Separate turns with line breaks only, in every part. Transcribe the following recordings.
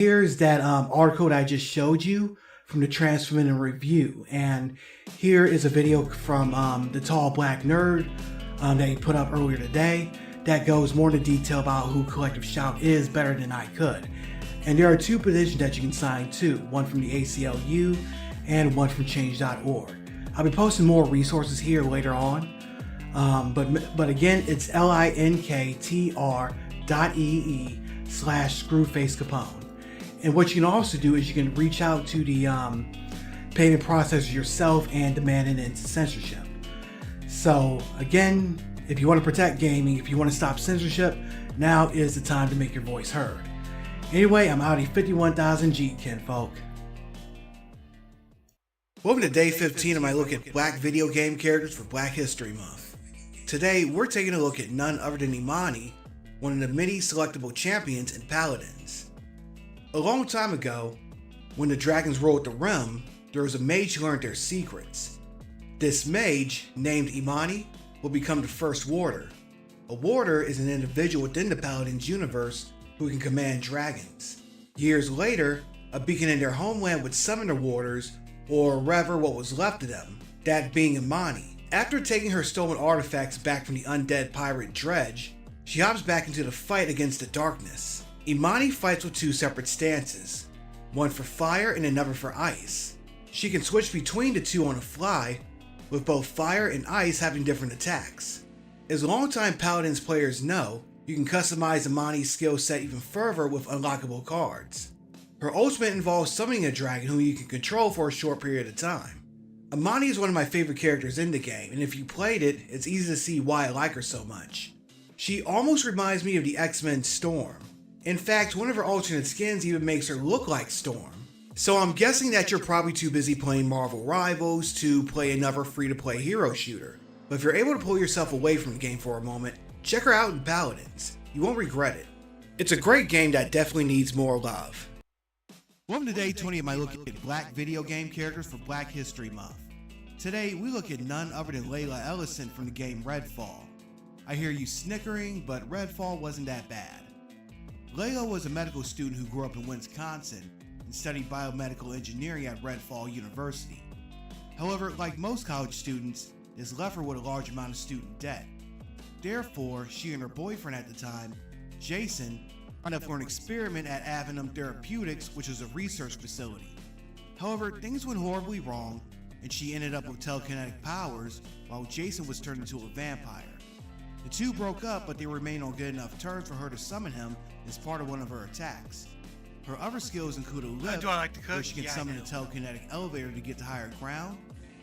Here's that article that I just showed you from the Transformer Review, and here is a video from the Tall Black Nerd that he put up earlier today that goes more into detail about who Collective Shout is better than I could. And there are two petitions that you can sign too, one from the ACLU and one from change.org. I'll be posting more resources here later on, but again, it's linktr.ee/screwface Capone. And what you can also do is you can reach out to the payment processor yourself and demand an end to censorship. So again, if you want to protect gaming, if you want to stop censorship, now is the time to make your voice heard. Anyway, I'm Audi 51,000 G, kinfolk. Welcome to day 15 of my look at black video game characters for Black History Month. Today, we're taking a look at none other than Imani, one of the many selectable champions and paladins. A long time ago, when the dragons ruled the realm, there was a mage who learned their secrets. This mage, named Imani, will become the first warder. A warder is an individual within the paladin's universe who can command dragons. Years later, a beacon in their homeland would summon the warders, or rather what was left of them, that being Imani. After taking her stolen artifacts back from the undead pirate Dredge, she hops back into the fight against the darkness. Imani fights with two separate stances, one for fire and another for ice. She can switch between the two on the fly, with both fire and ice having different attacks. As longtime Paladins players know, you can customize Imani's skill set even further with unlockable cards. Her ultimate involves summoning a dragon whom you can control for a short period of time. Imani is one of my favorite characters in the game, and if you played it, it's easy to see why I like her so much. She almost reminds me of the X-Men Storm. In fact, one of her alternate skins even makes her look like Storm. So I'm guessing that you're probably too busy playing Marvel Rivals to play another free-to-play hero shooter. But if you're able to pull yourself away from the game for a moment, check her out in Paladins. You won't regret it. It's a great game that definitely needs more love. Welcome to day 20 of my look at black video game characters for Black History Month. Today, we look at none other than Layla Ellison from the game Redfall. I hear you snickering, but Redfall wasn't that bad. Layla was a medical student who grew up in Wisconsin and studied biomedical engineering at Redfall University. However, like most college students, this left her with a large amount of student debt. Therefore, she and her boyfriend at the time, Jason, signed up for an experiment at Avenum Therapeutics, which is a research facility. However, things went horribly wrong, and she ended up with telekinetic powers while Jason was turned into a vampire. The two broke up, but they remained on good enough terms for her to summon him as part of one of her attacks. Her other skills include a lift, where she can summon a telekinetic elevator to get to higher ground,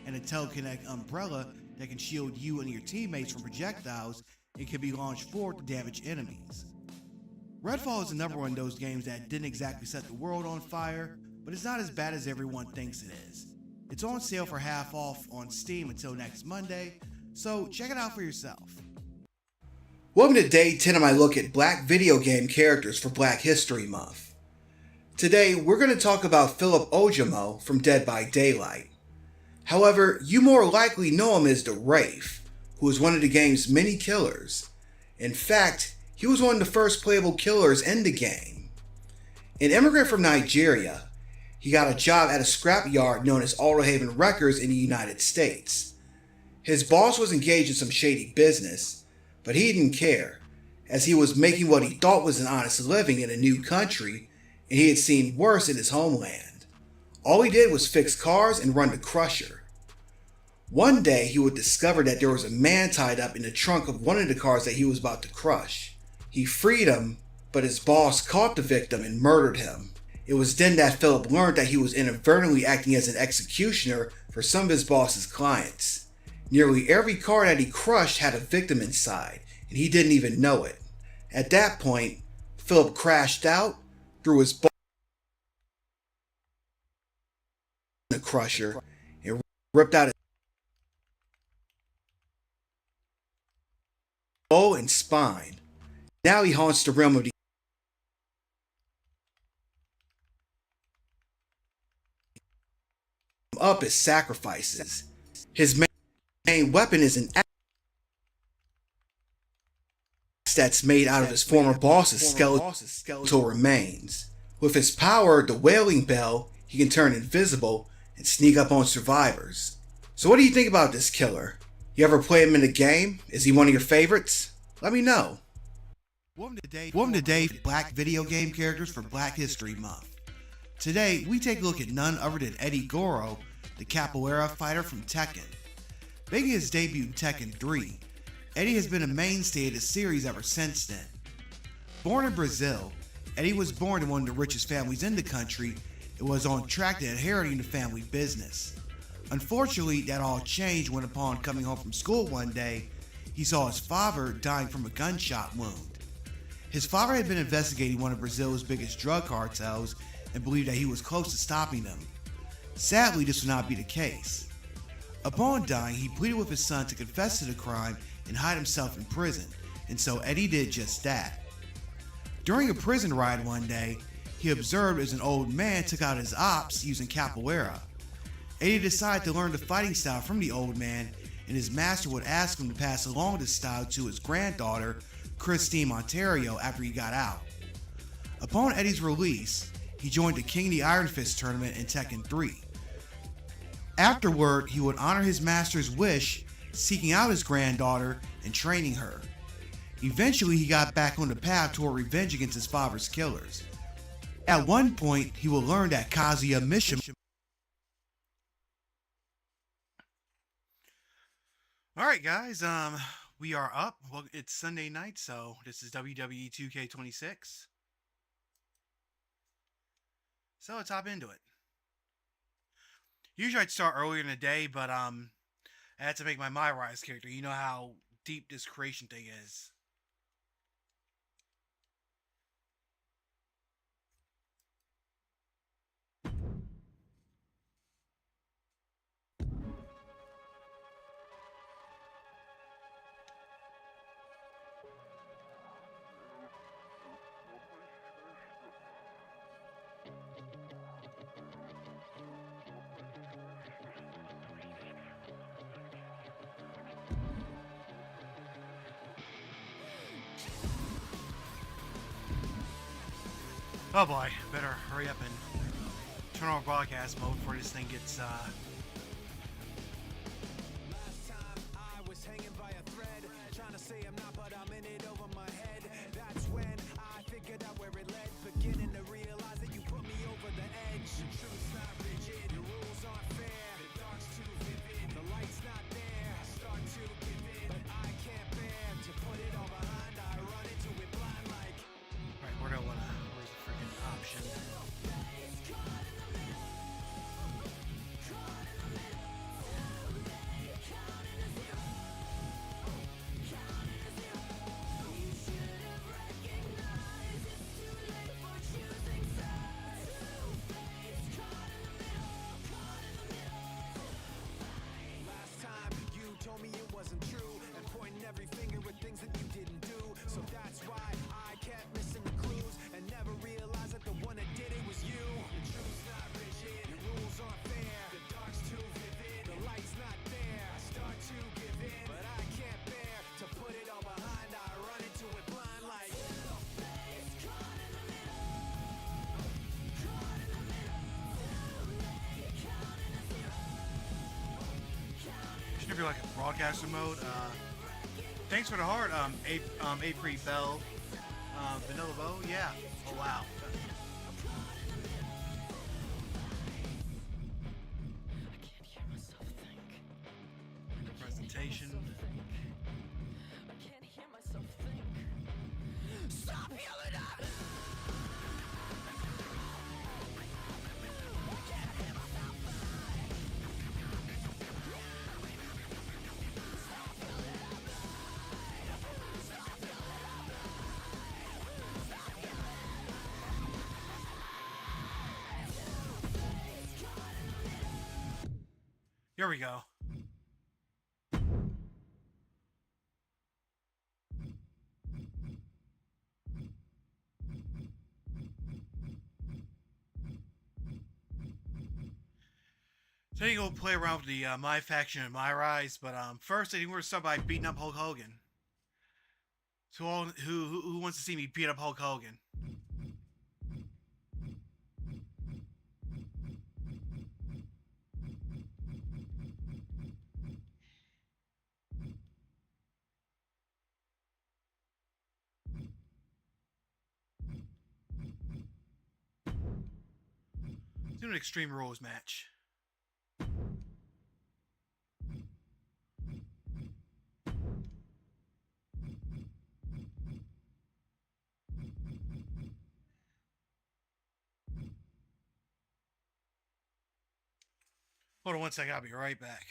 and a telekinetic umbrella that can shield you and your teammates from projectiles and can be launched forward to damage enemies. Redfall is another one of those games that didn't exactly set the world on fire, but it's not as bad as everyone thinks it is. It's on sale for half off on Steam until next Monday, so check it out for yourself. Welcome to day 10 of my look at black video game characters for Black History Month. Today, we're going to talk about Philip Ojimo from Dead by Daylight. However, you more likely know him as the Wraith, who is one of the game's many killers. In fact, he was one of the first playable killers in the game. An immigrant from Nigeria, he got a job at a scrapyard known as Alderhaven Records in the United States. His boss was engaged in some shady business, but he didn't care, as he was making what he thought was an honest living in a new country, and he had seen worse in his homeland. All he did was fix cars and run the crusher. One day, he would discover that there was a man tied up in the trunk of one of the cars that he was about to crush. He freed him, but his boss caught the victim and murdered him. It was then that Philip learned that he was inadvertently acting as an executioner for some of his boss's clients. Nearly every car that he crushed had a victim inside, and he didn't even know it. At that point, Philip crashed out, threw his ball in the crusher, and ripped out his skull and spine. Now he haunts the realm of the up as sacrifices. His main weapon is an axe that's made out of his former boss's skeletal remains. With his power, the Wailing Bell, he can turn invisible and sneak up on survivors. So what do you think about this killer? You ever play him in a game? Is he one of your favorites? Let me know. Welcome to Dave Black Video Game Characters for Black History Month. Today, we take a look at none other than Eddie Goro, the capoeira fighter from Tekken. Making his debut in Tekken 3, Eddie has been a mainstay of the series ever since then. Born in Brazil, Eddie was born in one of the richest families in the country and was on track to inheriting the family business. Unfortunately, that all changed when upon coming home from school one day, he saw his father dying from a gunshot wound. His father had been investigating one of Brazil's biggest drug cartels and believed that he was close to stopping them. Sadly, this would not be the case. Upon dying, he pleaded with his son to confess to the crime and hide himself in prison, and so Eddie did just that. During a prison ride one day, he observed as an old man took out his ops using capoeira. Eddie decided to learn the fighting style from the old man, and his master would ask him to pass along this style to his granddaughter, Christine Ontario, after he got out. Upon Eddie's release, he joined the King of the Iron Fist tournament in Tekken 3. Afterward, he would honor his master's wish, seeking out his granddaughter and training her. Eventually, he got back on the path toward revenge against his father's killers. At one point, he would learn that Kazuya Mishima. Alright guys, we are up. Well, it's Sunday night, so this is WWE 2K26. So let's hop into it. Usually I'd start earlier in the day, but I had to make my Rise character. You know how deep this creation thing is. Oh boy, better hurry up and turn on broadcast mode before this thing gets
Last time I was hanging by a thread, trying to say I'm not, but I'm in it over my head. That's when I figured out where it led, beginning to realize that you put me over the edge. The truth's not rigid, the rules aren't fair, the dark's too vivid, the light's not there. I start to give in, but I can't bear to put it all behind. I run into it blind like.
Alright, where's the freaking option?
Last time you told me it wasn't true and pointing every finger at things that you didn't do. So that's why I kept missing the clues and never realized that the one that did it was you. The truth's not rigid, the rules aren't fair, the dark's too vivid, the light's not there. I start to give in, but I can't bear to put it all behind. I run into it blind like.
Should be like a broadcaster mode. Thanks for the heart, April Bell, Vanilla Bow. Yeah. Oh wow. Presentation.
Stop yelling at me!
Here we go. So you go play around with the my faction and my rise, but first I think we're gonna start by beating up Hulk Hogan. So all who wants to see me beat up Hulk Hogan? Let's do an Extreme Rules match. Hold on one second, I'll be right back.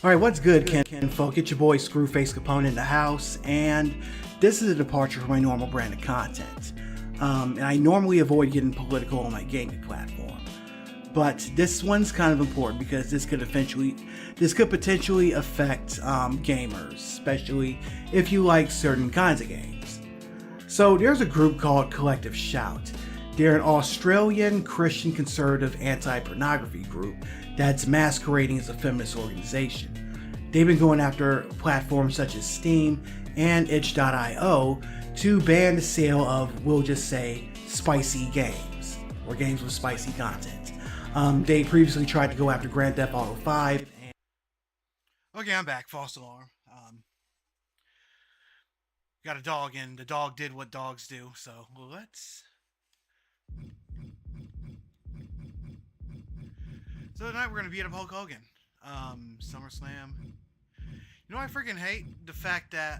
Alright, what's good, Ken folk? It's your boy Screwface Capone in the house, and this is a departure from my normal brand of content. And I normally avoid getting political on my gaming platform. But this one's kind of important because this could potentially affect gamers, especially if you like certain kinds of games. So there's a group called Collective Shout. They're an Australian Christian conservative anti-pornography group that's masquerading as a feminist organization. They've been going after platforms such as Steam and itch.io to ban the sale of, we'll just say, spicy games, or games with spicy content. They previously tried to go after Grand Theft Auto 5. Okay, I'm back. False alarm. Got a dog, and the dog did what dogs do, so let's... So tonight we're going to beat up Hulk Hogan. SummerSlam. You know, I freaking hate the fact that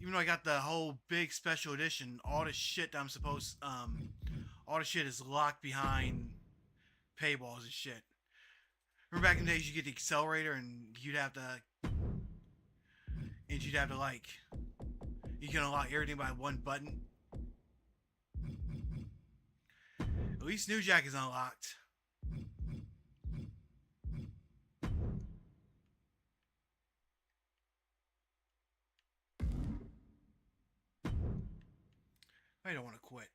even though I got the whole big special edition, all the shit that I'm supposed, all the shit is locked behind paywalls and shit. Remember back in the days you get the accelerator and you'd have to like, you can unlock everything by one button. At least New Jack is unlocked. I don't want to quit.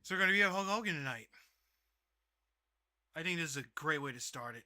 So we're going to be at Hulk Hogan tonight. I think this is a great way to start it.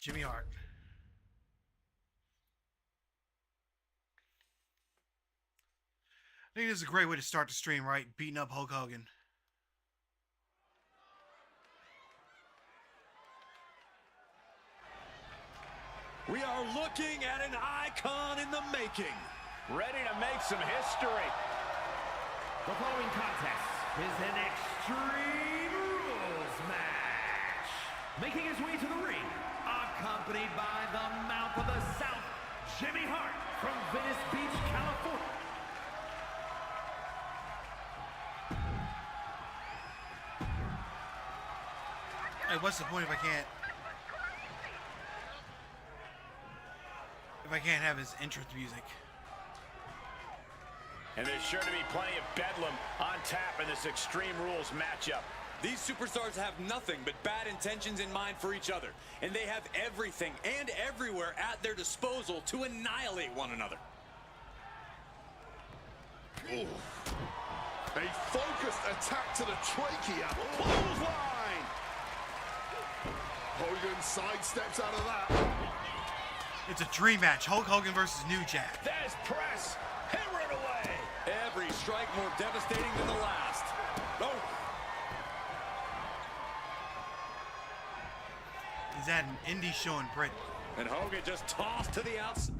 Jimmy Hart. I think this is a great way to start the stream, right? Beating up Hulk Hogan.
We are looking at an icon in the making. Ready to make some history.
The following contest is an Extreme Rules match. Making his way to the ring, accompanied by the Mouth of the South, Jimmy Hart from Venice Beach, California.
Hey, what's the point if I can't have his entrance music?
And there's sure to be plenty of bedlam on tap in this Extreme Rules matchup.
These superstars have nothing but bad intentions in mind for each other, and they have everything and everywhere at their disposal to annihilate one another.
Ooh. A focused attack to the trachea. Clothesline. Hogan sidesteps out of that.
It's a dream match. Hulk Hogan versus New Jack.
There's press. Hammer it away.
Every strike more devastating than the last. Oh.
He's at an indie show in Britain.
And Hogan just tossed to the outside.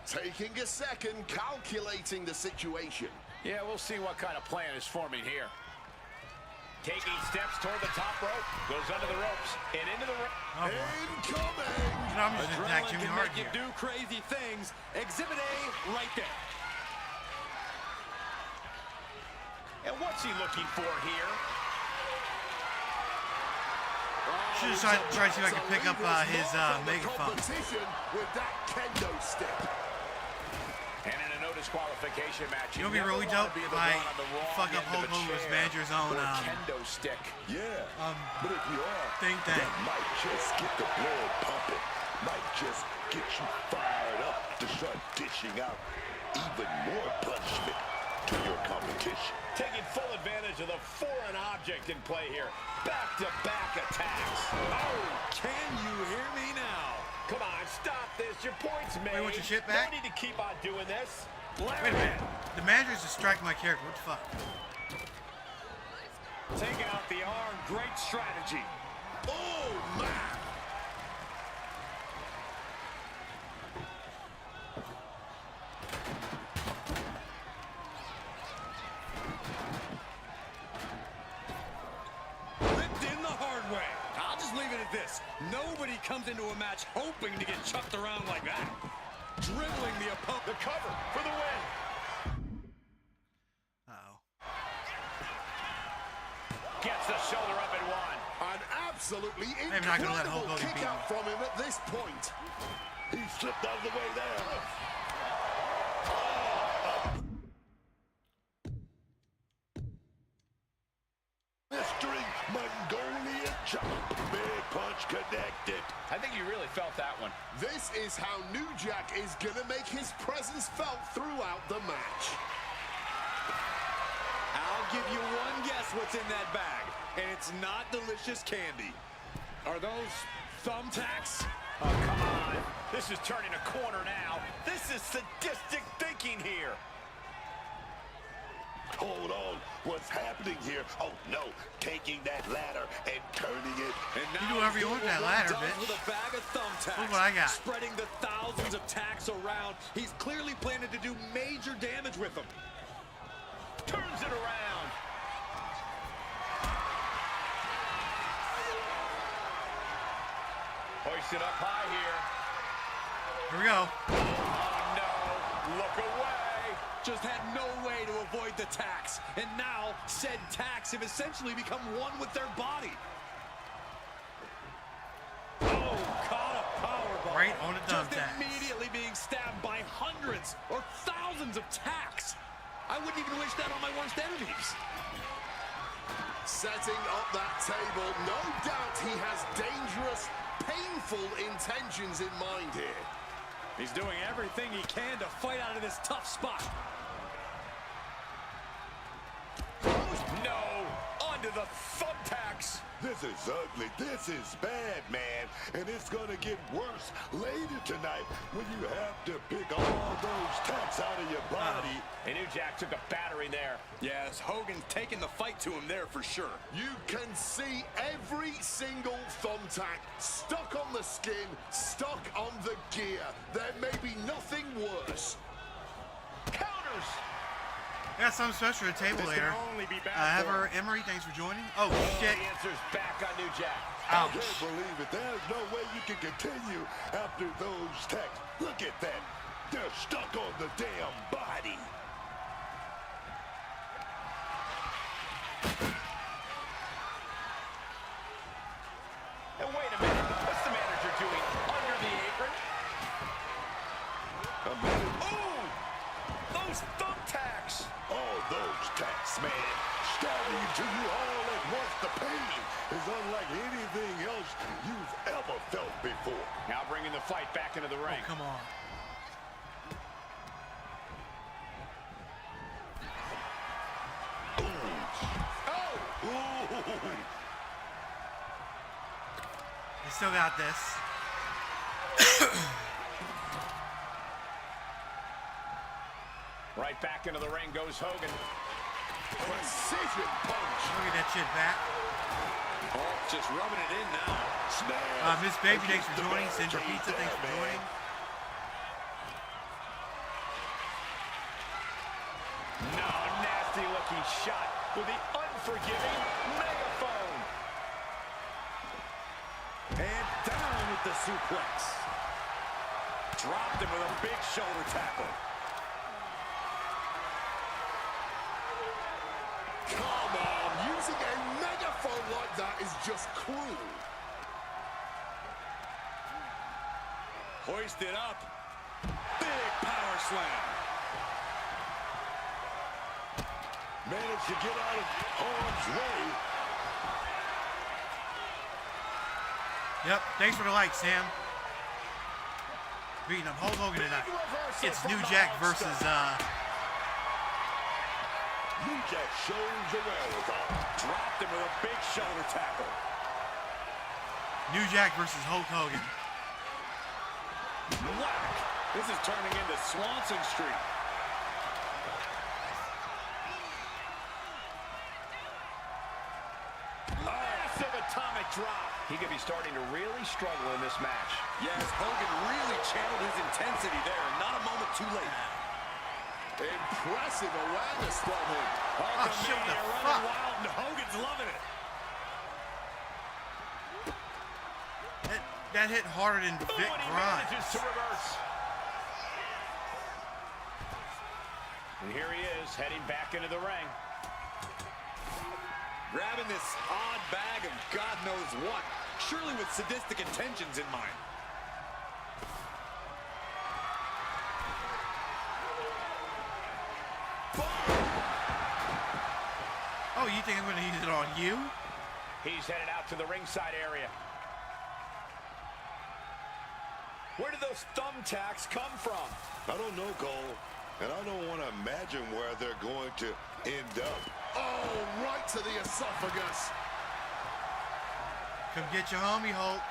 Taking a second, calculating the situation.
Yeah, we'll see what kind of plan is forming here. Taking steps toward the top rope. Goes goes under the ropes and into the ring.
Oh, boy.
Incoming!
You know, I'm just gonna attack
Adrenaline
Jimmy
can
Hart
make you
here.
do crazy things. Exhibit A right there.
And what's he looking for here?
Should have tried to see if I could pick up his megaphone.
Competition with that kendo stick.
And in a no disqualification match,
You know what'd be really dope if I fuck up Hulk Hogan's manager's own
kendo stick.
Yeah, but if you are,
thing.
that might just get the blood pumping. Might just get you fired up to start dishing out even more punishment to your competition.
Taking full advantage of the foreign object in play here. Back-to-back attacks.
Oh, can you hear me now?
Come on, stop this. Your point's made.
Wait, want your shit back?
No need to keep on doing this.
Wait a minute. The manager's distracting my character. What the fuck?
Taking out the arm, great strategy.
Oh, man!
Ripped in the hard way. I'll just leave it at this. Nobody comes into a match hoping to get chucked around like that. Dribbling the opponent.
The cover for the win.
Uh-oh.
Gets the shoulder up and one.
An absolutely
I'm not gonna let Hulk
incredible
Hogan
kick
beat
out
me.
from him at this point. He slipped out of the way there. Mystery Mongolian chop. Big punch connected.
I think you really felt that one.
This is how New Jack is gonna make his presence felt throughout the match.
I'll give you one guess what's in that bag, and it's not delicious candy. Are those thumbtacks?
Oh, come on. This is turning a corner now. This is sadistic thinking here.
Hold on, what's happening here? Oh no, taking that ladder and turning it.
And
You
now
do whatever you
he's
want with
doing
that
what he
ladder,
does
bitch.
with a bag of thumbtacks.
Look what I got.
Spreading the thousands of tacks around. He's clearly planning to do major damage with them.
Turns it around. Hoisted up high here.
Here we go.
Oh, no. Look away.
Just had no way to avoid the tacks. And now, said tacks have essentially become one with their body. Oh, caught a powerbomb.
Right on the
Just
thumbtacks.
immediately being stabbed by hundreds or thousands of tacks. I wouldn't even wish that on my worst enemies.
Setting up that table, no doubt he has dangerous, painful intentions in mind here.
He's doing everything he can to fight out of this tough spot.
No. Onto the thumbtacks.
This is ugly. This is bad, man. And it's going to get worse later tonight when you have to pick all those tacks out of your body.
And New Jack took a battering there.
Yes, Hogan's taking the fight to him there for sure.
You can see every single thumbtack stuck on the skin, stuck on the gear. There may be nothing worse.
Counters.
Got something special at the table
This
later.
can only be bad
Have
for
her, Emery, thanks for joining. Oh,
Oh,
shit.
the answer's back on New Jack.
I
Ouch.
can't believe it. There's no way you can continue after those tacks. Look at that. They're stuck on the damn body.
And wait a minute. What's the manager doing under the apron?
A minute.
Ooh! Those thumbtacks.
All those tacks, man. Stabbing to you all at once. The pain is unlike anything else you've ever felt before.
Now bringing the fight back into the ring.
Come on.
Ooh.
You still got this.
Right back into the ring goes Hogan.
Precision punch.
Look at that shit back.
Oh, just rubbing it in now.
Smash.
Miss Baby, thanks
against
for
the
joining. Sandra
barricade
Pizza, thanks for
there, man.
joining.
No, nasty looking shot with the unforgiving megaphone.
And down with the suplex. Dropped him with a big shoulder tackle.
Come on, using a megaphone like that is just cruel.
Hoisted up. Big power slam.
Managed to get out of harm's way.
Yep, thanks for the like, Sam. Beating up Hulk Hogan tonight. It's New Jack versus,
New Jack shows the wherewithal.
Dropped him with a big shoulder tackle.
New Jack versus Hulk Hogan.
Whack! This is turning into Swanson Street. Massive atomic drop.
He could be starting to really struggle in this match.
Yes, Hogan really channeled his intensity there. Not a moment too late.
Impressive awareness from him.
Oh, shit, what the
Running
fuck?
wild, and Hogan's loving it.
That hit harder than Vic
And he
Grimes.
manages to reverse. And here he is, heading back into the ring.
Grabbing this odd bag of God knows what. Surely with sadistic intentions in mind.
Oh, you think I'm going to use it on you?
He's headed out to the ringside area.
Where did those thumbtacks come from?
I don't know, Cole. And I don't want to imagine where they're going to end up. Oh, right to the esophagus.
Come get your homie, Hulk.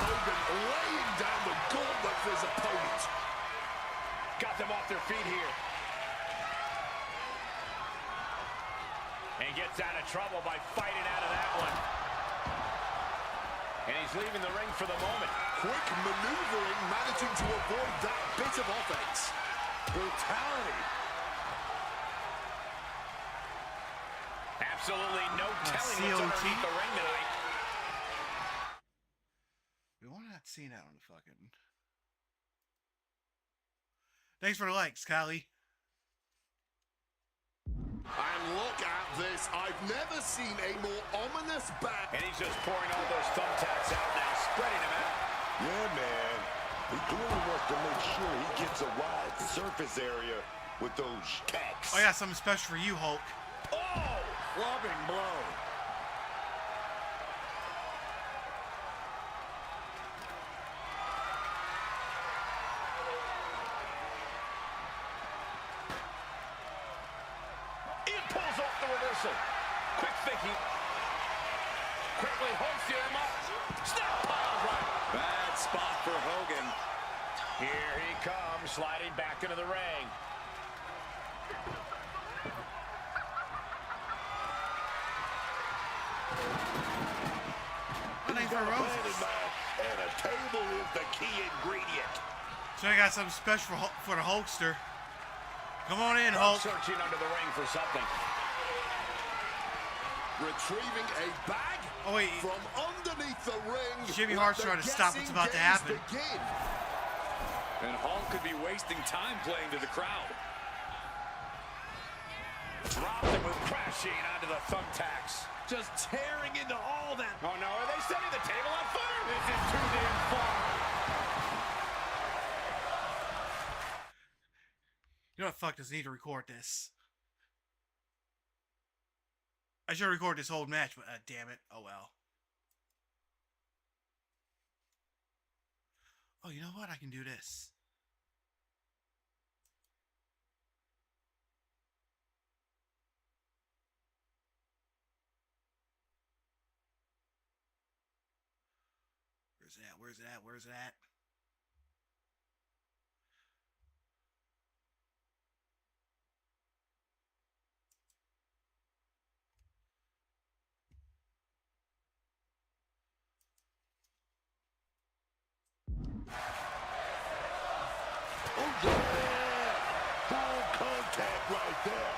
Hogan laying down the gauntlet for his opponent.
Got them off their feet here. And gets out of trouble by fighting out of that one. And he's leaving the ring for the moment.
Quick maneuvering, managing to avoid that bit of offense.
Brutality.
Absolutely no telling
COT.
what's underneath the ring tonight.
Why not seeing that on the fucking... Thanks for the likes, Kylie.
And look at this. I've never seen a more ominous back.
And he's just pouring all those thumbtacks out now, spreading them out.
Yeah, man. He clearly wants to make sure he gets a wide surface area with those tacks.
I got something special for you, Hulk.
Oh! Clubbing blow.
He pulls off the reversal. Quick thinking. Quickly hoisting him up. Snap pile driver.
Bad spot for Hogan.
Here he comes, sliding back into the ring.
Thanks for roses.
And a table is the key ingredient.
So I got something special for the Hulkster. Come on in, Hulk.
Searching under the ring for something.
Retrieving a bag
Oh, wait.
from underneath the ring.
Jimmy
Let
Hart's
the
trying to stop what's
guessing
about to
games
happen.
begin.
And Hulk could be wasting time playing to the crowd.
Dropped him with crashing onto the thumbtacks.
Just tearing into all that.
Oh no, are they setting the table on fire?
This is too damn far.
You know what? Fuck this. I need to record this. I should record this whole match, but damn it. Oh well. Oh, you know what? I can do this. Where's it at? Where's it at? Where's it at?
Oh, yeah. Full contact right there.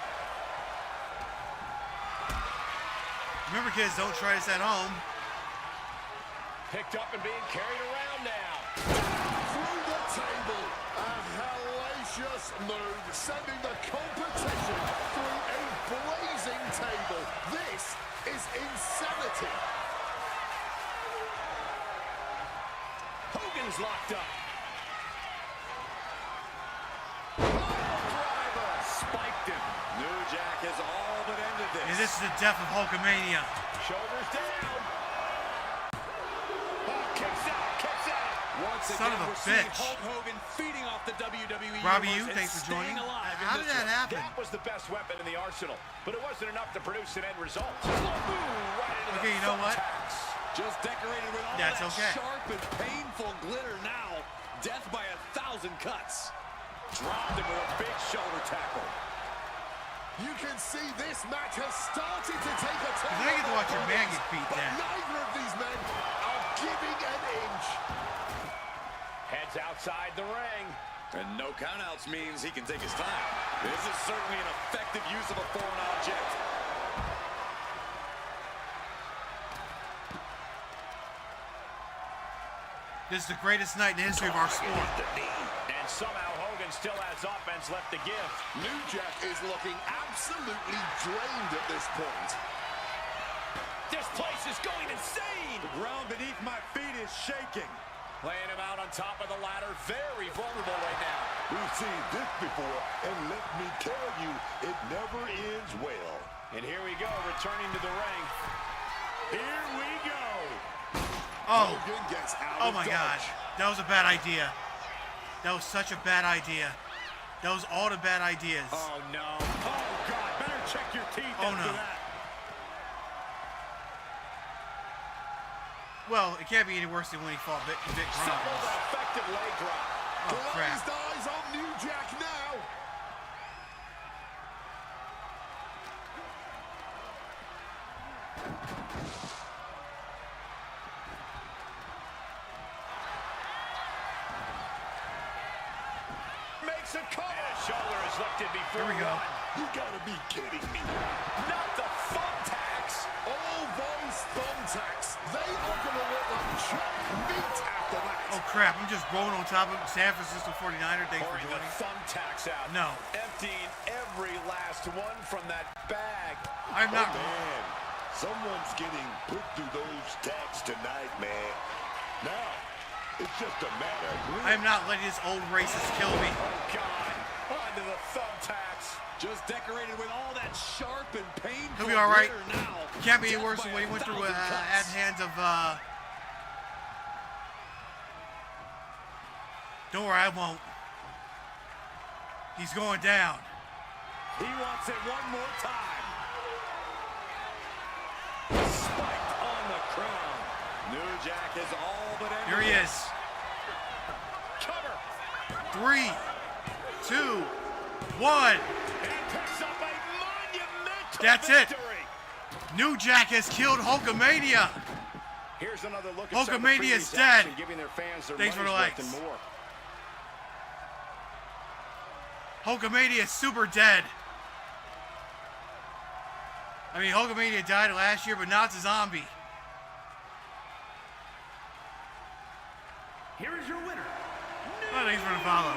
Remember, kids, don't try this at home.
Picked up and being carried around now.
Through the table. A hellacious move, sending the competition through a blazing table. This is insanity.
Hogan's locked up. Spiked him. New Jack has all but ended this.
And this is the death of Hulkamania.
Shoulders down. Oh, kicks out, kicks out.
Once
Son
again,
of a
we're seeing
bitch.
Hulk Hogan feeding off the WWE
Robbie,
universe
you,
and
thanks for joining.
staying alive in
How
this
did that
one.
happen?
That was the best weapon in the arsenal, but it wasn't enough to produce an end result. Right into
Okay,
the
you know what?
thumbtacks.
Just decorated with all
That's
that
okay.
sharp and painful glitter now. Death by 1,000 cuts.
Dropped him with a big shoulder tackle.
You can see this match has started to take a turn.
I get to watch your man get beat
But
down.
neither of these men are giving an inch.
Heads outside the ring.
And no countouts means he can take his time. This is certainly an effective use of a foreign object.
This is the greatest night in the history of our sport.
And somehow Hogan still has offense left to give.
New Jack is looking absolutely drained at this point.
This place is going insane.
The ground beneath my feet is shaking.
Playing him out on top of the ladder. Very vulnerable right now.
We've seen this before, and let me tell you, it never ends well.
And here we go, returning to the ring. Here we go.
Oh,
Hogan gets out
oh
of
my
dodge.
gosh. That was a bad idea. That was such a bad idea. That was all the bad ideas.
Oh, no. Oh, God. Better check your teeth
Oh,
after
no.
that.
Well, it can't be any worse than when he fought Vic
Simple
Grimes.
but effective leg drop.
Oh, crap.
Glazed eyes on New Jack now.
Makes a cover. And his shoulder is lifted before
Here we go.
one.
You gotta be kidding me.
Not the thumbtacks.
All those thumbtacks, they are gonna look like chopped meat after that.
Oh crap, I'm just rolling on top of San Francisco 49er. Thanks for
Pouring the
joining.
thumbtacks out.
No.
Emptying every last one from that bag.
I'm not.
Man, someone's getting put through those tacks tonight, man. Now, it's just a matter of when.
I'm not letting this old racist kill me.
Oh, God. Onto the thumbtacks.
Just decorated with all that sharp and painful
He'll be all right.
glitter now.
Can't be any
Death
worse
by
than what he went through
1,000
at
cuts.
hands of. Don't worry, I won't. He's going down.
He wants it one more time. Spiked on the crown.
New Jack has all but ended.
Here he is.
Cover.
3, 2, 1.
And he picks up a monumental
That's it.
victory.
New Jack has killed Hulkamania.
Here's another look at
Hulkamania
some of the previous
is dead.
action, giving their fans their
Thanks for the
money's worth
likes.
and more.
Hulkamania is super dead. I mean, Hulkamania died last year, but now it's a zombie.
Here is your winner,
Oh, thanks for the follow.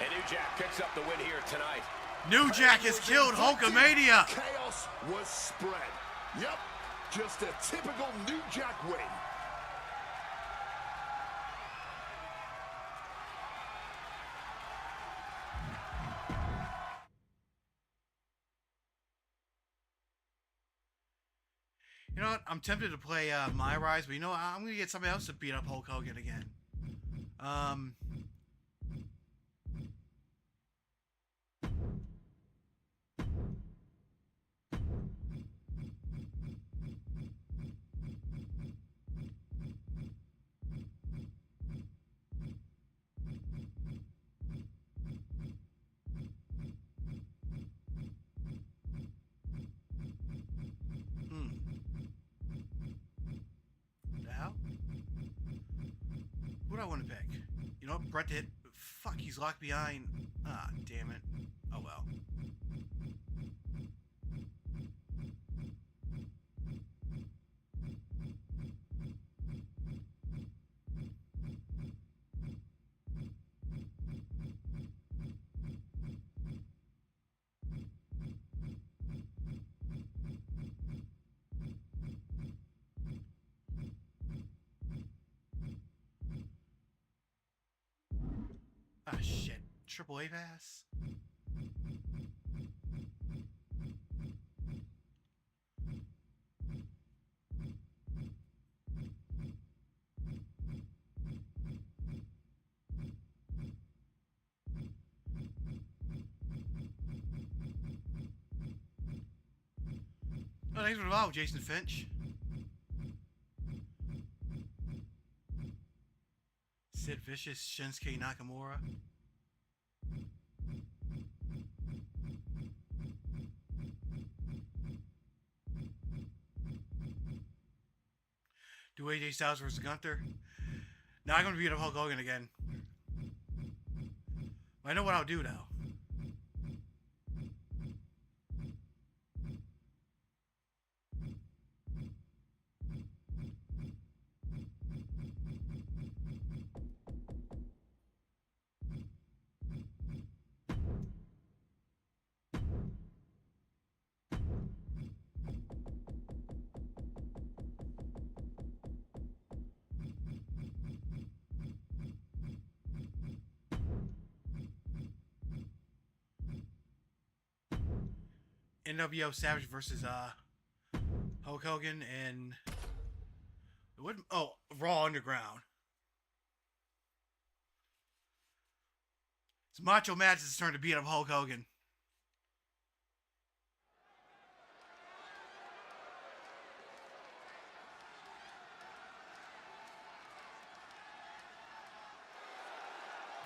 And New Jack picks up the win here tonight.
New Jack has killed Hulkamania.
Chaos was spread. Yep, just a typical New Jack win.
You know what? I'm tempted to play My Rise, but you know what? I'm gonna get somebody else to beat up Hulk Hogan again. The hell? Who do I want to pick? You know what? Bret hit. Fuck, he's locked behind. Ah, damn it. Oh well. Ah, shit. AAA pass? Oh, thanks for the follow, Jason Finch. Sid Vicious, Shinsuke Nakamura. Do AJ Styles versus Gunther. Now I'm going to beat up Hulk Hogan again. I know what I'll do now. NWO Savage versus Hulk Hogan and what? Oh, Raw Underground. It's Macho Man's turn to beat up Hulk Hogan.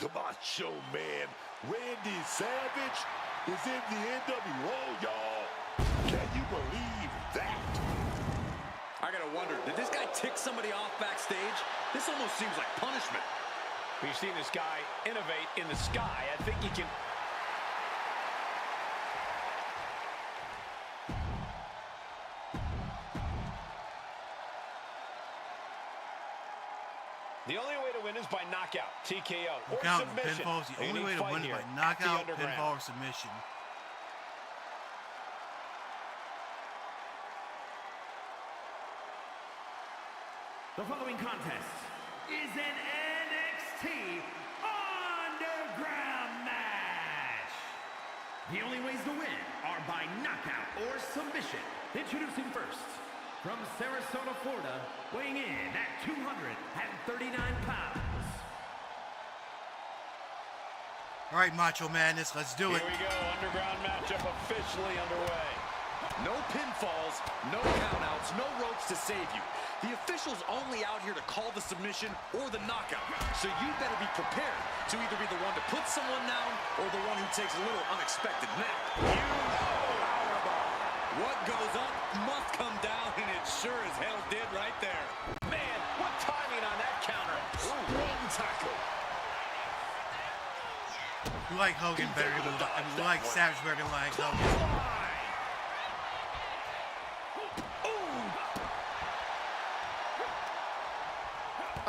The Macho Man, Randy Savage, is in the NWO, y'all. Can you believe that?
I gotta wonder, did this guy tick somebody off backstage? This almost seems like punishment.
We've seen this guy innovate in the sky. I think he can... The only way to win is by knockout, TKO, or submission.
Pinfall is the only way to win is by knockout, pinfall, or submission.
The following contest is an NXT Underground match. The only ways to win are by knockout or submission. Introducing first, from Sarasota, Florida, weighing in at 239 pounds.
All right, Macho Madness, let's do it.
Here we go, Underground matchup officially underway.
No pinfalls, no countouts, no ropes to save you. The official's only out here to call the submission or the knockout. So you better be prepared to either be the one to put someone down or the one who takes a little unexpected nap. You know, what goes up must come down, and it sure as hell did right there.
Man, what timing on that counter. Strong tackle.
We like Hogan better than we like Savage better than we like Hogan.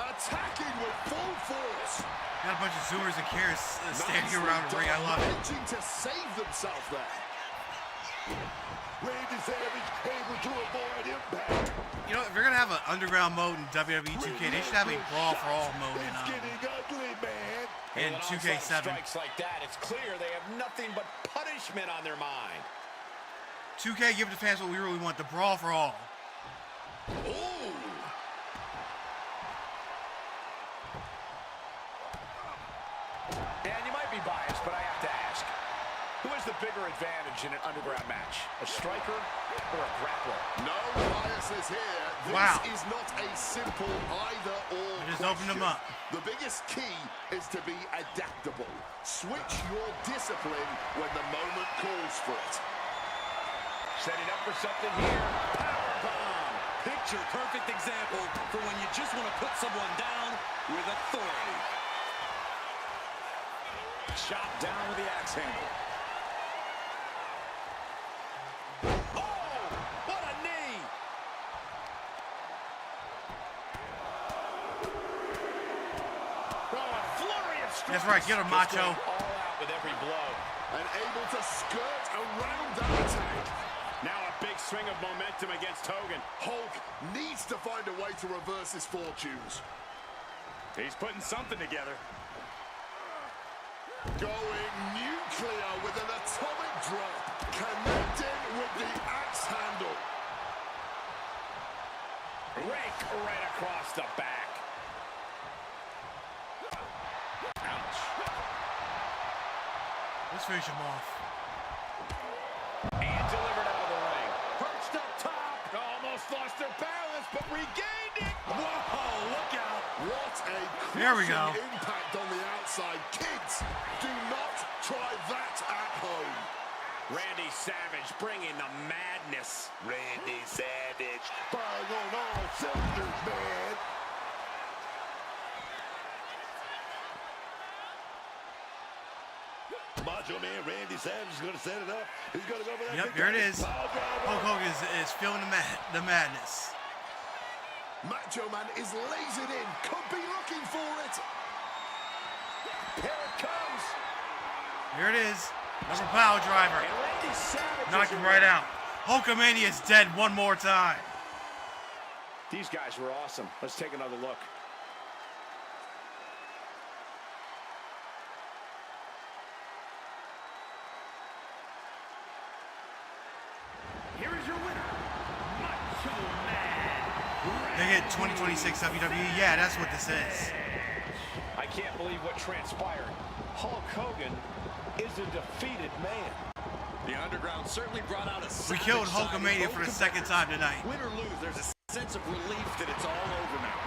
Attacking with full force.
Got a bunch of Zoomers and Karras standing around the ring. I love it.
Managing to save themselves there. Randy Savage able to avoid impact.
You know, if you're gonna have an underground mode in WWE 2K, they should have a Brawl for All mode
It's getting ugly, man.
in
When
2K7.
strikes like that, it's clear they have nothing but punishment on their mind.
2K, give the fans what we really want: the Brawl for All.
Ooh.
And you might be biased, but I have to ask. Who has the bigger advantage in an underground match? A striker or a grappler?
No biases here. This
Wow.
is not a simple either-or
I just opened them up.
The biggest key is to be adaptable. Switch your discipline when the moment calls for it.
Setting up for something here.
Powerbomb. Picture perfect example for when you just want to put someone down with authority. Chop down with the axe handle. Oh, what a knee!
Oh, a flurry of strikes.
That's right, get him, Macho.
Just going all out with every blow.
And able to skirt around that attack.
Now a big swing of momentum against Hogan.
Hulk needs to find a way to reverse his fortunes.
He's putting something together.
Going nuclear with an atomic drop. Connecting with the axe handle.
Rake right across the back. Ouch.
Let's finish him off.
And delivered out of the ring.
Perched up top. Almost lost their balance, but regained it. Whoa, look out. What a
There we go.
crushing impact on the outside. Kids, do not try that at home.
Randy Savage bringing the madness.
Randy Savage, firing on all cylinders, man. Macho Man Randy Savage is going to set it up. He's going to go for that.
Yep, here it is. Hulk Hogan is feeling the madness.
Macho Man is lasered in. Could be looking for it. Here it comes.
Here it is. Another power driver.
And Randy Savage
Knocked him right out. Hulkamania is dead one more time.
These guys were awesome. Let's take another look.
Here is your winner, Macho Man.
They get 2026 WWE. Yeah, that's what this is.
I can't believe what transpired. Hulk Hogan is a defeated man. The Underground certainly brought out a
We killed Hulkamania for the second time tonight.
Win or lose, there's a sense of relief that it's all over now.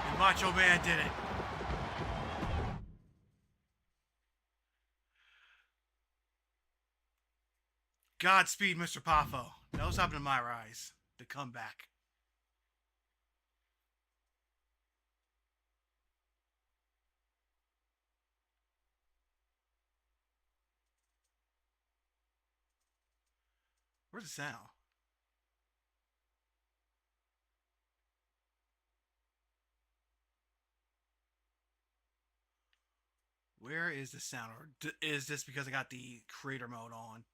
And Macho Man did it. Godspeed, Mr. Poffo. That was happening in my eyes. The comeback. Where's the sound? Where is the sound? Or is this because I got the creator mode on?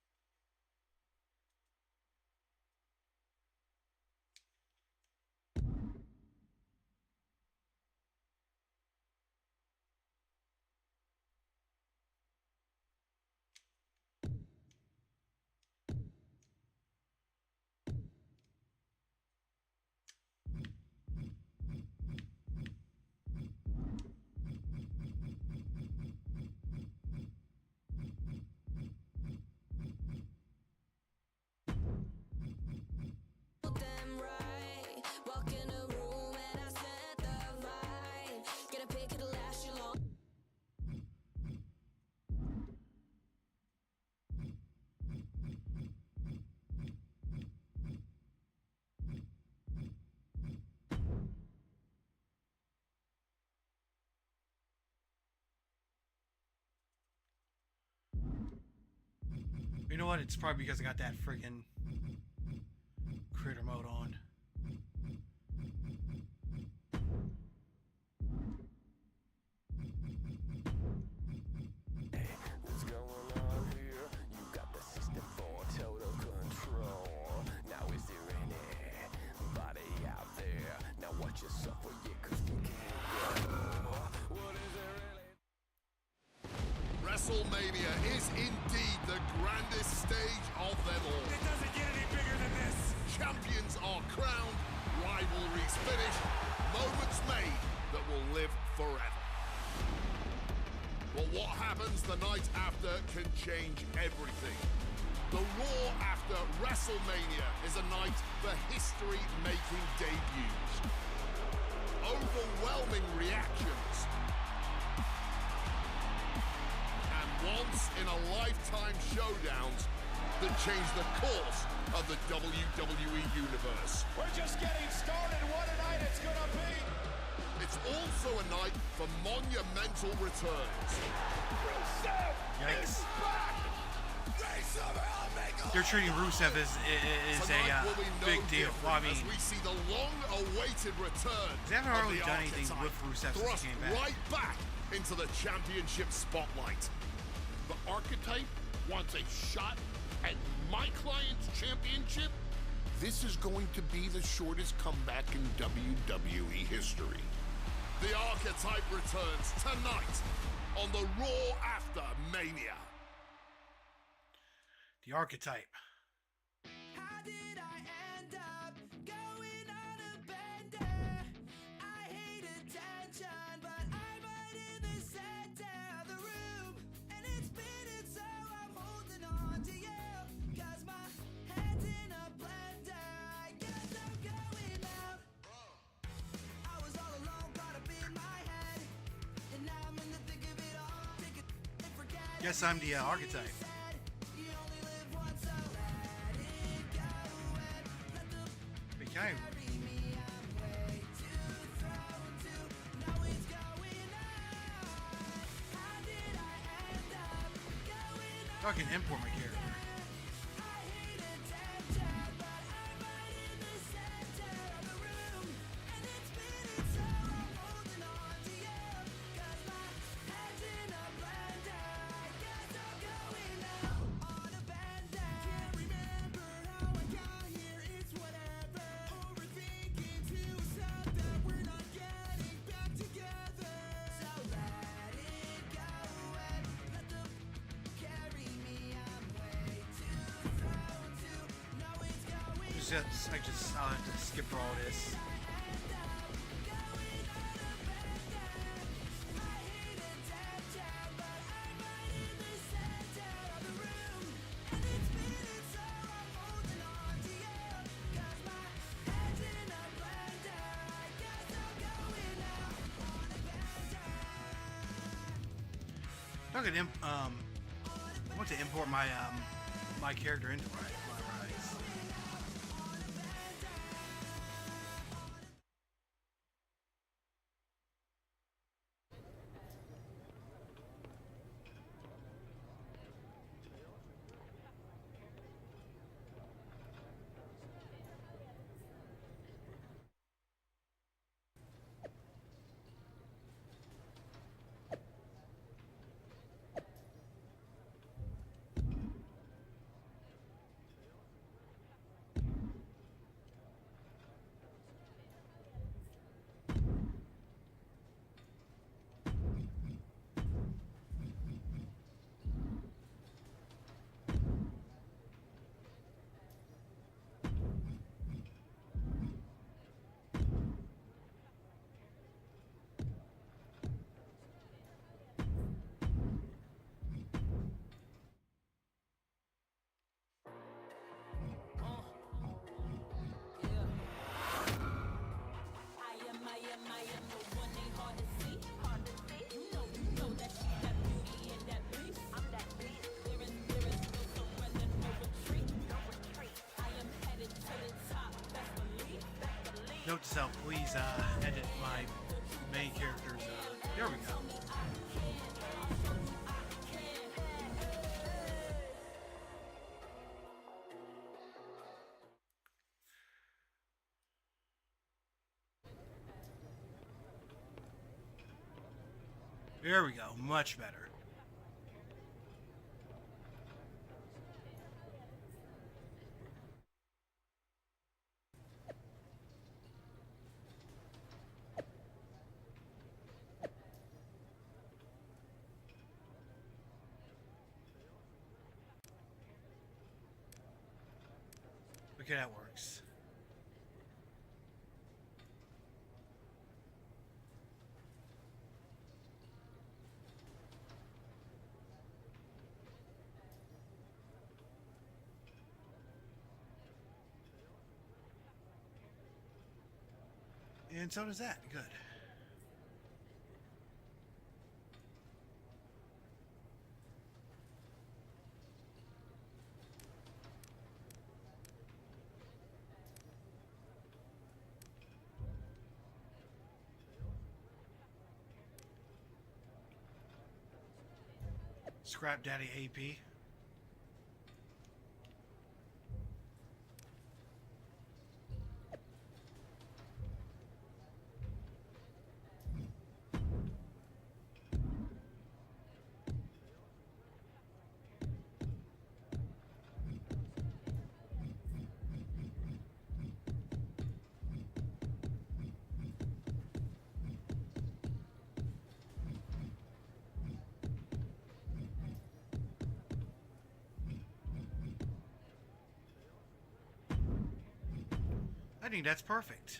You know what? It's probably because I got that friggin' creator mode on.
What's going on here? You got the system for total control. Now is there anybody out there? Now watch yourself or you cause we can't go. What is it really?
WrestleMania is indeed the grandest stage of them all.
It doesn't get any bigger than this.
Champions are crowned, rivalries finished, moments made that will live forever. But what happens the night after can change everything. The Raw after WrestleMania is a night for history-making debuts. Overwhelming reactions. And once-in-a-lifetime showdowns that change the course of the WWE Universe.
We're just getting started. What a night it's gonna be.
It's also a night for monumental returns.
Yikes. They're treating Rusev as
Tonight will be
a
no
big deal. Well, I
different
mean,
as we see the long-awaited return
they haven't
of
really
the
done anything
archetype,
with Rusev since
thrust
he came back.
right back into the championship spotlight.
The archetype wants a shot at my client's championship. This is going to be the shortest comeback in WWE history. The Archetype returns tonight on the Raw After Mania.
The Archetype.
How did I end up going on a bender? I hate attention, but I'm right in the center of the room. And it's spinning, so I'm holding on to you. Cause my head's in a blender. I guess I'm going out. I was all alone, caught up in my head. And now I'm in the thick of it all. Take it and forget it.
Yes, I'm the Archetype.
You only live once, so let it go and let the
Okay.
carry me. I'm way too thrown to know it's going on. How did I end up going on?
I can import my character.
I hate attention, but I'm right in the center of the room. And it's spinning, so I'm holding on to you. Cause my head's in a blender. I guess I'm going out on a bender. Can't remember how I got here, it's whatever. Overthinking to stuff that we're not getting back together. So let it go and let them carry me. I'm way too thrown to know it's going
I'll have to skip for all this. I could I want to import my my character into Rise. Note to self, please edit my main characters. There we go. There we go, much better. Okay, that works. And so does that. Good. Scrap Daddy AP. think that's perfect.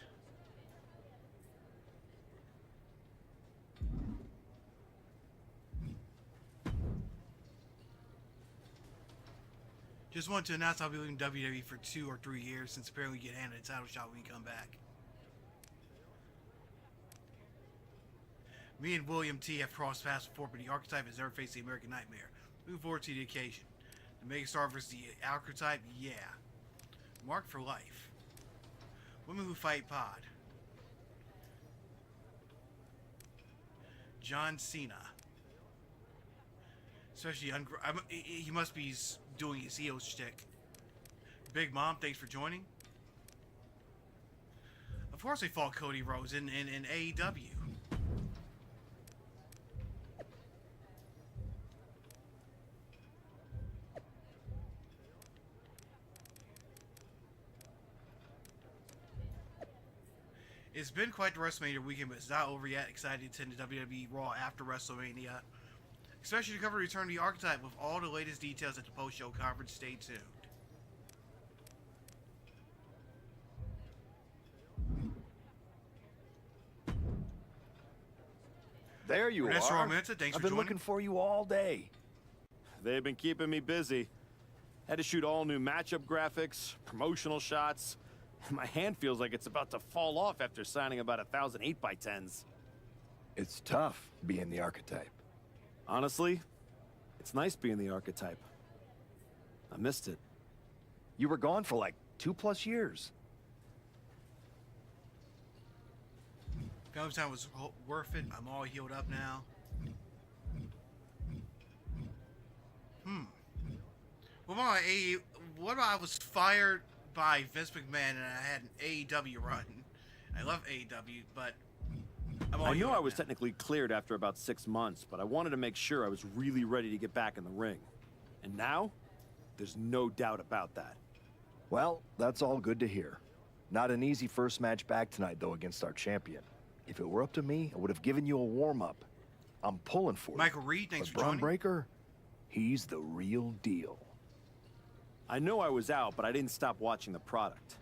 Just wanted to announce I'll be leaving WWE for 2 or 3 years, since apparently we get handed a title shot when we come back. Me and William T have crossed paths before, but the Archetype has never faced the American Nightmare. Looking forward to the occasion. The Megastar versus the Archetype, yeah. Mark for life. Women Who Fight Pod. John Cena. Especially, he must be doing his heel shtick. Big Mom, thanks for joining. Of course they fought Cody Rhodes in AEW. It's been quite the WrestleMania weekend, but it's not over yet. Excited to attend the WWE Raw after WrestleMania. Especially to cover the return of the Archetype with all the latest details at the post-show conference. Stay tuned.
There you are.
Vanessa Romanza, thanks
I've
for
been
joining.
looking for you all day.
They've been keeping me busy. Had to shoot all new matchup graphics, promotional shots. My hand feels like it's about to fall off after signing about 1,000 8x10s.
It's tough being the Archetype.
Honestly, it's nice being the Archetype. I missed it.
You were gone for like 2+ years.
Film's time was worth it. I'm all healed up now. What about I was fired by Vince McMahon and I had an AEW run? I love AEW, but
I knew I was technically cleared after about 6 months, but I wanted to make sure I was really ready to get back in the ring. And now, there's no doubt about that.
Well, that's all good to hear. Not an easy first match back tonight, though, against our champion. If it were up to me, I would have given you a warm-up. I'm pulling for
Michael
you.
Reed, thanks
But
for
Braun
joining.
Breaker, he's the real deal.
I know I was out, but I didn't stop watching the product.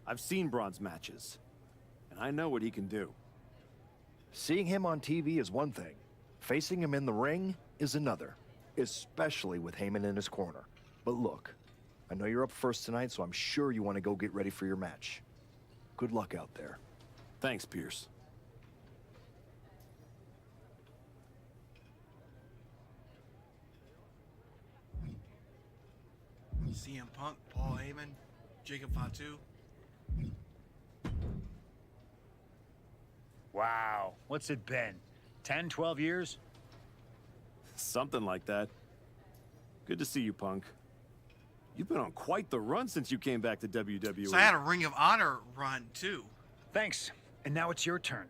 I've seen Braun's matches, and I know what he can do.
Seeing him on TV is one thing. Facing him in the ring is another, especially with Heyman in his corner. But look, I know you're up first tonight, so I'm sure you want to go get ready for your match. Good luck out there.
Thanks, Pierce.
CM Punk, Paul Heyman, Jacob Fatu.
Wow, what's it been? 10, 12 years?
Something like that. Good to see you, Punk. You've been on quite the run since you came back to WWE.
So I had a Ring of Honor run too.
Thanks. And now it's your turn.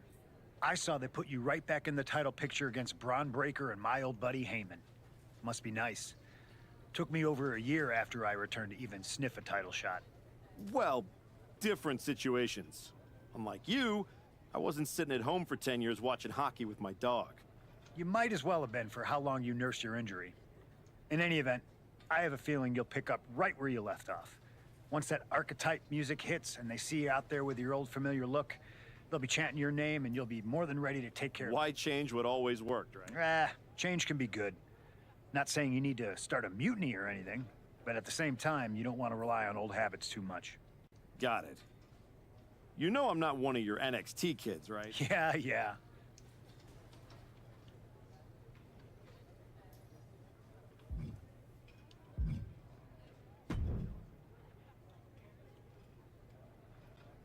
I saw they put you right back in the title picture against Braun Breaker and my old buddy Heyman. Must be nice. Took me over a year after I returned to even sniff a title shot.
Well, different situations. Unlike you, I wasn't sitting at home for 10 years watching hockey with my dog.
You might as well have been for how long you nursed your injury. In any event, I have a feeling you'll pick up right where you left off. Once that Archetype music hits and they see you out there with your old familiar look, they'll be chanting your name and you'll be more than ready to take care of
Why change what always worked, right?
Change can be good. Not saying you need to start a mutiny or anything, but at the same time, you don't want to rely on old habits too much.
Got it. You know I'm not one of your NXT kids, right?
Yeah.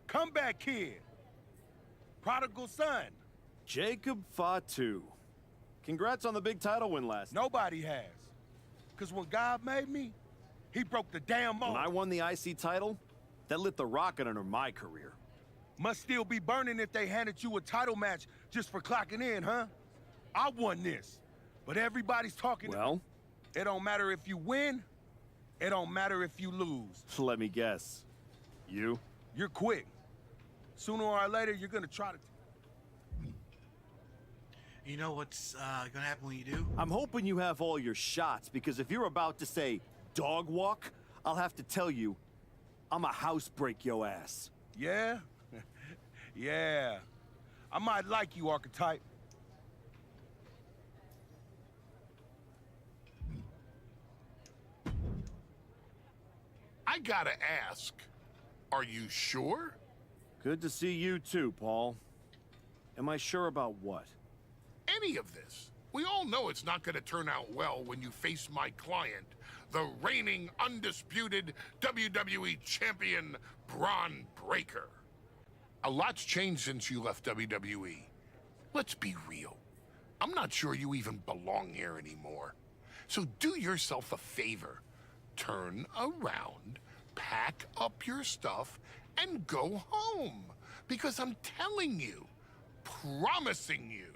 Comeback kid. Prodigal son.
Jacob Fatu. Congrats on the big title win last night.
Nobody has. Because when God made me, he broke the damn mold.
When I won the IC title, that lit the rocket under my career.
Must still be burning if they handed you a title match just for clocking in, huh? I won this. But everybody's talking.
Well?
It don't matter if you win. It don't matter if you lose.
Let me guess. You?
You're quick. Sooner or later, you're gonna try to...
You know what's gonna happen when you do?
I'm hoping you have all your shots, because if you're about to say dog walk, I'll have to tell you, I'm a house break yo ass.
Yeah? Yeah. I might like you, Archetype.
I gotta ask, are you sure?
Good to see you too, Paul. Am I sure about what?
Any of this? We all know it's not gonna turn out well when you face my client, the reigning, undisputed WWE Champion, Braun Breaker. A lot's changed since you left WWE. Let's be real. I'm not sure you even belong here anymore. So do yourself a favor. Turn around, pack up your stuff, and go home. Because I'm telling you, promising you,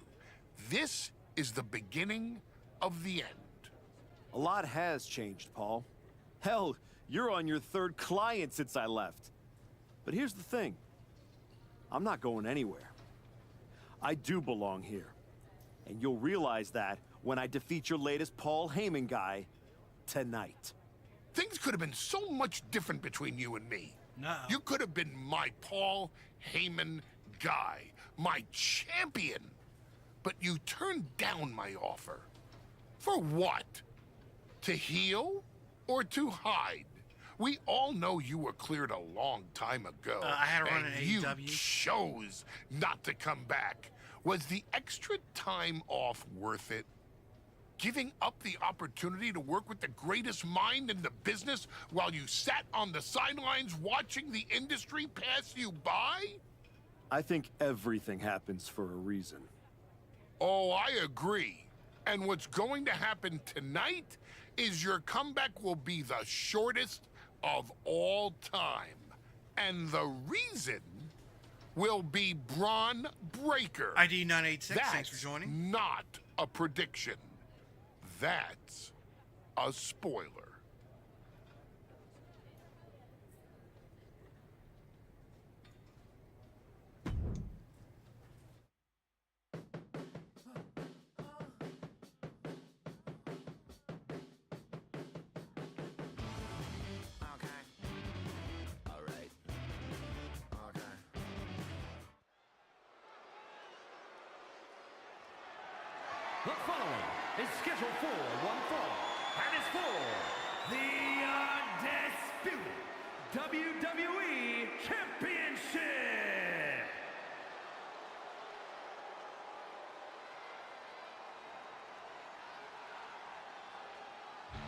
this is the beginning of the end.
A lot has changed, Paul. Hell, you're on your third client since I left. But here's the thing. I'm not going anywhere. I do belong here. And you'll realize that when I defeat your latest Paul Heyman guy tonight.
Things could have been so much different between you and me.
No.
You could have been my Paul Heyman guy, my champion. But you turned down my offer. For what? To heal or to hide? We all know you were cleared a long time ago.
I had to run
and
an
you
AEW.
chose not to come back. Was the extra time off worth it? Giving up the opportunity to work with the greatest mind in the business while you sat on the sidelines watching the industry pass you by?
I think everything happens for a reason.
Oh, I agree. And what's going to happen tonight is your comeback will be the shortest of all time. And the reason will be Braun Breaker.
ID 986,
That's
thanks for joining.
not a prediction. That's a spoiler.
The following is scheduled for one fall, and is for the undisputed WWE Championship.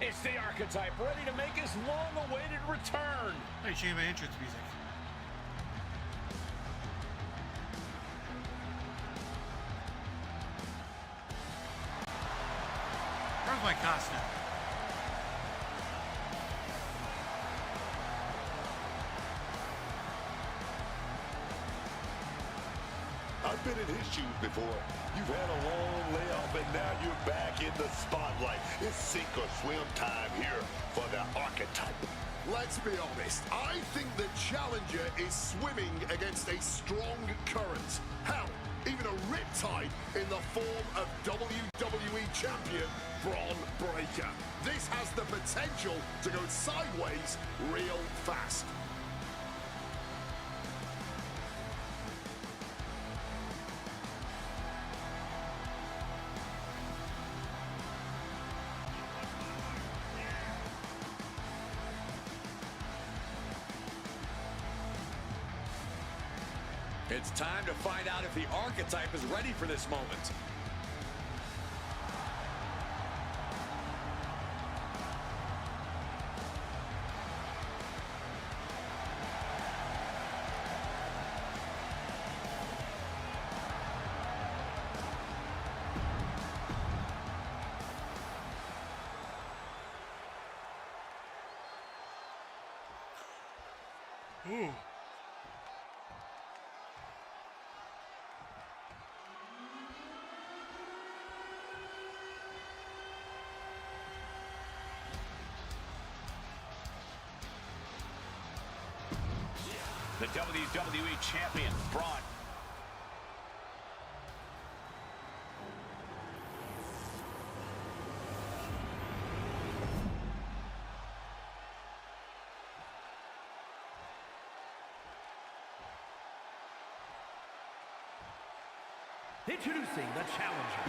It's the Archetype, ready to make his long-awaited return.
Hey, change my entrance music. Where's my costume?
I've been in his shoes before. You've had a long layoff and now you're back in the spotlight. It's sink or swim time here for the Archetype.
Let's be honest, I think the challenger is swimming against a strong current. Hell, even a riptide in the form of WWE Champion Braun Breaker. This has the potential to go sideways real fast.
It's time to find out if the Archetype is ready for this moment.
Ooh.
The WWE Champion, Braun.
Introducing the challenger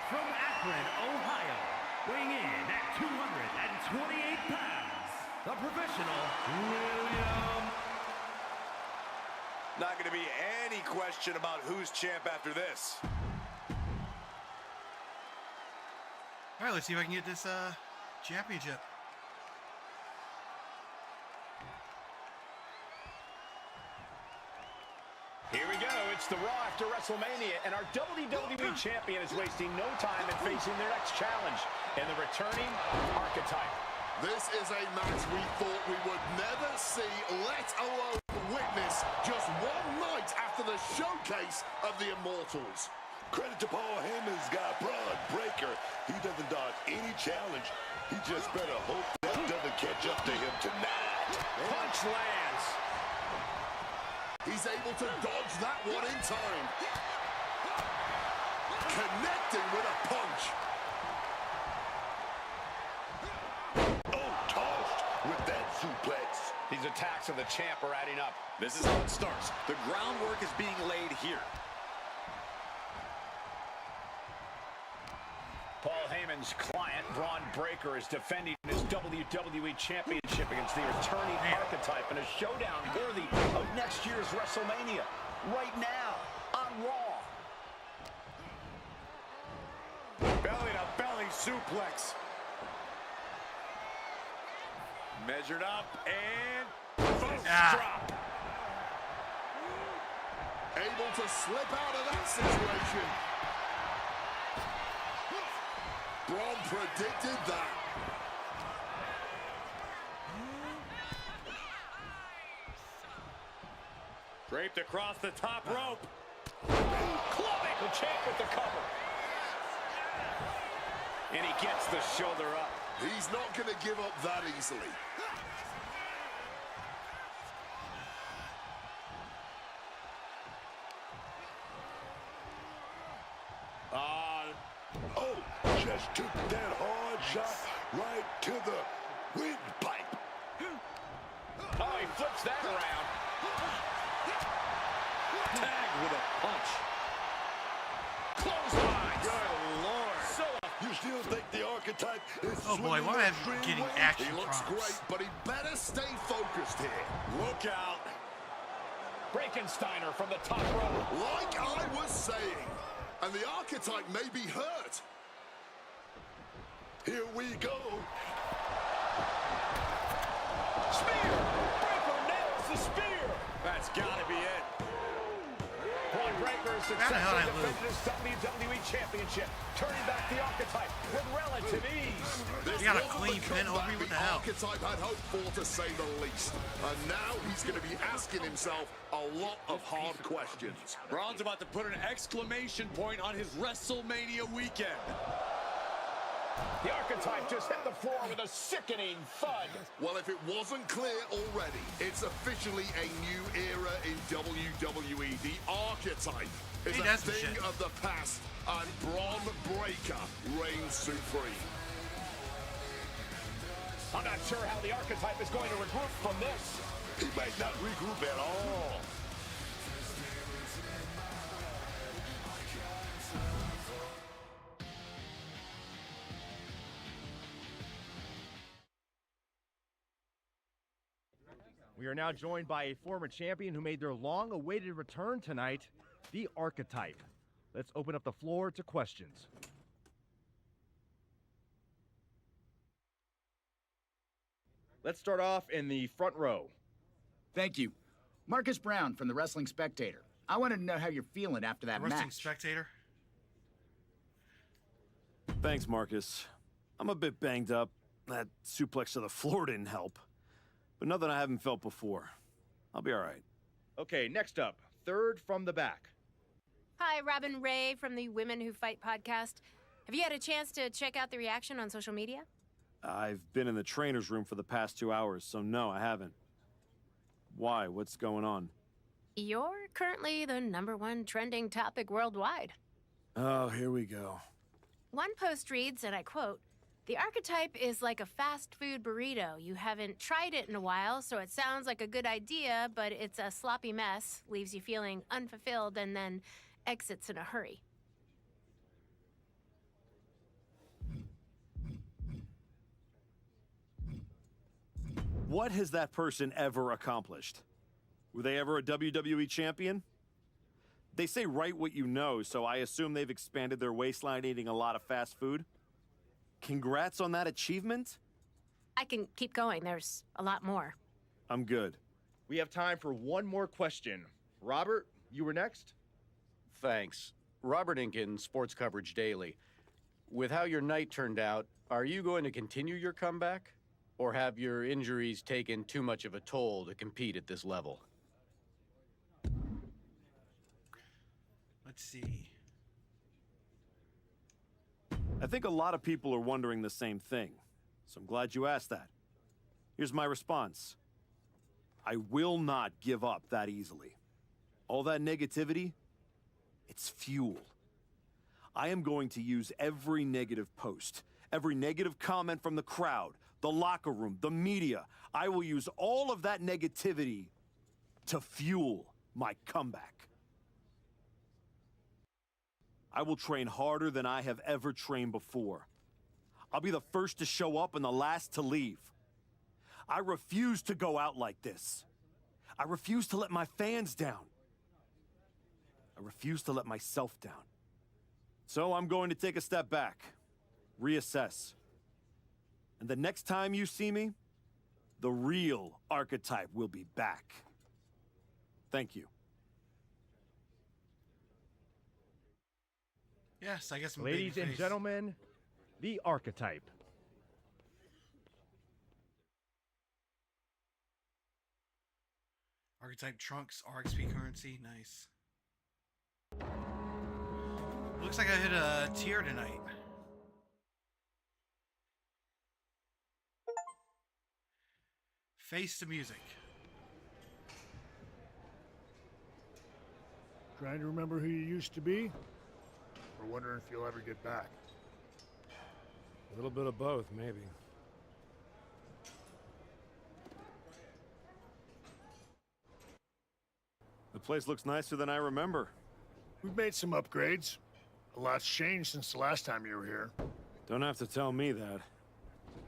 from Akron, Ohio, weighing in at 228 pounds, the professional William.
Not going to be any question about who's champ after this.
All right, let's see if I can get this championship.
Here we go. It's the Raw after WrestleMania, and our WWE Champion is wasting no time in facing their next challenge, and the returning Archetype.
This is a match we thought we would never see, let alone witness, just one night after the showcase of the Immortals.
Credit to Paul Heyman's guy, Braun Breaker. He doesn't dodge any challenge. He just better hope that doesn't catch up to him tonight.
Punch lands.
He's able to dodge that one in time. Connecting with a punch.
Oh, tossed with that suplex.
These attacks of the champ are adding up. This is how it starts. The groundwork is being laid here. Paul Heyman's client, Braun Breaker, is defending his WWE Championship against the returning Archetype in a showdown worthy of next year's WrestleMania. Right now, on Raw.
Belly-to-belly suplex. Measured up and boom, drop.
Able to slip out of that situation. Braun predicted that.
Draped across the top rope.
Clubbing the champ with the cover. And he gets the shoulder up.
He's not going to give up that easily.
Oh, just took that hard shot right to the windpipe.
Oh, he flips that around. Tag with a punch. Clothesline.
Good Lord.
So
You still think the Archetype is
Oh boy, why am I getting action
He looks
prompts?
great, but he better stay focused here.
Look out.
Frankensteiner from the top rope.
Like I was saying, and the Archetype may be hurt.
Here we go.
Spear. Breaker nails the spear.
That's got to be it.
Braun Breaker is
How the hell I
successfully
lose?
defended his WWE Championship, turning back the Archetype with relative ease.
This
You got a
wasn't
clean
the
pin over
comeback
you? What
the
the hell?
Archetype had hoped for, to say the least. And now he's going to be asking himself a lot of hard questions.
Braun's about to put an exclamation point on his WrestleMania weekend.
The Archetype just hit the floor with a sickening thud.
Well, if it wasn't clear already, it's officially a new era in WWE. The Archetype is
He
a
does some
thing
shit.
of the past, and Braun Breaker reigns supreme.
I'm not sure how the Archetype is going to regroup from this.
He might not regroup at all.
We are now joined by a former champion who made their long-awaited return tonight, the Archetype. Let's open up the floor to questions. Let's start off in the front row.
Thank you. Marcus Brown from the Wrestling Spectator. I wanted to know how you're feeling after that
Wrestling
match.
Spectator.
Thanks, Marcus. I'm a bit banged up. That suplex to the floor didn't help. But nothing I haven't felt before. I'll be all right.
Okay, next up, third from the back.
Hi, Robin Ray from the Women Who Fight podcast. Have you had a chance to check out the reaction on social media?
I've been in the trainer's room for the past 2 hours, so no, I haven't. Why? What's going on?
You're currently the #1 trending topic worldwide.
Oh, here we go.
One post reads, and I quote, "The Archetype is like a fast food burrito. You haven't tried it in a while, so it sounds like a good idea, but it's a sloppy mess, leaves you feeling unfulfilled, and then exits in a hurry.
What has that person ever accomplished? Were they ever a WWE champion? They say write what you know, so I assume they've expanded their waistline eating a lot of fast food. Congrats on that achievement.
I can keep going. There's a lot more.
I'm good.
We have time for one more question. Robert, you were next?
Thanks. Robert Inkin, Sports Coverage Daily. With how your night turned out, are you going to continue your comeback? Or have your injuries taken too much of a toll to compete at this level?
Let's see.
I think a lot of people are wondering the same thing, so I'm glad you asked that. Here's my response. I will not give up that easily. All that negativity, it's fuel. I am going to use every negative post, every negative comment from the crowd, the locker room, the media. I will use all of that negativity to fuel my comeback. I will train harder than I have ever trained before. I'll be the first to show up and the last to leave. I refuse to go out like this. I refuse to let my fans down. I refuse to let myself down. So I'm going to take a step back, reassess. And the next time you see me, the real archetype will be back. Thank you.
Yes, I guess I'm
Ladies and gentlemen, the archetype.
Archetype trunks, RXP currency, nice. Looks like I hit a tier tonight. Face to music.
Trying to remember who you used to be? Or wondering if you'll ever get back?
A little bit of both, maybe.
The place looks nicer than I remember.
We've made some upgrades. A lot's changed since the last time you were here.
Don't have to tell me that.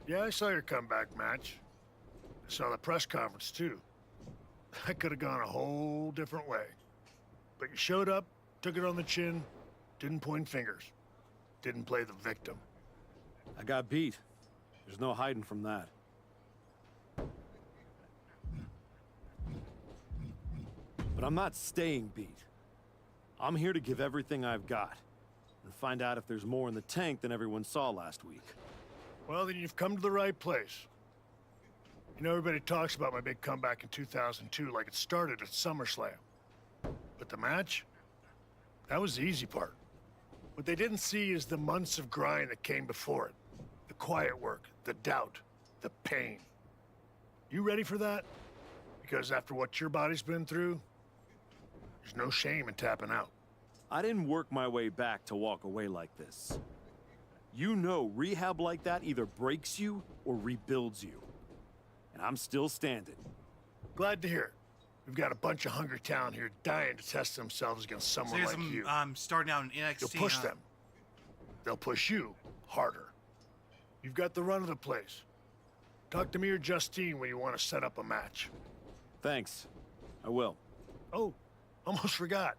Yeah, I saw your comeback match. I saw the press conference, too. That could have gone a whole different way. But you showed up, took it on the chin, didn't point fingers, didn't play the victim.
I got beat. There's no hiding from that. But I'm not staying beat. I'm here to give everything I've got and find out if there's more in the tank than everyone saw last week.
Well, then you've come to the right place. You know, everybody talks about my big comeback in 2002 like it started at SummerSlam. But the match? That was the easy part. What they didn't see is the months of grind that came before it. The quiet work, the doubt, the pain. You ready for that? Because after what your body's been through, there's no shame in tapping out.
I didn't work my way back to walk away like this. You know, rehab like that either breaks you or rebuilds you. And I'm still standing.
Glad to hear it. We've got a bunch of hungry talent here dying to test themselves against someone like you.
Starting out in NXT.
You'll push them. They'll push you harder. You've got the run of the place. Talk to me or Justine when you want to set up a match.
Thanks. I will.
Oh, almost forgot.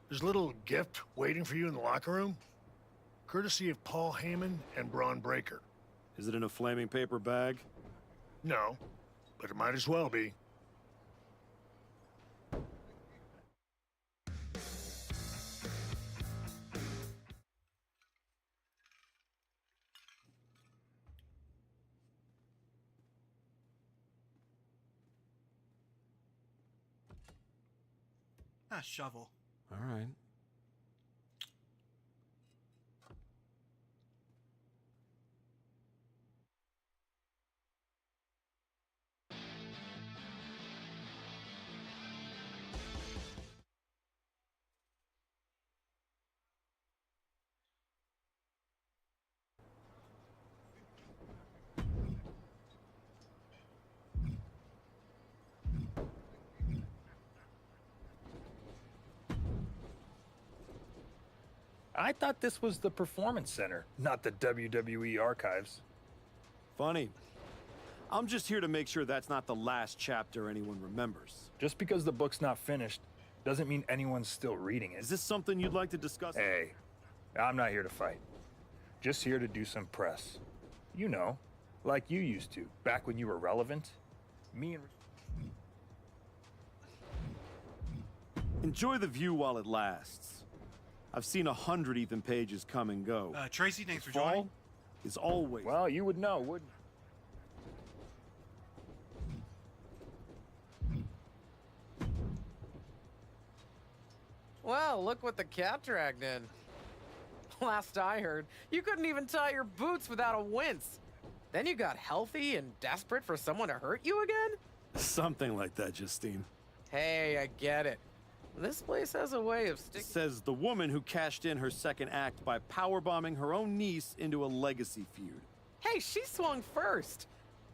There's a little gift waiting for you in the locker room. Courtesy of Paul Heyman and Braun Breaker.
Is it in a flaming paper bag?
No, but it might as well be.
Shovel.
All right.
I thought this was the Performance Center, not the WWE Archives.
Funny. I'm just here to make sure that's not the last chapter anyone remembers.
Just because the book's not finished doesn't mean anyone's still reading it.
Is this something you'd like to discuss?
Hey, I'm not here to fight. Just here to do some press. You know, like you used to, back when you were relevant. Me and...
Enjoy the view while it lasts. I've seen 100 Ethan Pages come and go.
Tracy, thanks for
Fall
joining.
is always...
Well, you would know, wouldn't you?
Well, look what the cat dragged in. Last I heard, you couldn't even tie your boots without a wince. Then you got healthy and desperate for someone to hurt you again?
Something like that, Justine.
Hey, I get it. This place has a way of sticking...
Says the woman who cashed in her second act by powerbombing her own niece into a legacy feud.
Hey, she swung first.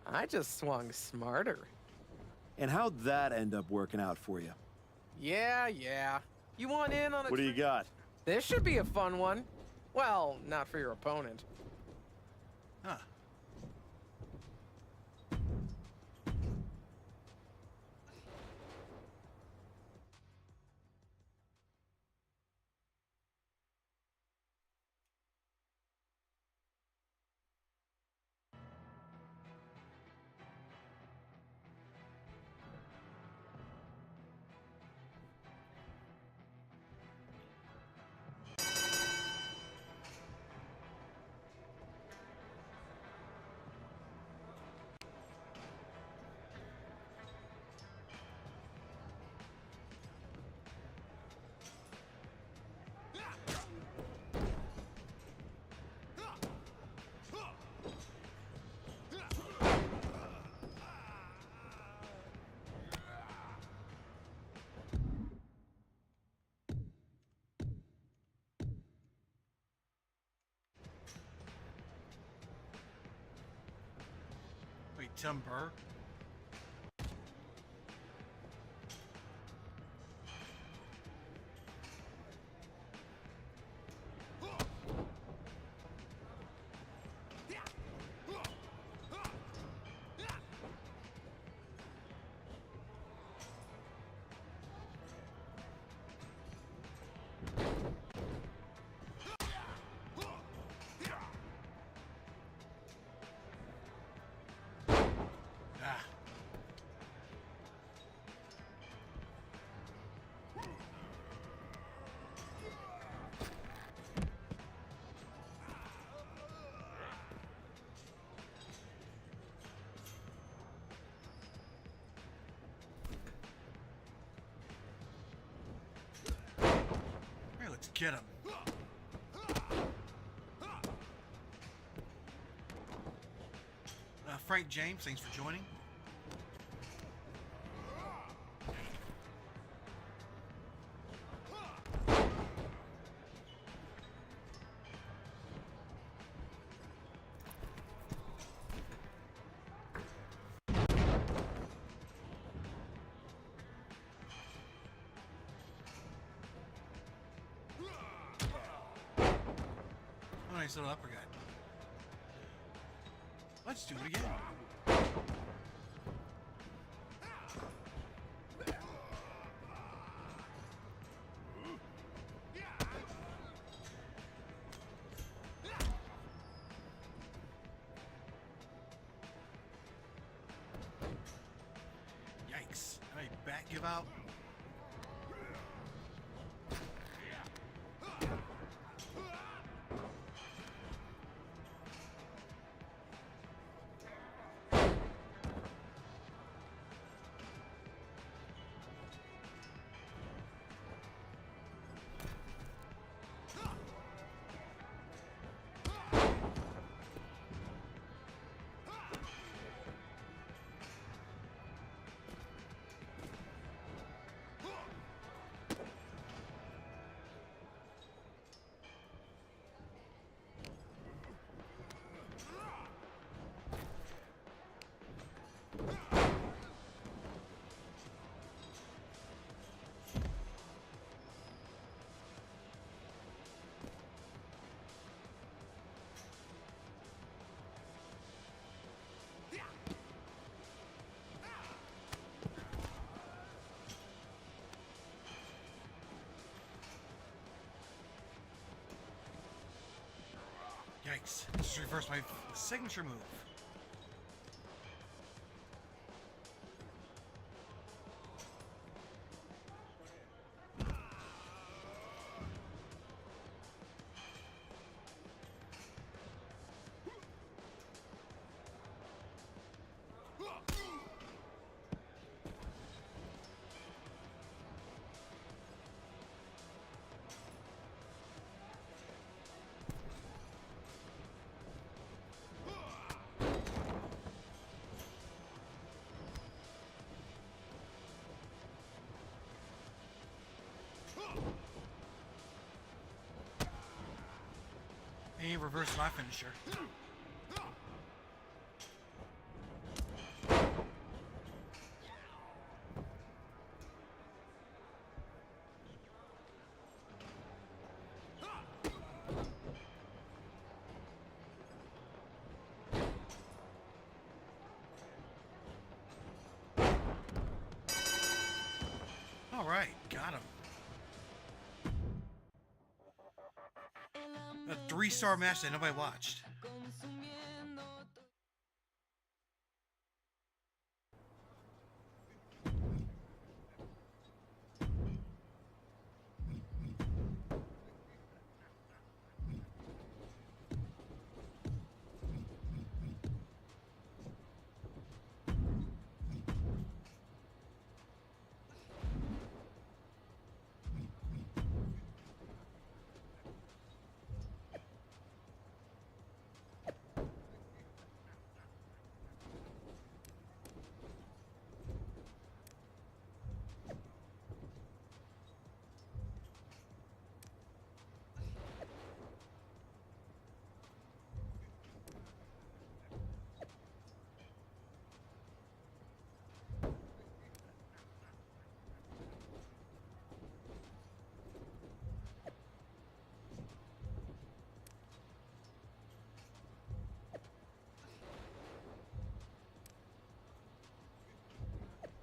I just swung smarter.
And how'd that end up working out for you?
Yeah. You want in on a...
What do you got?
This should be a fun one. Well, not for your opponent.
Huh. Wait, Tim Burr? Let's get him. Frank James, thanks for joining. Nice little uppercut. Let's do it again. Yikes. All right, back give out. Yikes. Just reversed my signature move. He reversed my finisher. All right, got him. A 3-star match that nobody watched.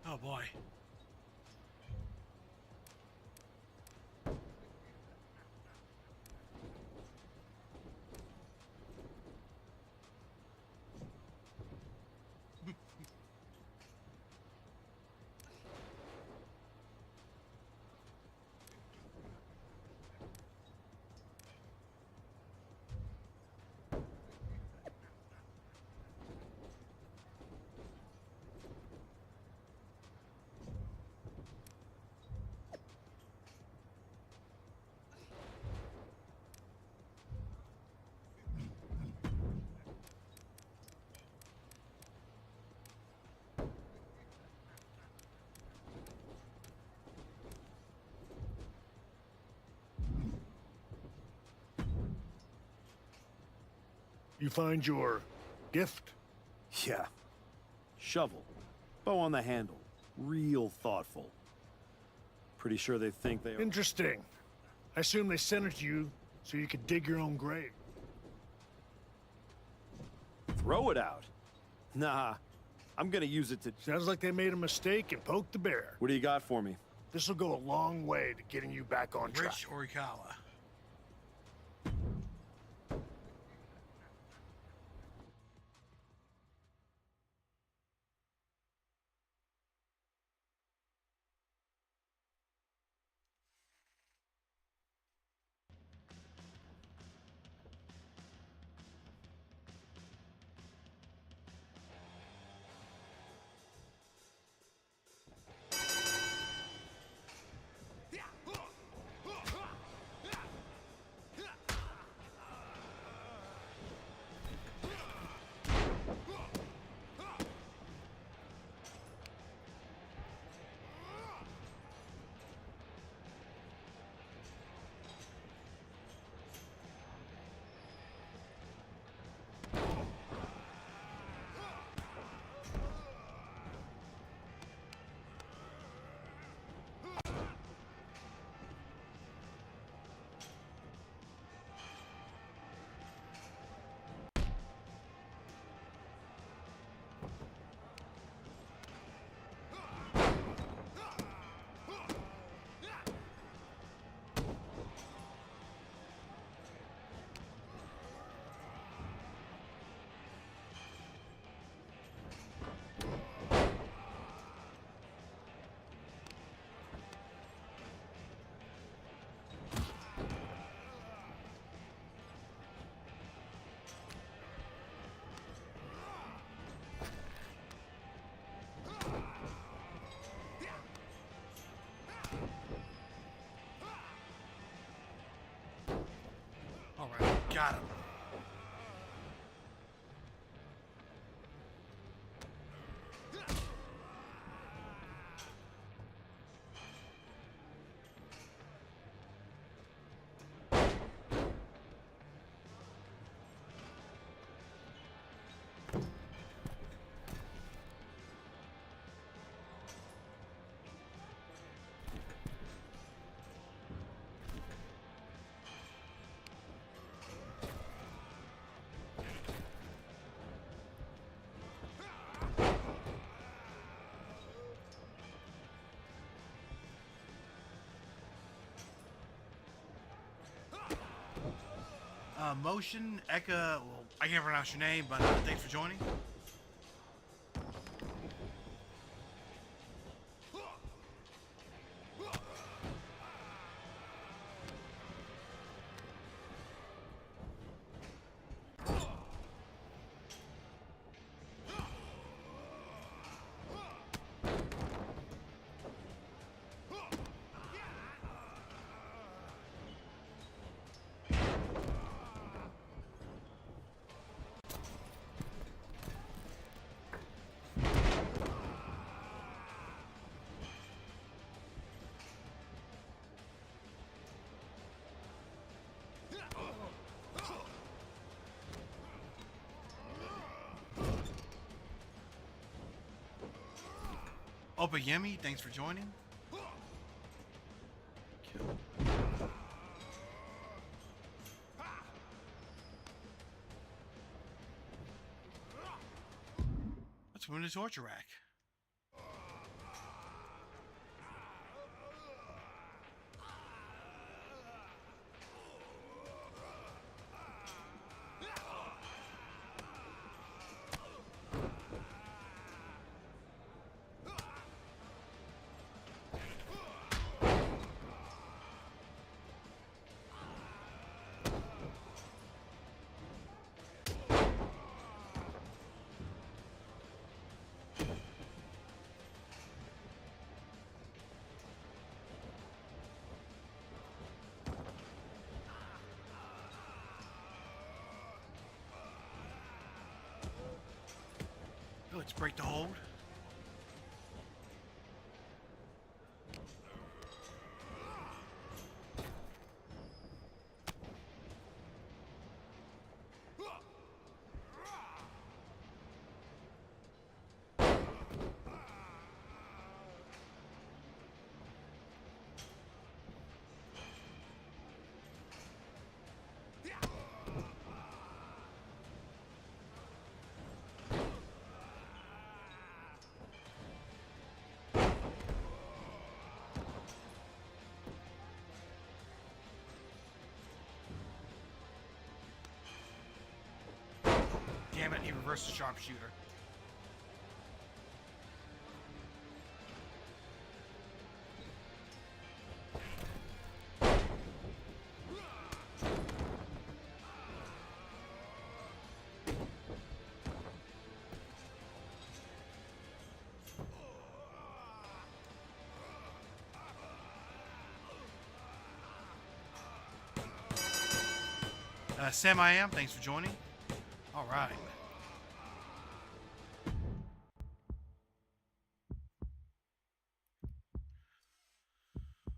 Oh boy.
You find your gift?
Yeah. Shovel. Bow on the handle. Real thoughtful. Pretty sure they think they are.
Interesting. I assume they sent it to you so you could dig your own grave.
Throw it out. Nah. I'm gonna use it to...
Sounds like they made a mistake and poked the bear.
What do you got for me?
This will go a long way to getting you back on track.
Rich Orikawa. Got him. Motion, Eka, well, I can't pronounce your name, but thanks for joining. Opa Yemi, thanks for joining. Let's win the torture rack. Let's break the hold. Damn it, he reversed the sharpshooter. Sam I Am, thanks for joining. All right.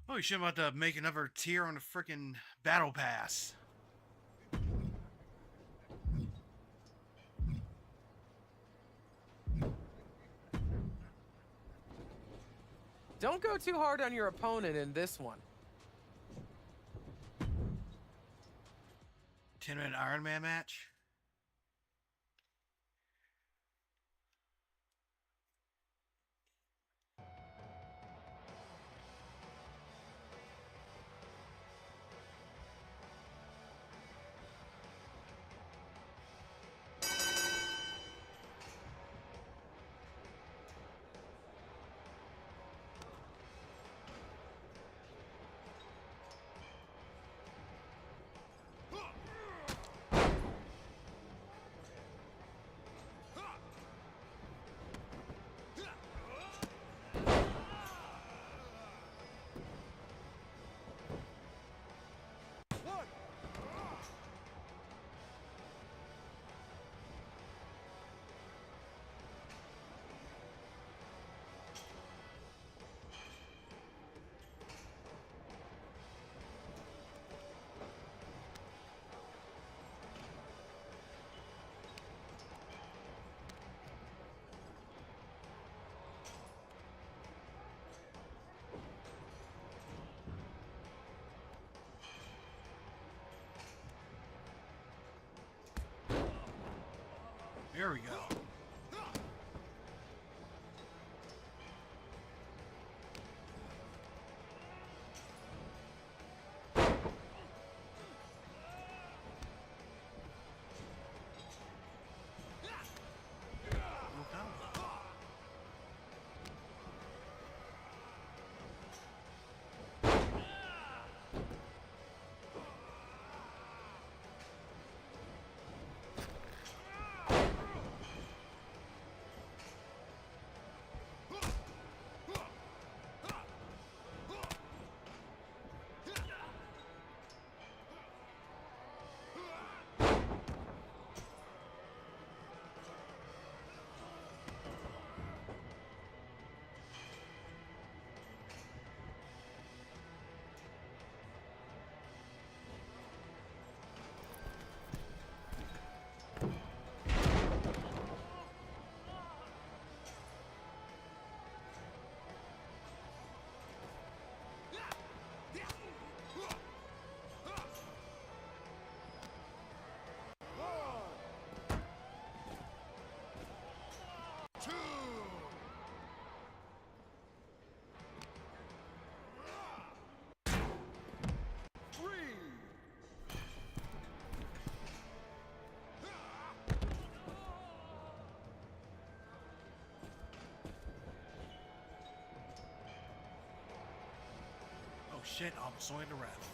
Oh, you should about to make another tier on the frickin' battle pass.
Don't go too hard on your opponent in this one.
10-minute Iron Man match. There we go. Shit, I almost saw the ref.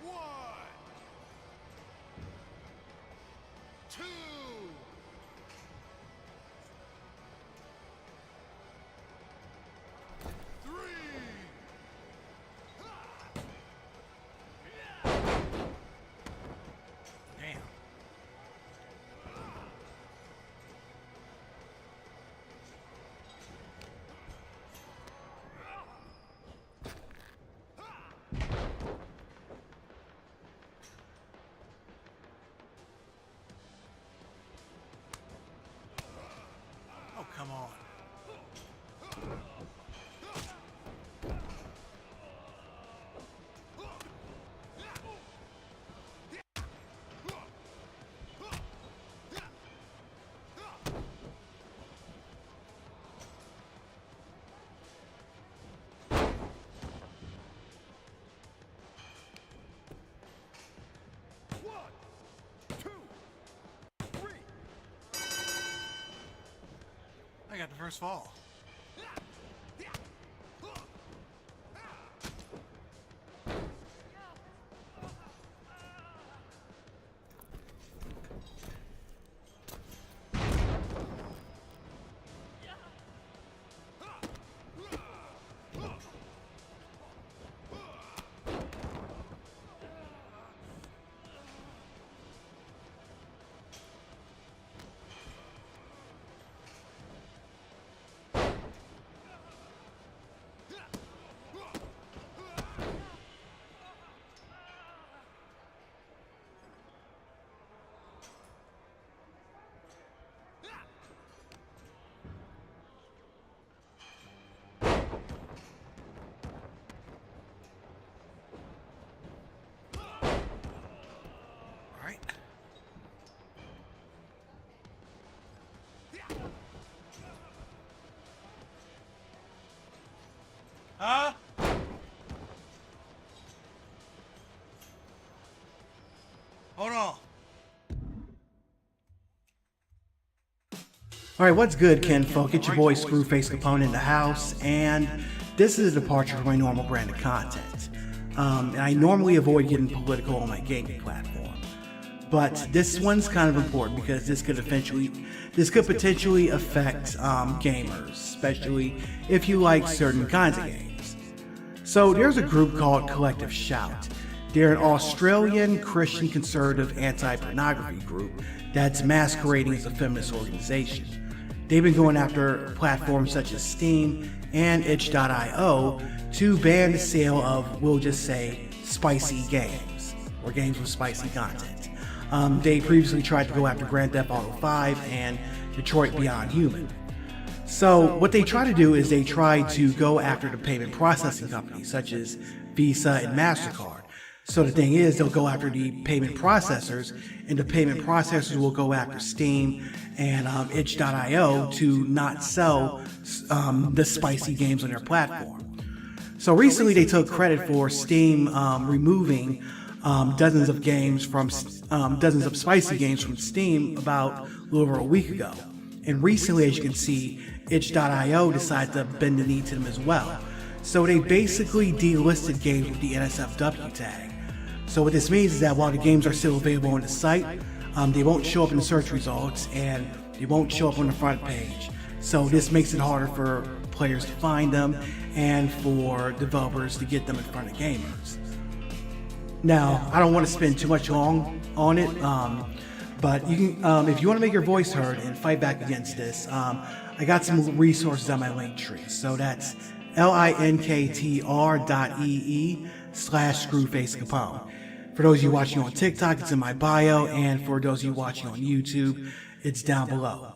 1, 2.
Come on. I got the first fall. Huh? Hold on. Alright, what's good, kinfolk? It's your boy Screwface Capone in the house, and this is a departure from my normal brand of content. And I normally avoid getting political on my gaming platform. But this one's kind of important because this could potentially affect gamers, especially if you like certain kinds of games. So there's a group called Collective Shout. They're an Australian Christian conservative anti-pornography group that's masquerading as a feminist organization. They've been going after platforms such as Steam and itch.io to ban the sale of, we'll just say, spicy games, or games with spicy content. They previously tried to go after Grand Theft Auto 5 and Detroit Beyond Human. So what they try to do is they try to go after the payment processing companies such as Visa and MasterCard. So the thing is, they'll go after the payment processors, and the payment processors will go after Steam and itch.io to not sell the spicy games on their platform. So recently they took credit for Steam removing dozens of spicy games from Steam about a little over a week ago. And recently, as you can see, itch.io decided to bend the knee to them as well. So they basically delisted games with the NSFW tag. So what this means is that while the games are still available on the site, they won't show up in the search results and they won't show up on the front page. So this makes it harder for players to find them and for developers to get them in front of gamers. Now, I don't want to spend too much long on it, but you can, if you want to make your voice heard and fight back against this, I got some resources on my link tree. So that's linktr.ee/screwfacecapone. For those of you watching on TikTok, it's in my bio, and for those of you watching on YouTube, it's down below.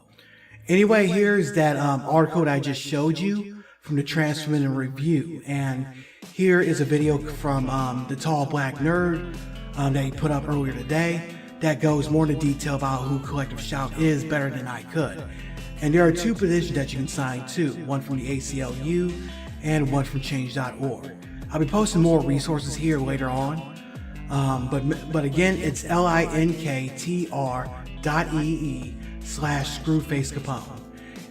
Anyway, here's that article that I just showed you from the Transferman in Review, and here is a video from the Tall Black Nerd that he put up earlier today that goes more into detail about who Collective Shout is better than I could. And there are two petitions that you can sign too, one from the ACLU and one from change.org. I'll be posting more resources here later on, but again, it's linktr.ee/screwfacecapone.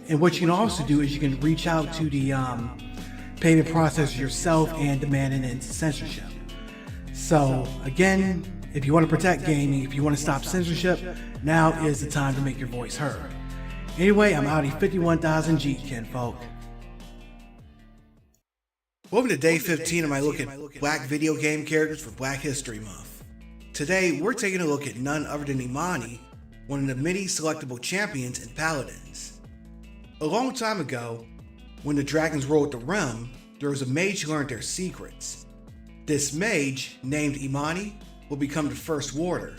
And what you can also do is you can reach out to the payment processor yourself and demand an end to censorship. So again, if you want to protect gaming, if you want to stop censorship, now is the time to make your voice heard. Anyway, I'm Audi 51,000 G, kinfolk. Welcome to day 15 of my look at black video game characters for Black History Month. Today, we're taking a look at none other than Imani, one of the many selectable champions and paladins. A long time ago, when the dragons ruled the realm, there was a mage who learned their secrets. This mage, named Imani, will become the first warder.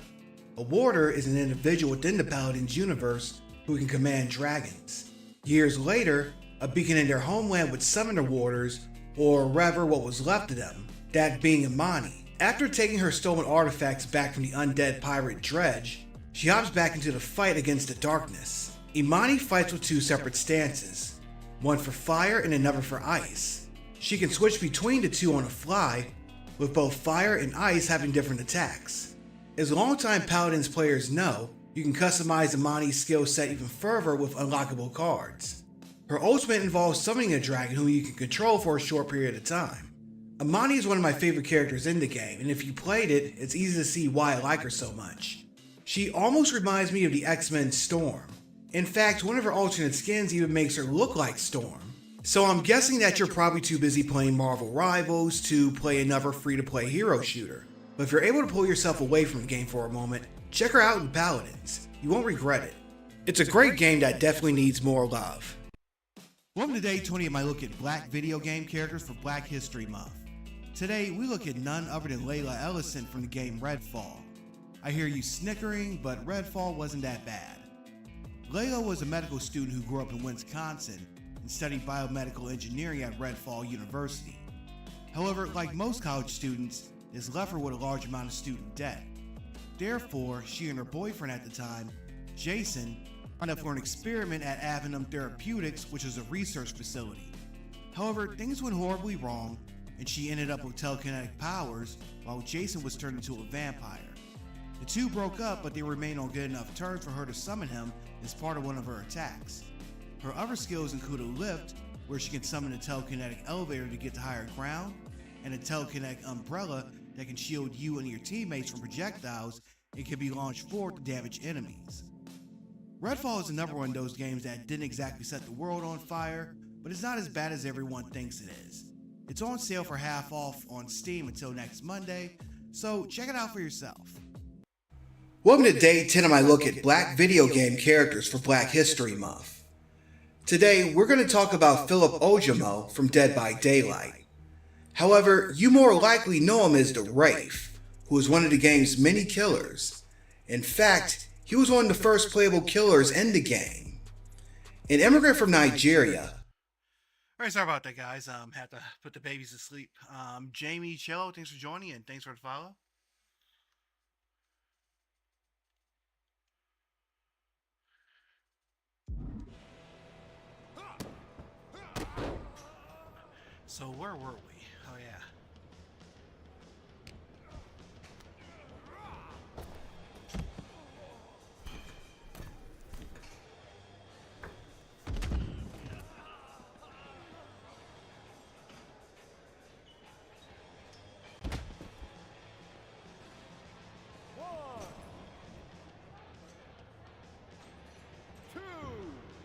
A warder is an individual within the paladin's universe who can command dragons. Years later, a beacon in their homeland would summon the warders, or rather what was left of them, that being Imani. After taking her stolen artifacts back from the undead pirate Dredge, she hops back into the fight against the darkness. Imani fights with two separate stances, one for fire and another for ice. She can switch between the two on the fly, with both fire and ice having different attacks. As longtime Paladins players know, you can customize Imani's skill set even further with unlockable cards. Her ultimate involves summoning a dragon whom you can control for a short period of time. Imani is one of my favorite characters in the game, and if you played it, it's easy to see why I like her so much. She almost reminds me of the X-Men Storm. In fact, one of her alternate skins even makes her look like Storm. So I'm guessing that you're probably too busy playing Marvel Rivals to play another free-to-play hero shooter. But if you're able to pull yourself away from the game for a moment, check her out in Paladins. You won't regret it. It's a great game that definitely needs more love. Welcome to day 20 of my look at black video game characters for Black History Month. Today, we look at none other than Layla Ellison from the game Redfall. I hear you snickering, but Redfall wasn't that bad. Layla was a medical student who grew up in Wisconsin and studied biomedical engineering at Redfall University. However, like most college students, this left her with a large amount of student debt. Therefore, she and her boyfriend at the time, Jason, signed up for an experiment at Avenum Therapeutics, which is a research facility. However, things went horribly wrong, and she ended up with telekinetic powers, while Jason was turned into a vampire. The two broke up, but they remained on good enough terms for her to summon him as part of one of her attacks. Her other skills include a lift, where she can summon a telekinetic elevator to get to higher ground, and a telekinetic umbrella that can shield you and your teammates from projectiles and can be launched forward to damage enemies. Redfall is another one of those games that didn't exactly set the world on fire, but it's not as bad as everyone thinks it is. It's on sale for half off on Steam until next Monday, so check it out for yourself. Welcome to day 10 of my look at black video game characters for Black History Month. Today, we're going to talk about Philip Ojimo from Dead by Daylight. However, you more likely know him as the Wraith, who is one of the game's many killers. In fact, he was one of the first playable killers in the game. An immigrant from Nigeria. Alright, sorry about that, guys. Had to put the babies to sleep. Jamie Cello, thanks for joining and thanks for the follow. So where were we? Oh yeah.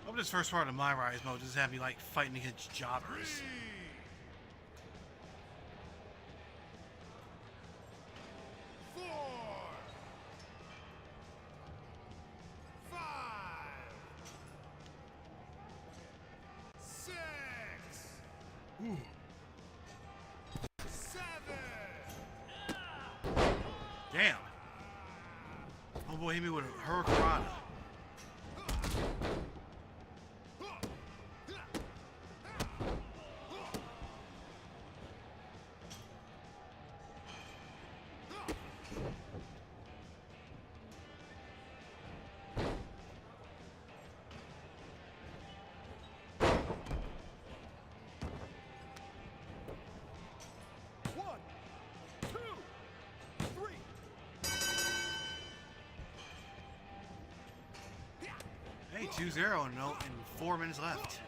Hope this first part of my rise mode doesn't have me like fighting against jobbers.
4, 5, 6,
Ooh.
7.
Damn. Oh boy, hit me with a hurricanrana. Hey, 2-0 and 4 minutes left.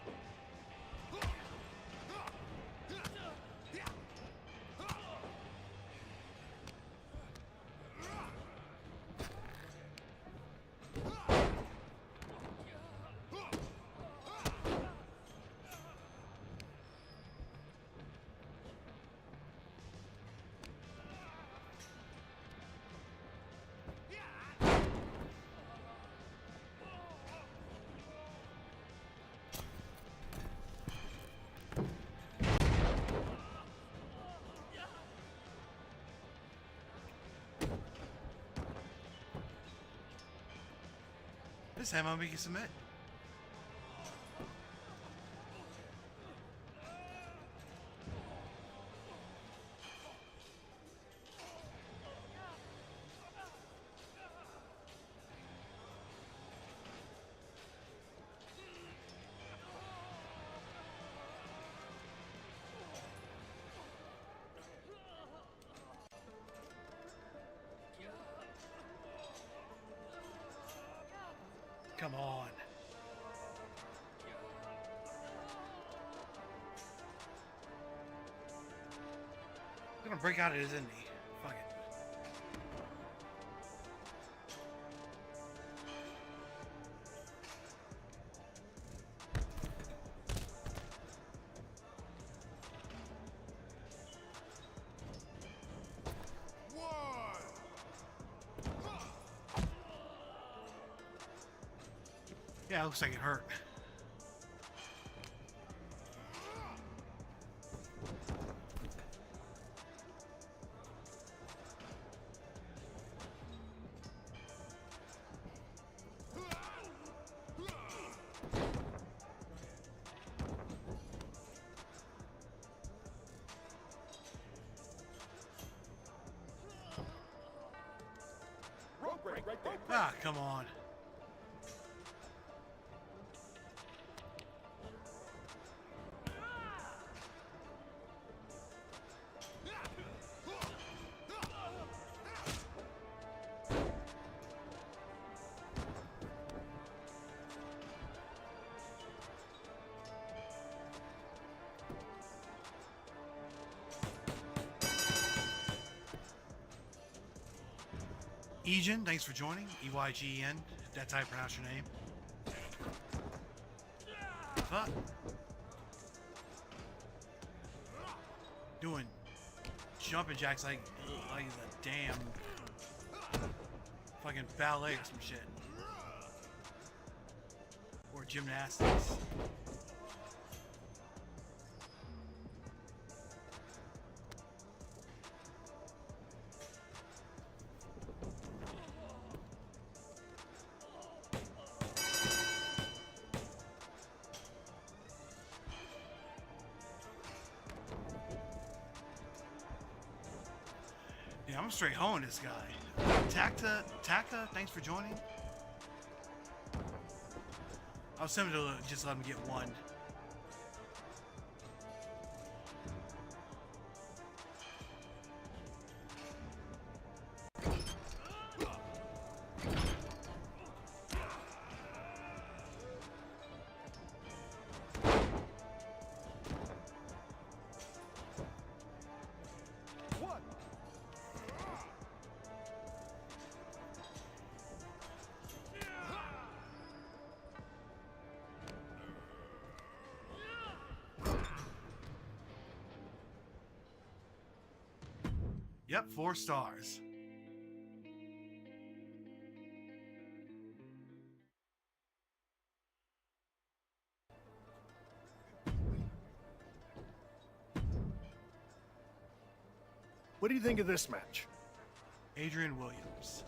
This time I'll make you submit. Come on. He's gonna break out of his, isn't he? Fuck it. Yeah, it looks like it hurt. Ah, come on. Egan, thanks for joining. EYGEN, if that's how you pronounce your name. Fuck. Doing jumping jacks like the damn fucking ballet or some shit. Or gymnastics. Yeah, I'm straight hoeing this guy. Taka, thanks for joining. I was tempted to just let him get one. Yep, 4 stars.
What do you think of this match?
Adrian Williams.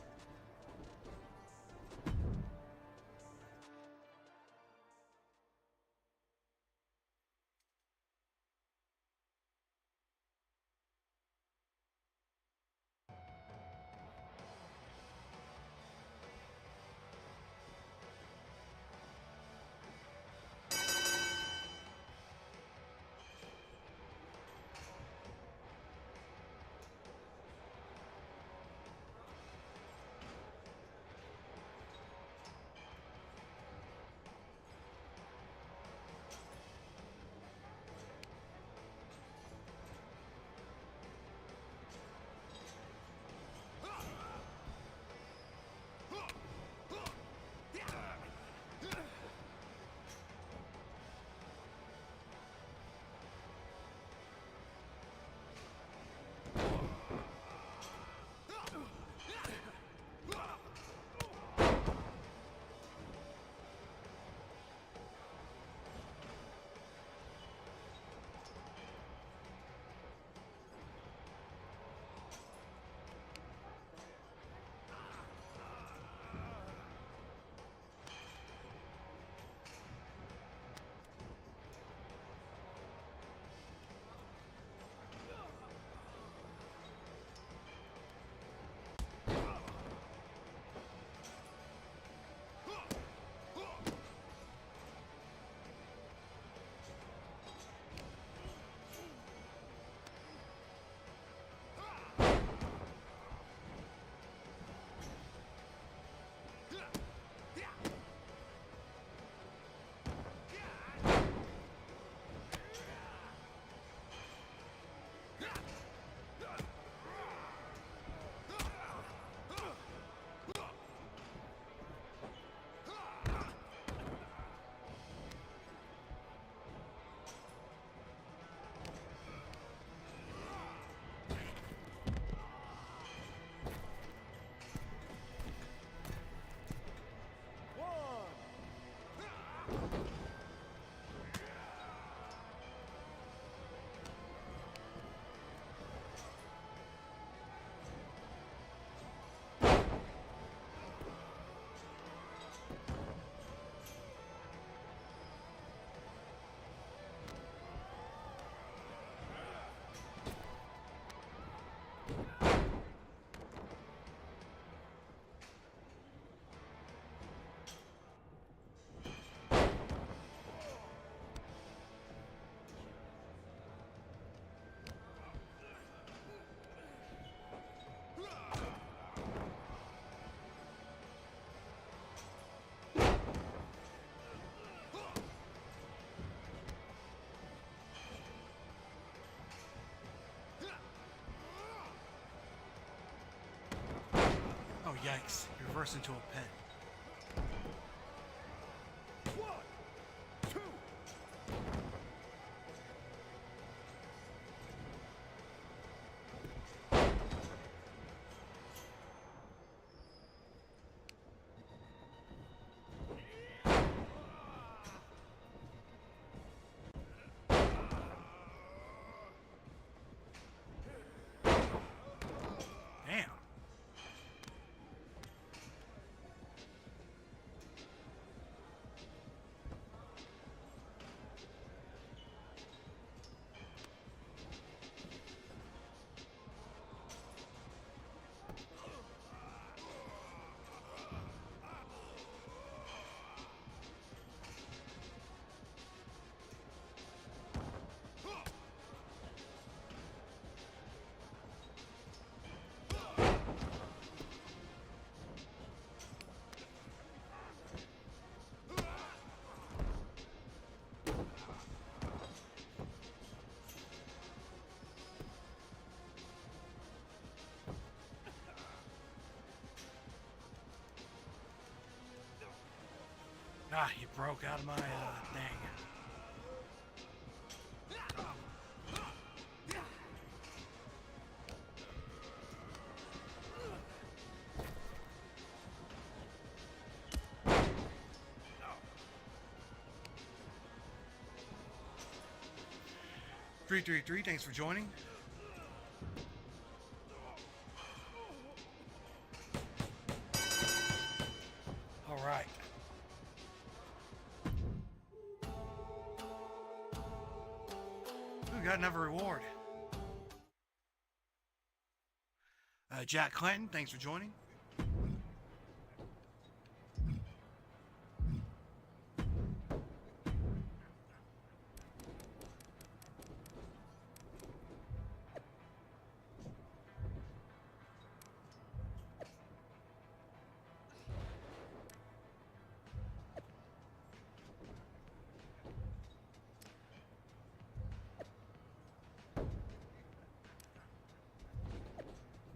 Oh, yikes. He reversed into a pin. Damn. Ah, he broke out of my thing. 333, thanks for joining. All right. We got another reward. Jack Clinton, thanks for joining.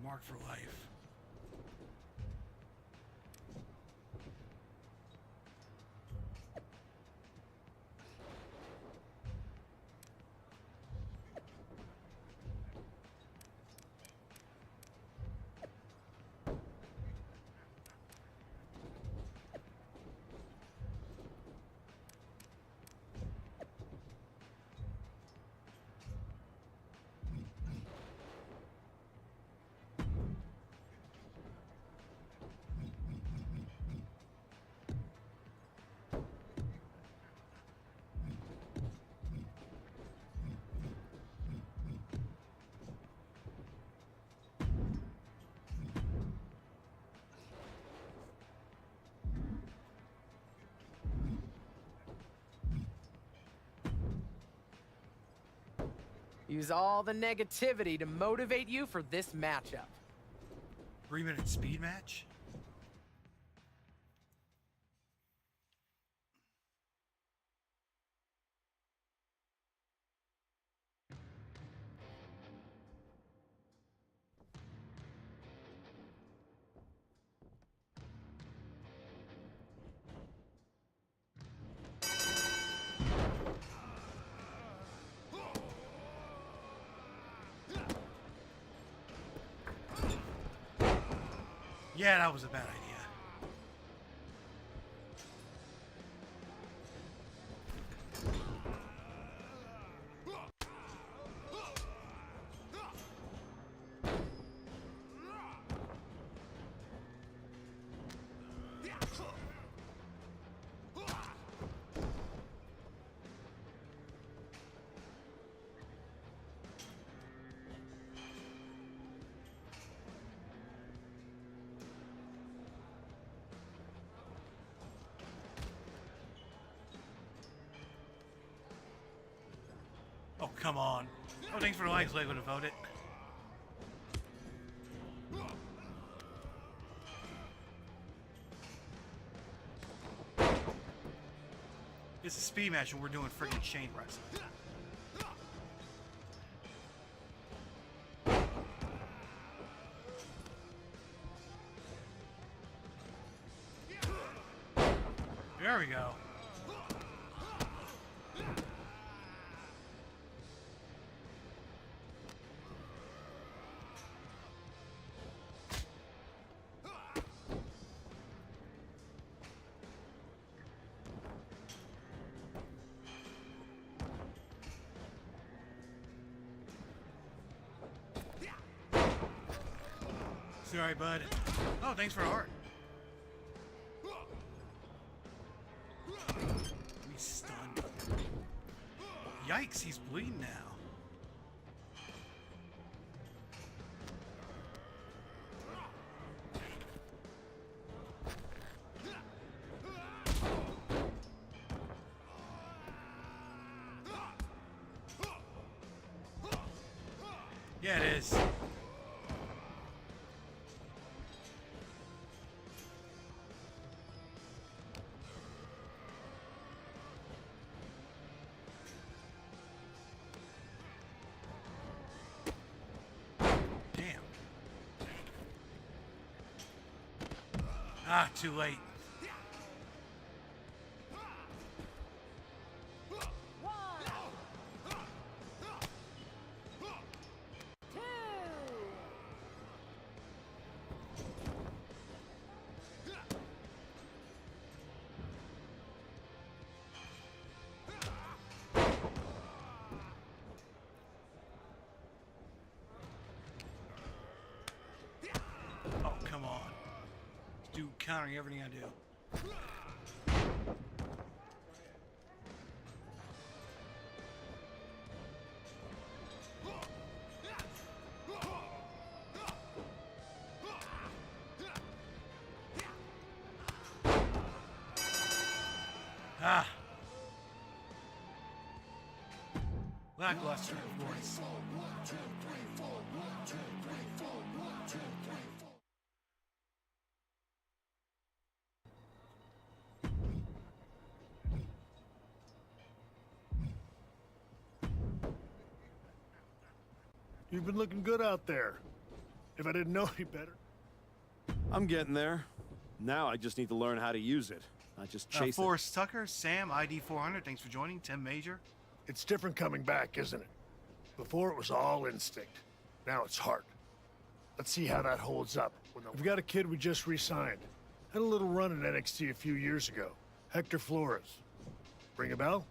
Mark for life.
Use all the negativity to motivate you for this matchup.
3-minute speed match? Yeah, that was a bad idea. Oh, come on. Oh, thanks for the likes, Lego, to vote it. It's a speed match and we're doing freaking chain wrestling. There we go. Sorry, bud. Oh, thanks for the heart. He's stunned. Yikes, he's bleeding now. Yeah, it is. Ah, too late. on. This dude countering everything I do. Ah. Lackluster, of course.
You've been looking good out there. If I didn't know any better.
I'm getting there. Now I just need to learn how to use it. Not just chase it.
Forrest Tucker, Sam, ID 400, thanks for joining. Tim Major.
It's different coming back, isn't it? Before it was all instinct. Now it's heart. Let's see how that holds up. We've got a kid we just re-signed. Had a little run in NXT a few years ago. Hector Flores. Ring a bell?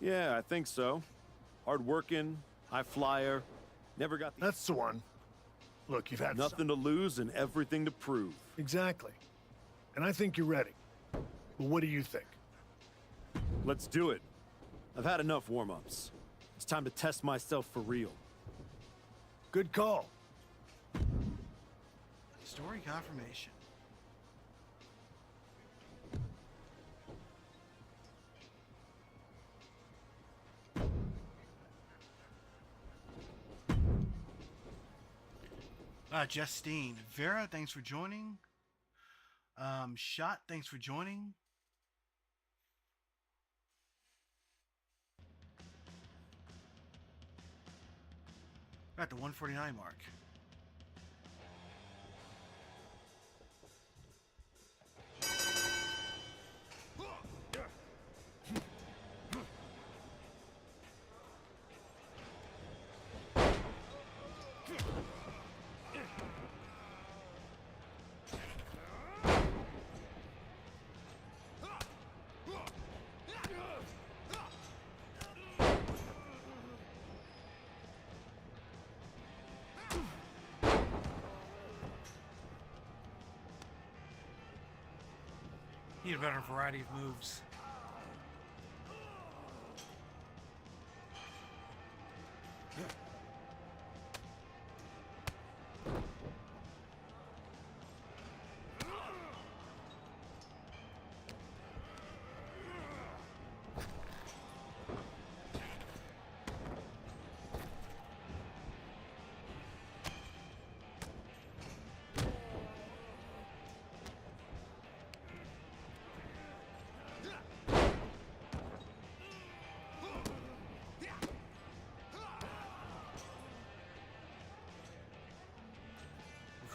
Yeah, I think so. Hard working, high flyer. Never got the...
That's the one. Look, you've had
nothing to lose and everything to prove.
Exactly. And I think you're ready. But what do you think?
Let's do it. I've had enough warm-ups. It's time to test myself for real.
Good call.
Story confirmation. Justine. Vera, thanks for joining. Shot, thanks for joining. We're at the 149 mark. Need a better variety of moves.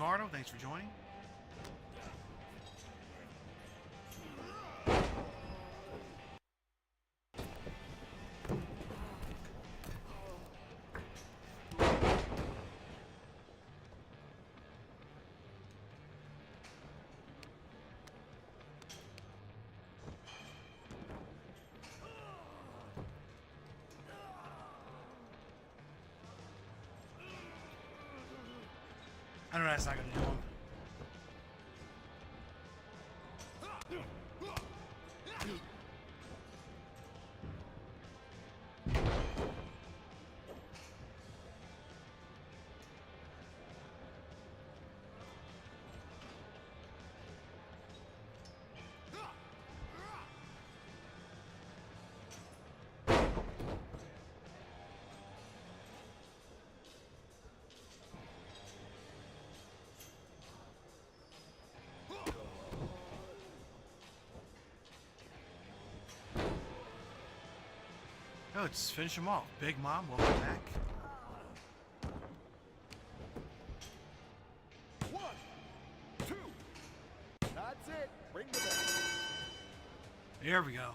Ricardo, thanks for joining. I know that's not gonna do him. Oh, let's finish him off. Big Mom, welcome back.
One, two. That's it. Ring the bell.
There we go.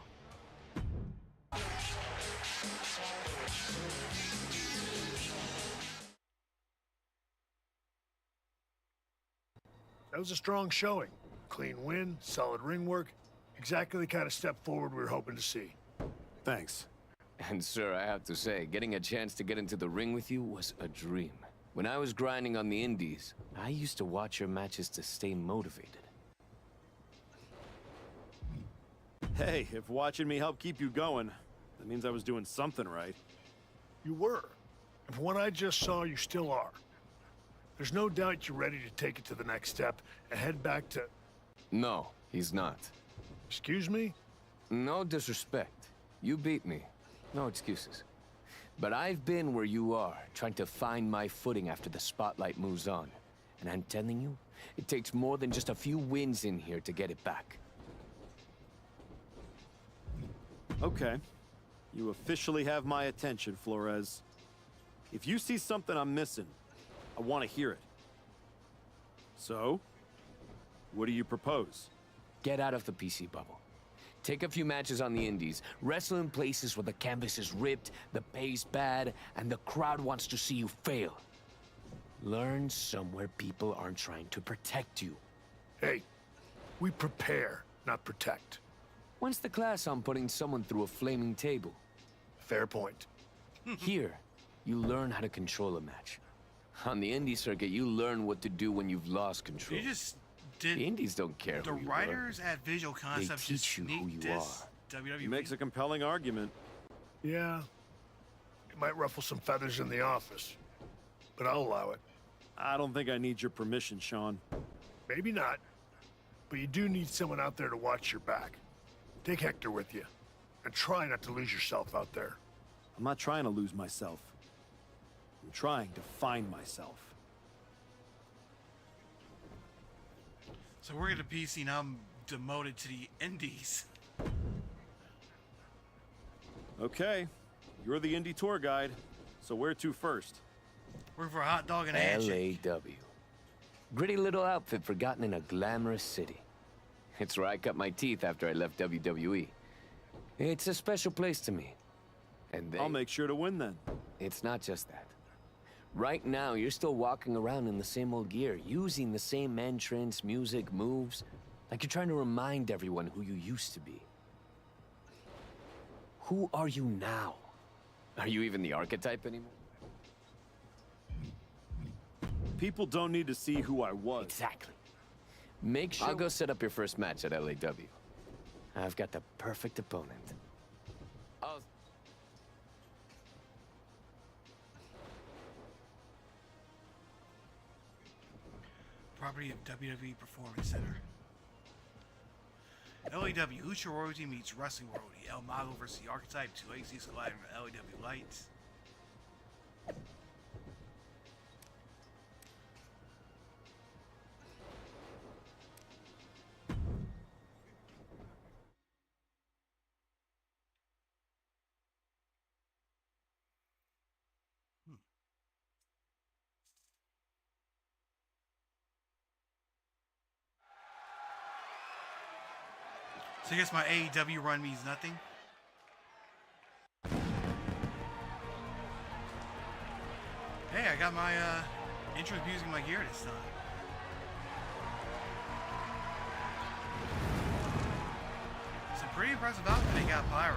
That was a strong showing. Clean win, solid ring work. Exactly the kind of step forward we were hoping to see.
Thanks.
And sir, I have to say, getting a chance to get into the ring with you was a dream. When I was grinding on the indies, I used to watch your matches to stay motivated.
Hey, if watching me helped keep you going, that means I was doing something right.
You were. And from what I just saw, you still are. There's no doubt you're ready to take it to the next step and head back to...
No, he's not.
Excuse me?
No disrespect. You beat me. No excuses. But I've been where you are, trying to find my footing after the spotlight moves on. And I'm telling you, it takes more than just a few wins in here to get it back.
Okay. You officially have my attention, Flores. If you see something I'm missing, I want to hear it. So, what do you propose?
Get out of the PC bubble. Take a few matches on the indies, wrestle in places where the canvas is ripped, the pay's bad, and the crowd wants to see you fail. Learn somewhere people aren't trying to protect you.
Hey, we prepare, not protect.
When's the class on putting someone through a flaming table?
Fair point.
Here, you learn how to control a match. On the indie circuit, you learn what to do when you've lost control.
You just did.
The indies don't care
The
who you
writers
are.
at Visual Concepts
They
just
teach you who
sneak
you
this
are.
WWE.
He makes a compelling argument.
Yeah. It might ruffle some feathers in the office, but I'll allow it.
I don't think I need your permission, Sean.
Maybe not, but you do need someone out there to watch your back. Take Hector with you, and try not to lose yourself out there.
I'm not trying to lose myself. I'm trying to find myself.
So we're gonna PC now. I'm demoted to the Indies.
Okay, you're the indie tour guide, so where to first?
Working for a hot dog and a handshake.
LAW. Gritty little outfit forgotten in a glamorous city. It's where I cut my teeth after I left WWE. It's a special place to me. And
I'll make sure to win then.
It's not just that. Right now, you're still walking around in the same old gear, using the same entrance, music, moves, like you're trying to remind everyone who you used to be. Who are you now? Are you even the archetype anymore?
People don't need to see who I was.
Exactly. Make sure... I'll go set up your first match at LAW. I've got the perfect opponent.
Property of WWE Performance Center. LAW, Lucha Royalty meets Wrestling Royalty. El Mago versus the Archetype. Two legacies colliding with LAW lights. So I guess my AEW run means nothing. Hey, I got my intro music in my gear this time. It's a pretty impressive outfit. They got pyro.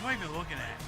What am I even looking at?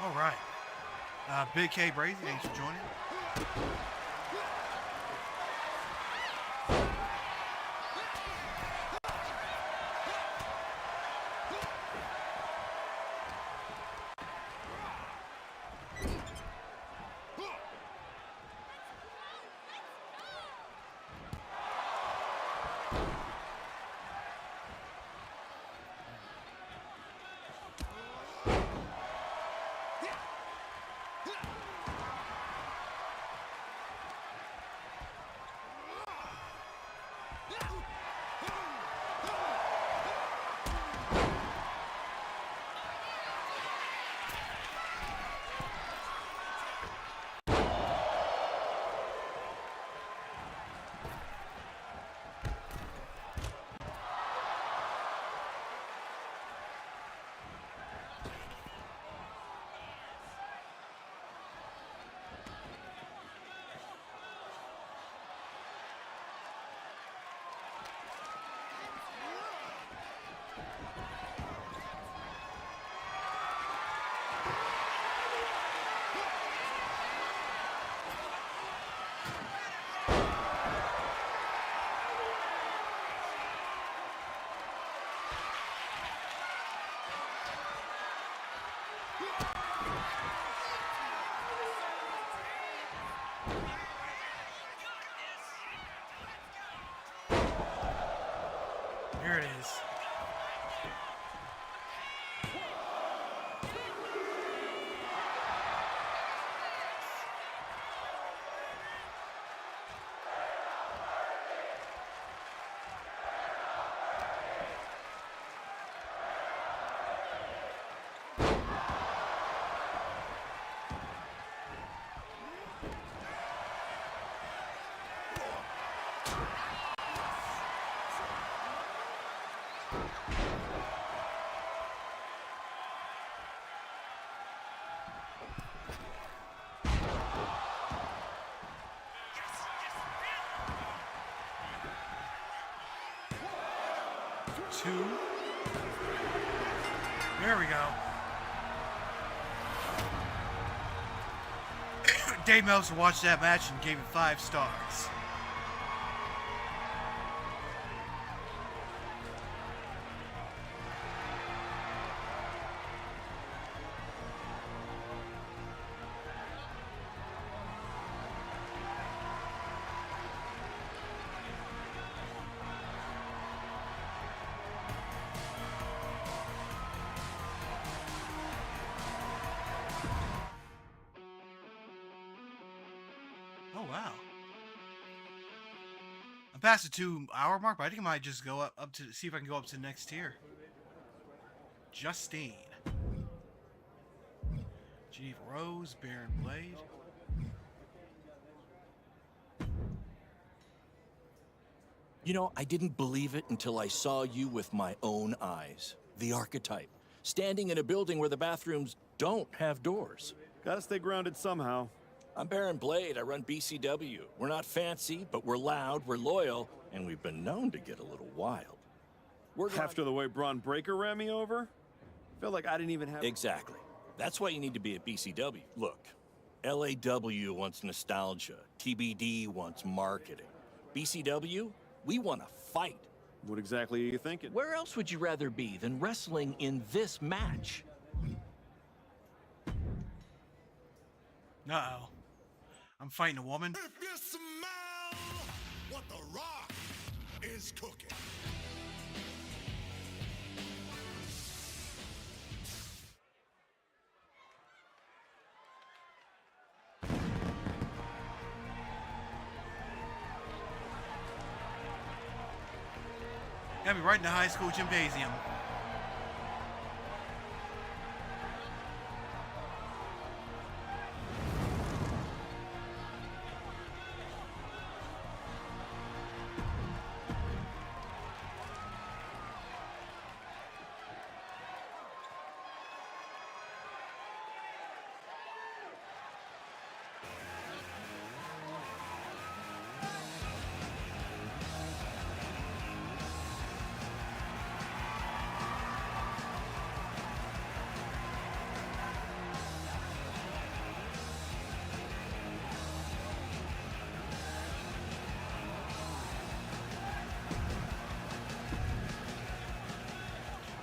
All right. Big K Brazy, thanks for joining. Here it is. Two. There we go. Dave Meltzer watched that match and gave it 5 stars. Oh, wow. I'm past the 2-hour mark, but I think I might just go up to see if I can go up to the next tier. Justine. Geneva Rose, Baron Blade.
You know, I didn't believe it until I saw you with my own eyes. The archetype. Standing in a building where the bathrooms don't have doors.
Gotta stay grounded somehow.
I'm Baron Blade. I run BCW. We're not fancy, but we're loud, we're loyal, and we've been known to get a little wild.
After the way Braun Breaker ran me over? Felt like I didn't even have...
Exactly. That's why you need to be at BCW. Look, LAW wants nostalgia. TBD wants marketing. BCW, we want to fight.
What exactly are you thinking?
Where else would you rather be than wrestling in this match?
Uh-oh. I'm fighting a woman.
If you smell what the rock
is cooking.
Got me right in the high school gymnasium.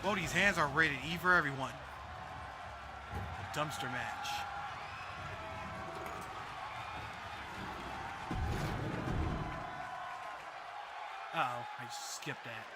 Well, these hands are rated E for everyone. The dumpster match. Uh-oh, I just skipped that.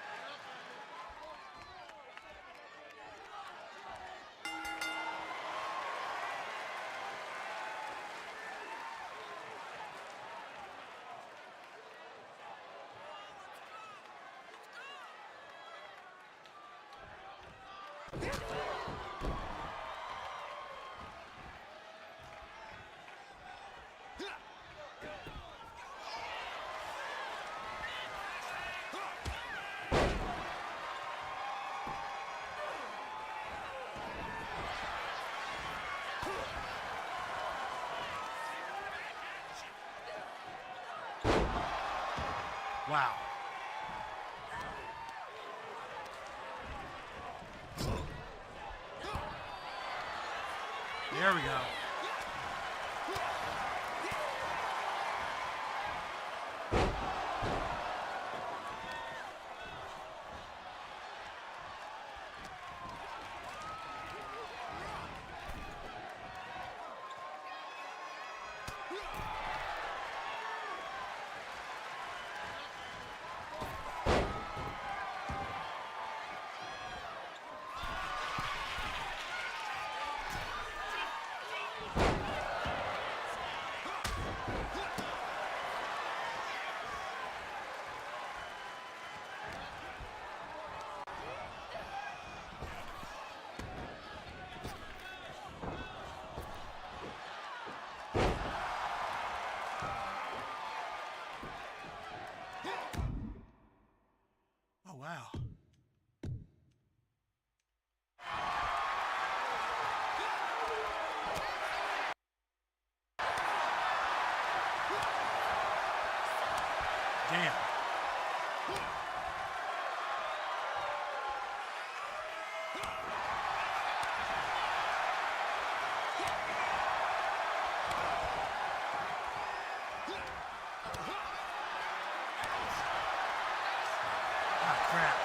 Wow. There we go. Oh, wow. Damn. Ah, crap.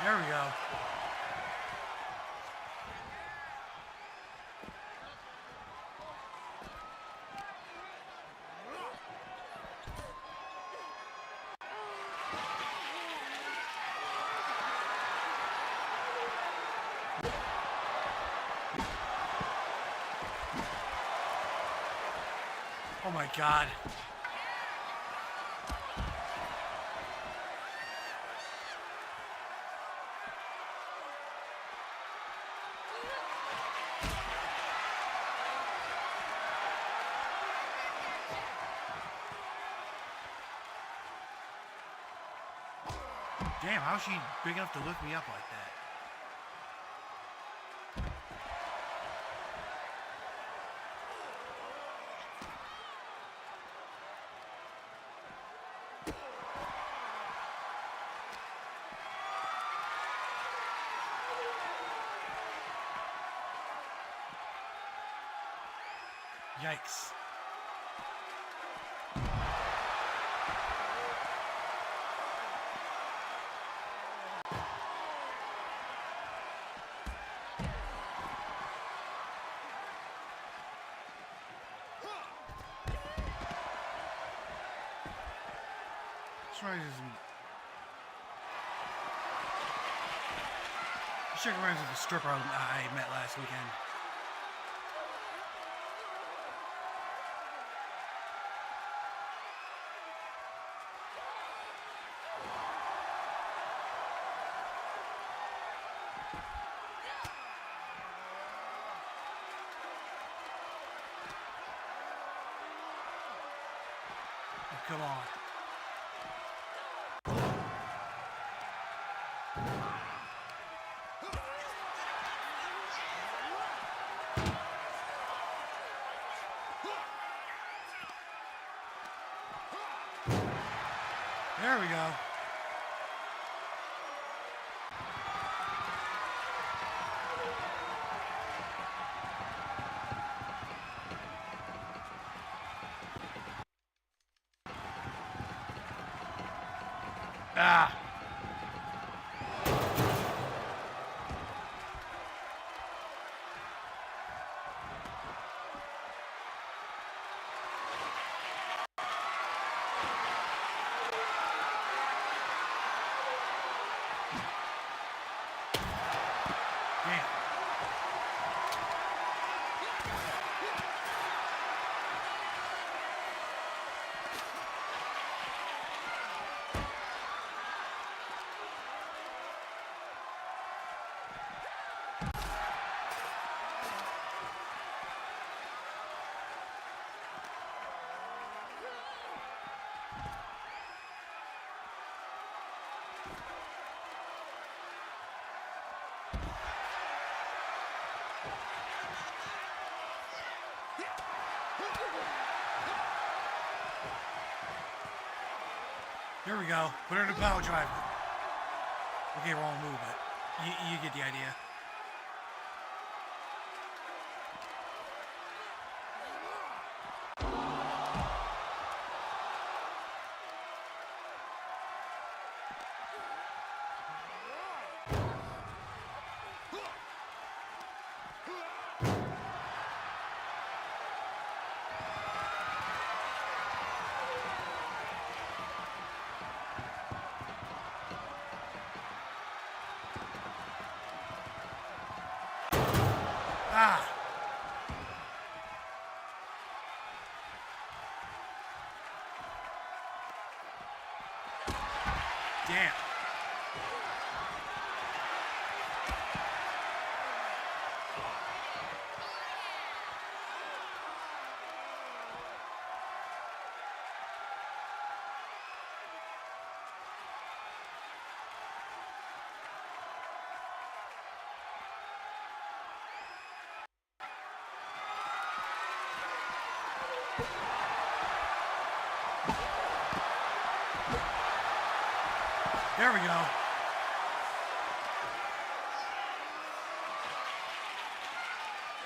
There we go. Oh my God. Damn, how's she big enough to lift me up like that? Yikes. This reminds me. This chick reminds me of the stripper I met last weekend. Come on. There we go. Ah. Damn. There we go. Put her in a power driver. Okay, wrong move, but you get the idea. Ah! Damn. There we go.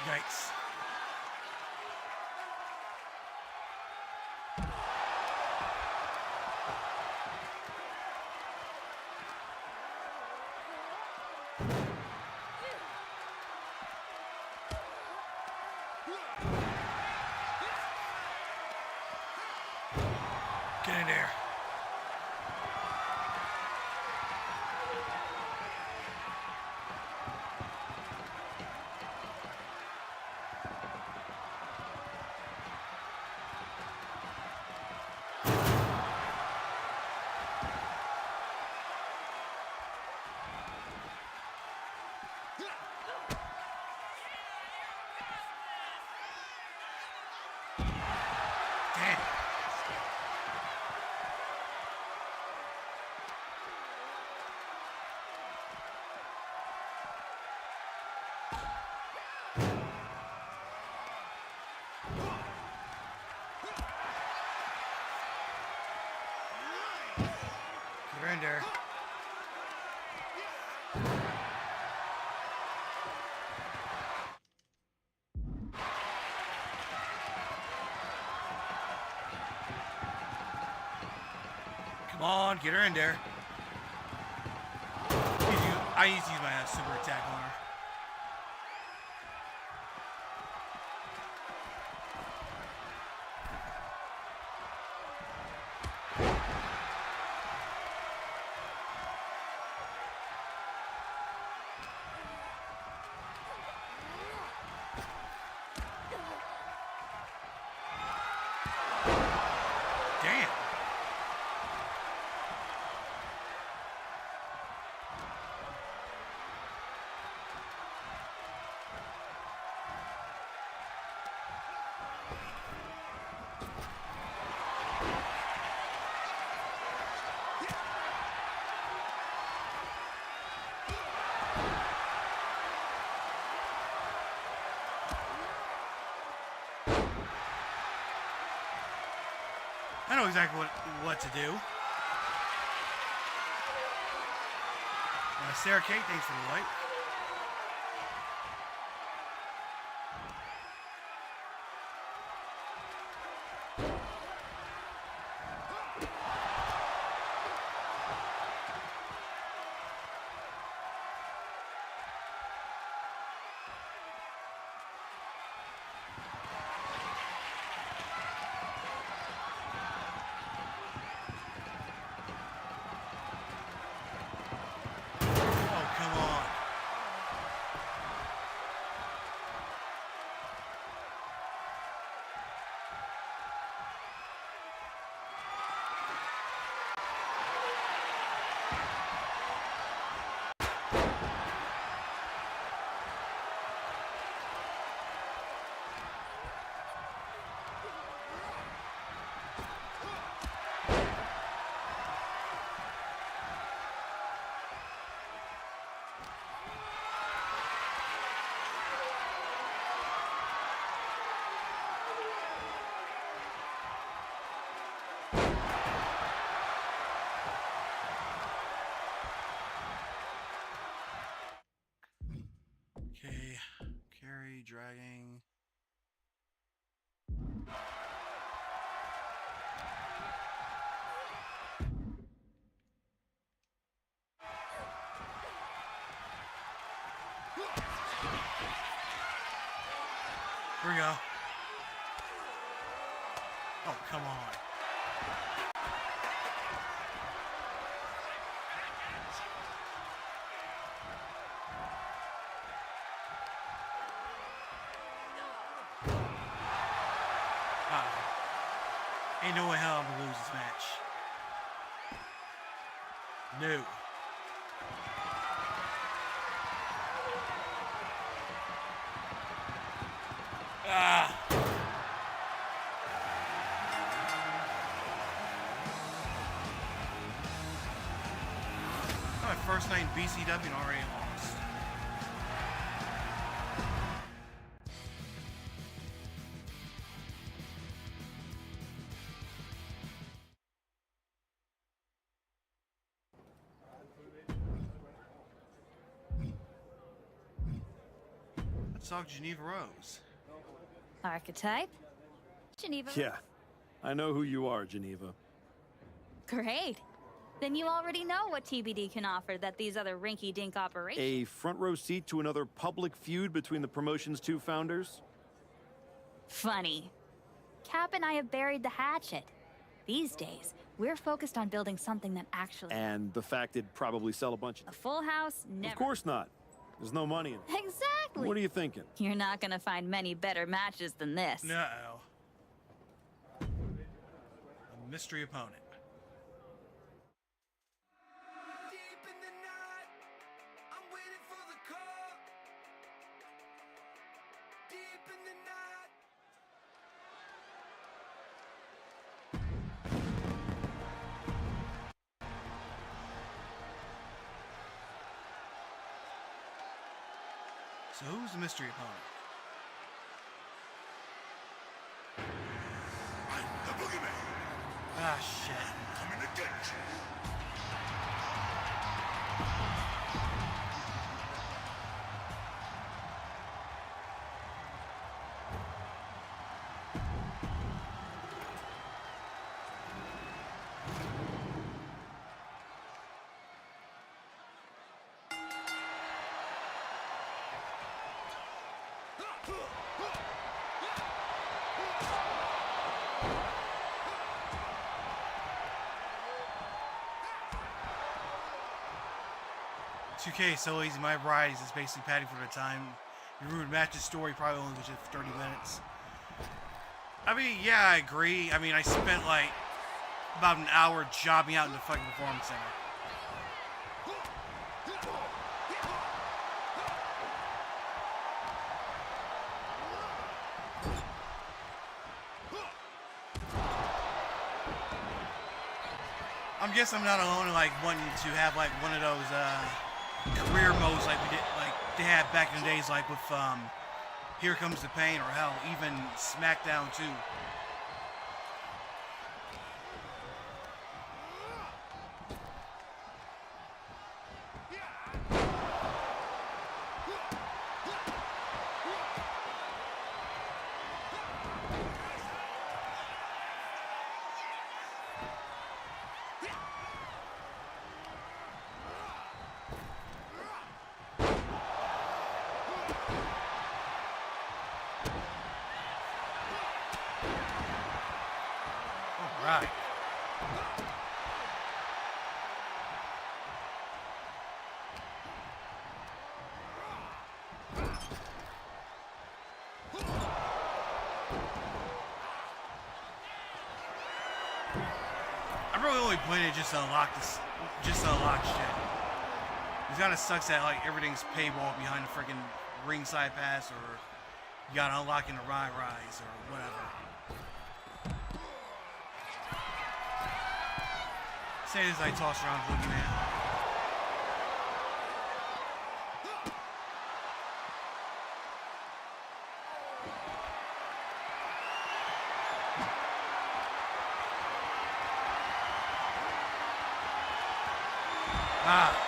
Yikes. Get in there. Damn. Get in there. Come on, get her in there. I need to use my super attack on her. know exactly what to do. Sarah Kate, thanks for the light. Okay, carry, dragging. Here we go. Oh, come on. Ain't no way hell I'm gonna lose this match. No. Ah. My first night in BCW and already lost. Let's talk Geneva Rose.
Archetype? Geneva?
Yeah, I know who you are, Geneva.
Great. Then you already know what TBD can offer that these other rinky-dink operations...
A front row seat to another public feud between the promotion's two founders?
Funny. Cap and I have buried the hatchet. These days, we're focused on building something that actually...
And the fact it'd probably sell a bunch of...
A full house? Never.
Of course not. There's no money in it.
Exactly.
What are you thinking?
You're not gonna find many better matches than this.
No. A mystery opponent. So who's the mystery opponent?
I'm the boogeyman.
Ah, shit.
Coming to get you.
$2K so easy. My varieties is basically padding for the time. You ruined match's story probably only was just 30 minutes. I mean, yeah, I agree. I mean, I spent like about an hour jobbing out in the fucking performance center. I'm guessing I'm not alone in like wanting to have like one of those career modes like we did, like they had back in the days, like with Here Comes the Pain, or hell, even SmackDown 2. really only playing it just to unlock this, just to unlock shit. It kind of sucks that like everything's paywall behind the freaking ringside pass, or you gotta unlock in the rise or whatever. Say as I toss around Boogeyman. Ah.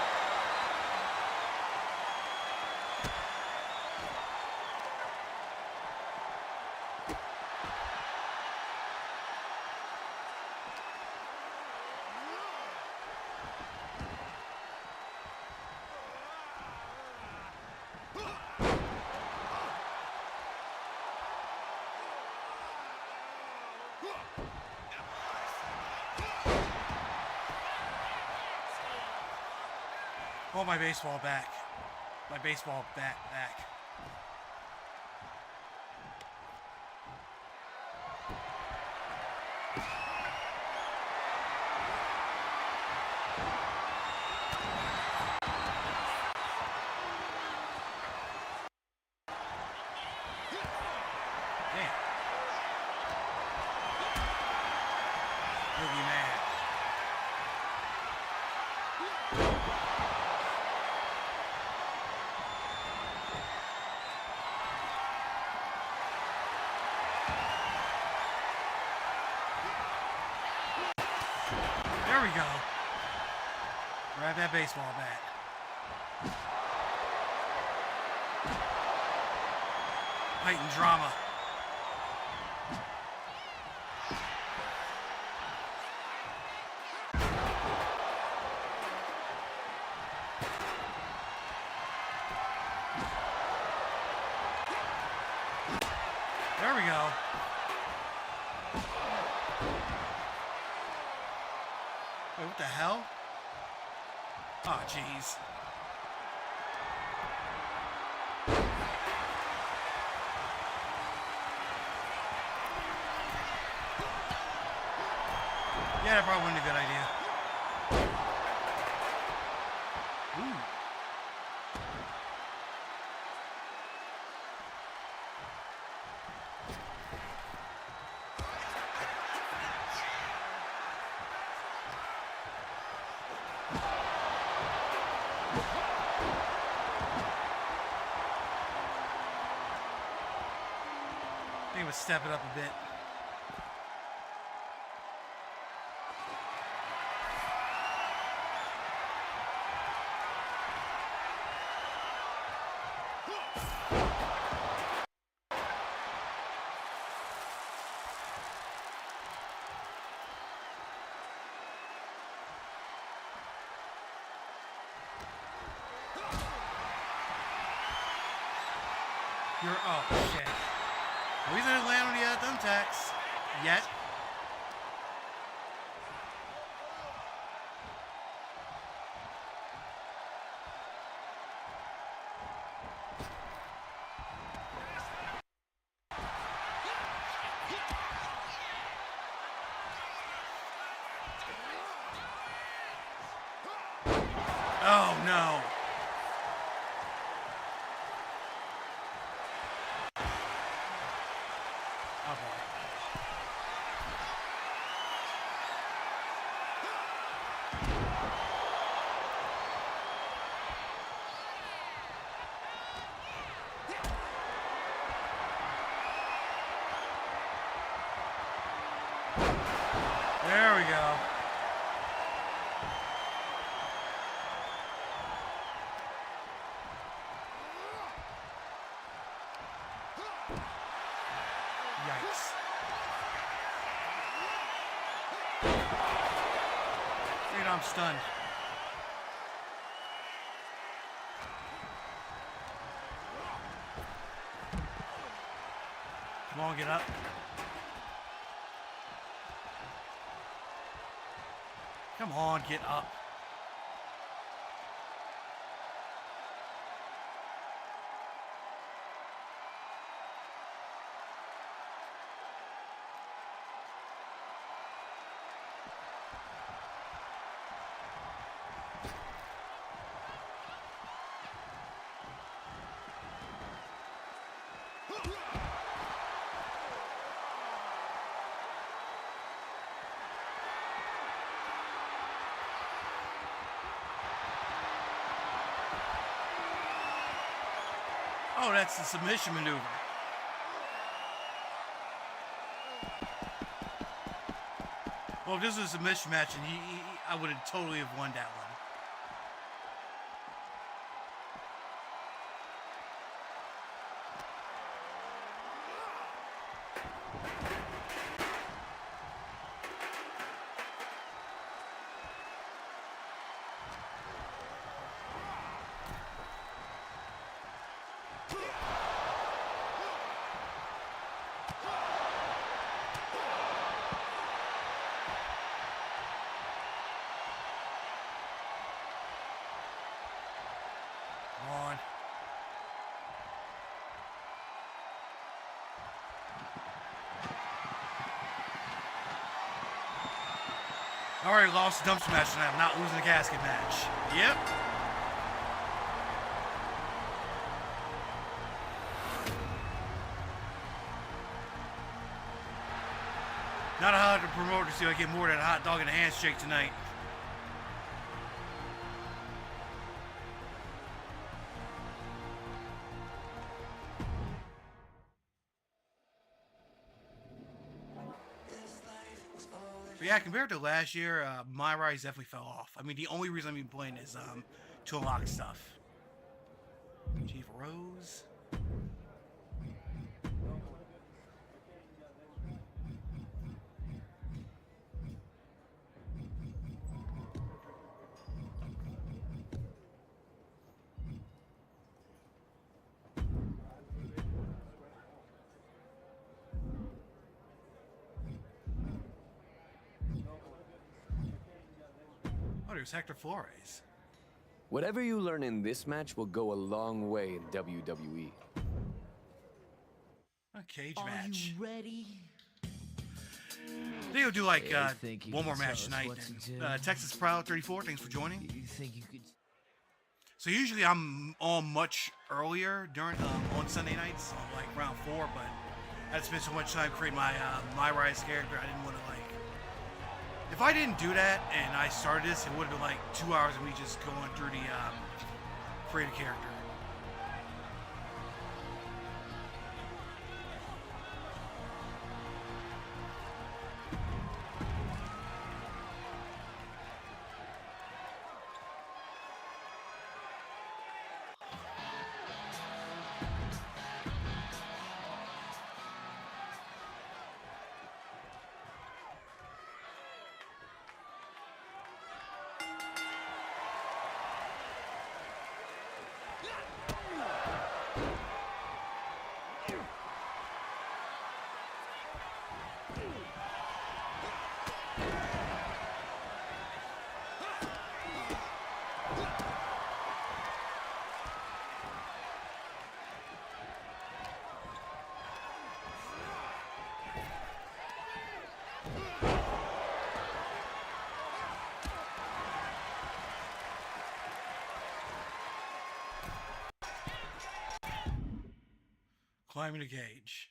Oh, my baseball back. My baseball bat back. Damn. Boogie man. There we go. Grab that baseball bat. Heightened drama. There we go. Wait, what the hell? Oh, jeez. Yeah, that probably wasn't a good idea. Ooh. I think it was step it up a bit. Oh shit. At least I didn't land on the thumbtacks. Yet. Oh no. Oh boy. There we go. Yikes. Dude, I'm stunned. Come on, get up. Come on, get up. Oh, that's the submission maneuver. Well, if this was a submission match, and I would have totally have won that one. On. I already lost the dumpster match tonight. I'm not losing the casket match. Yep. Not a hot promoter to see if I get more than a hot dog and a handshake tonight. But yeah, compared to last year, my rise definitely fell off. I mean, the only reason I'm even playing is to unlock stuff. Chief Rose. Oh, there's Hector Flores.
Whatever you learn in this match will go a long way in WWE.
A cage match.
Are you ready?
I think we'll do like one more match tonight. Texas Proud 34, thanks for joining.
You think you could?
So usually I'm on much earlier during on Sunday nights, like round 4, but I had spent so much time creating my Rise character. I didn't want to like. If I didn't do that and I started this, it would have been like 2 hours of me just going through the created character. Climbing the cage.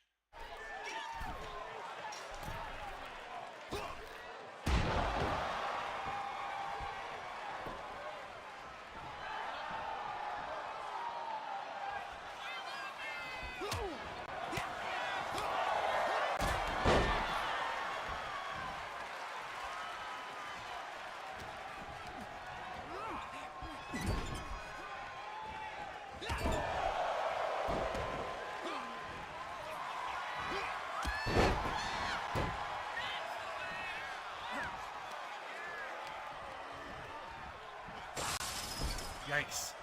Yikes.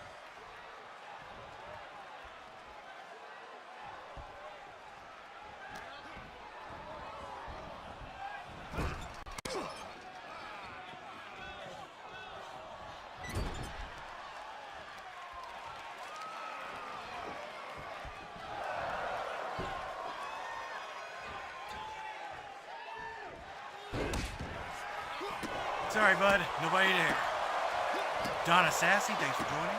Sorry, bud. Nobody there. Donna Sassy, thanks for joining.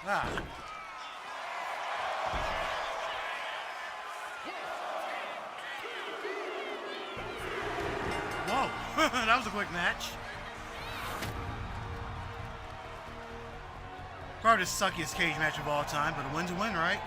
Ah. Whoa, that was a quick match. Probably the suckiest cage match of all time, but a win's a win, right?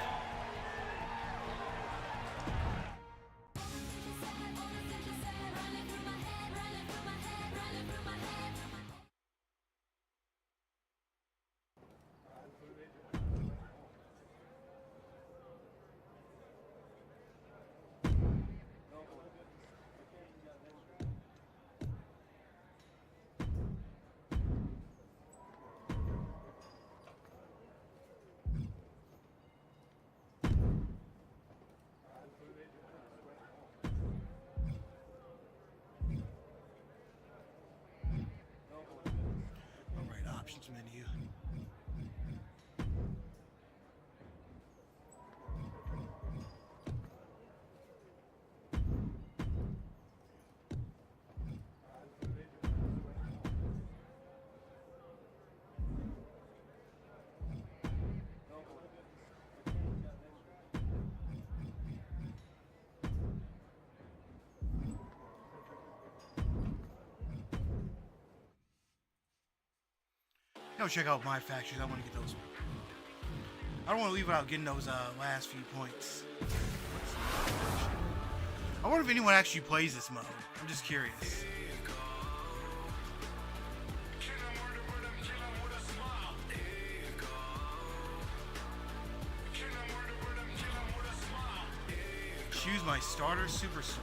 Options menu. Go check out my factions. I want to get those. I don't want to leave without getting those last few points. I wonder if anyone actually plays this mode. I'm just curious. Choose my starter superstar.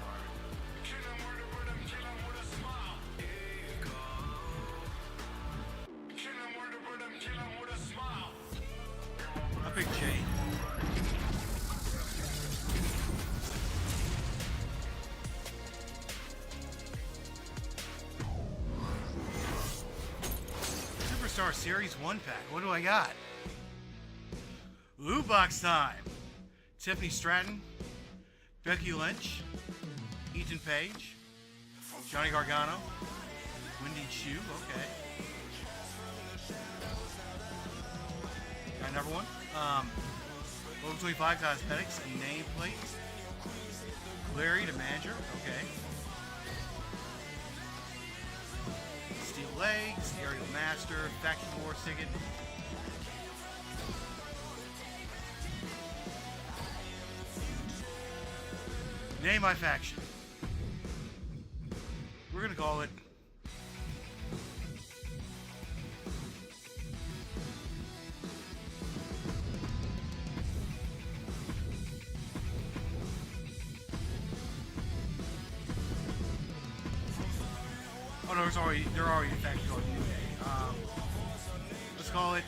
I picked Jade. Superstar Series 1 pack. What do I got? Loot box time. Tiffany Stratton, Becky Lynch, Ethan Page, Johnny Gargano, Wendy Chu. Okay. Got another one. Level 25 cosmetics and nameplate. Larry, the manager. Okay. Steel legs, aerial master, faction war ticket. Name my faction. We're gonna call it oh no, they're already a faction called New Day. Let's call it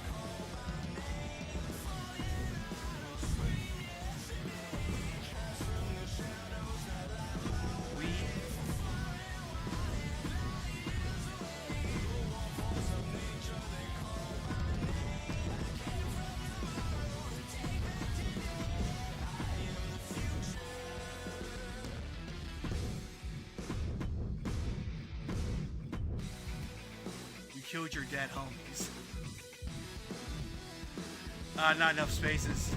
killed your dead homies. Not enough spaces.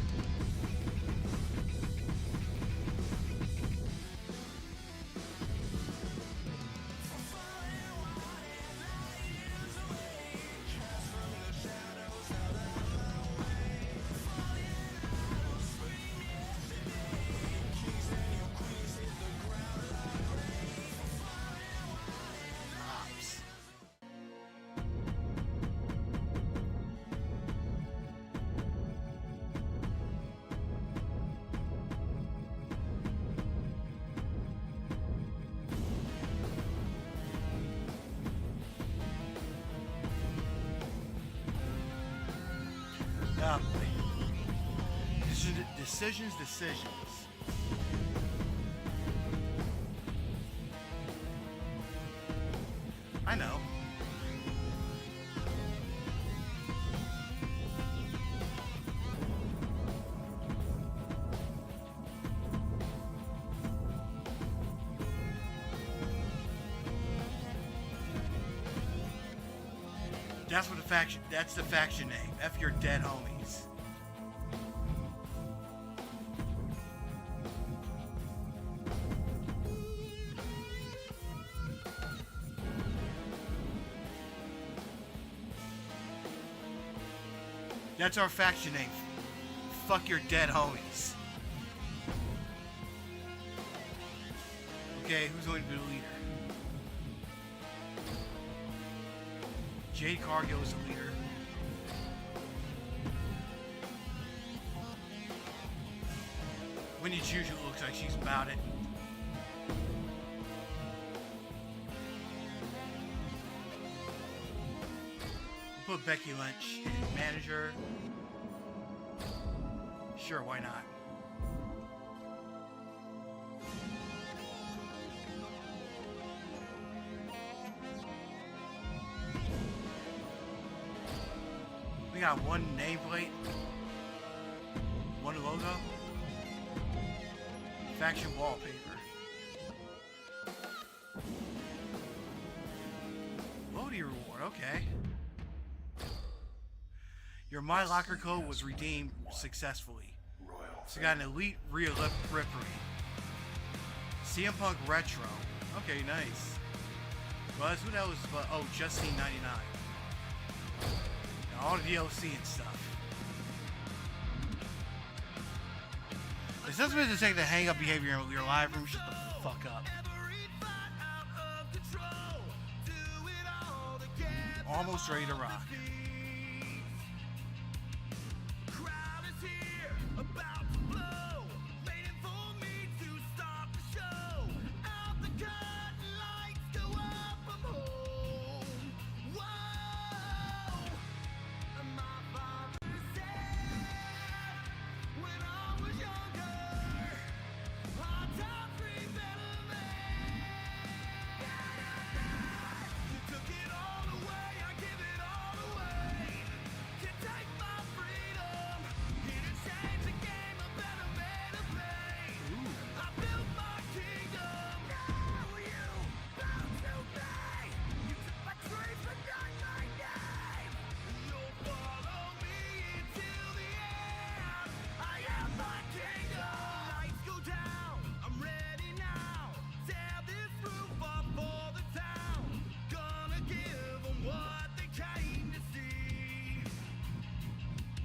Decisions. I know. That's what the faction. That's the faction name. F your dead homies. That's our faction name. Fuck your dead homies. Okay, who's going to be the leader? Jade Cargill is the leader. Wendy Juju looks like she's about it. We'll put Becky Lynch in manager. Sure, why not? We got one nameplate, one logo, faction wallpaper. Loading reward, okay. Your My Locker code was redeemed successfully. So you got an elite Rippery. CM Punk Retro. Okay, nice. Well, that's what that was. Oh, Justine 99. All the DLC and stuff. This doesn't mean to take the hang-up behavior in your live room. Shut the fuck up. Almost ready to rock.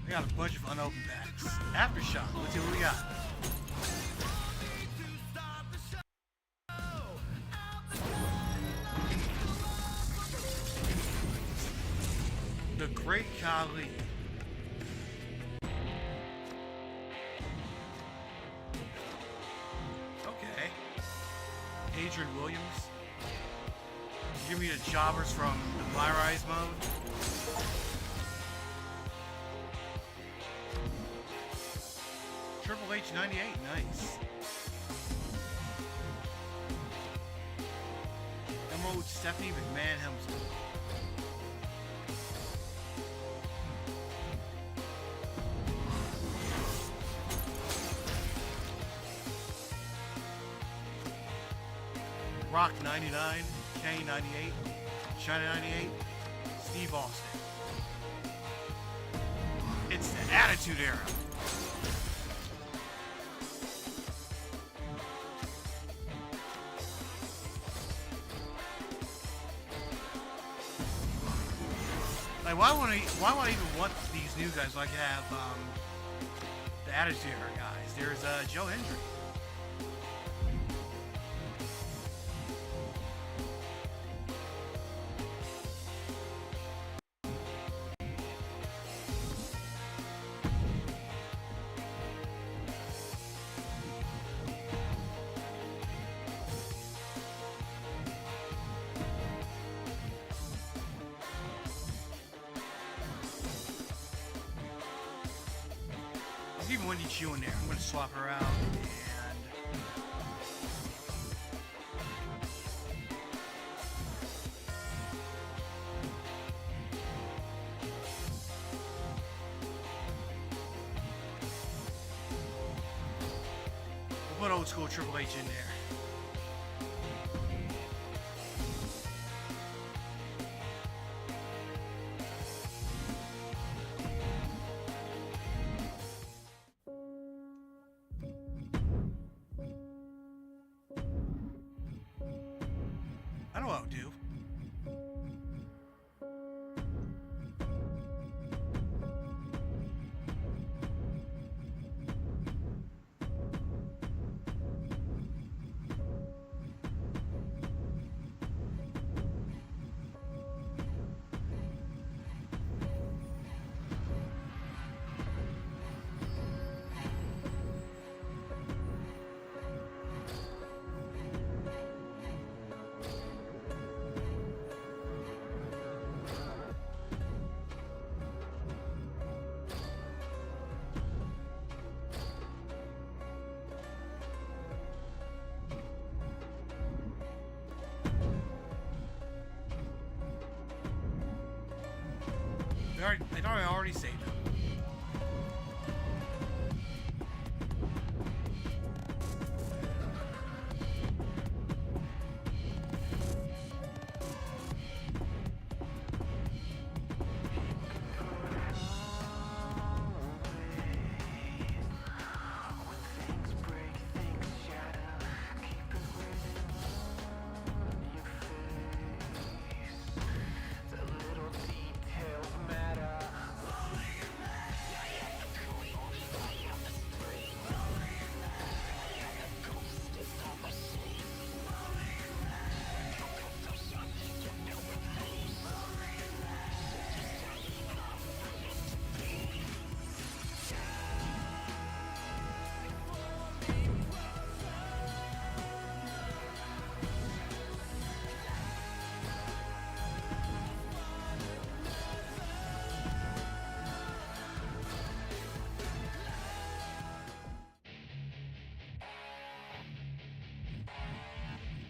We got a bunch of unopened packs. Aftershock. Let's see what we got. The Great Khali. Okay. Adrian Williams. Give me the jobbers from the My Rise mode. Triple H 98, nice. Emerald Stephanie McMahon Helmsley. Rock 99, Kane 98, China 98, Steve Austin. It's the Attitude Era. Like, why would I even want these new guys? So I could have the Attitude Era guys. There's Joe Hendry. Even Wendy Chu in there. I'm going to swap her out. And we'll put old school Triple H in there. I thought I already saved him.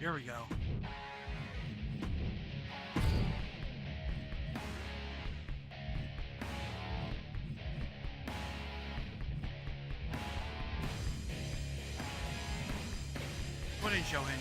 Here we go. What didn't show injury?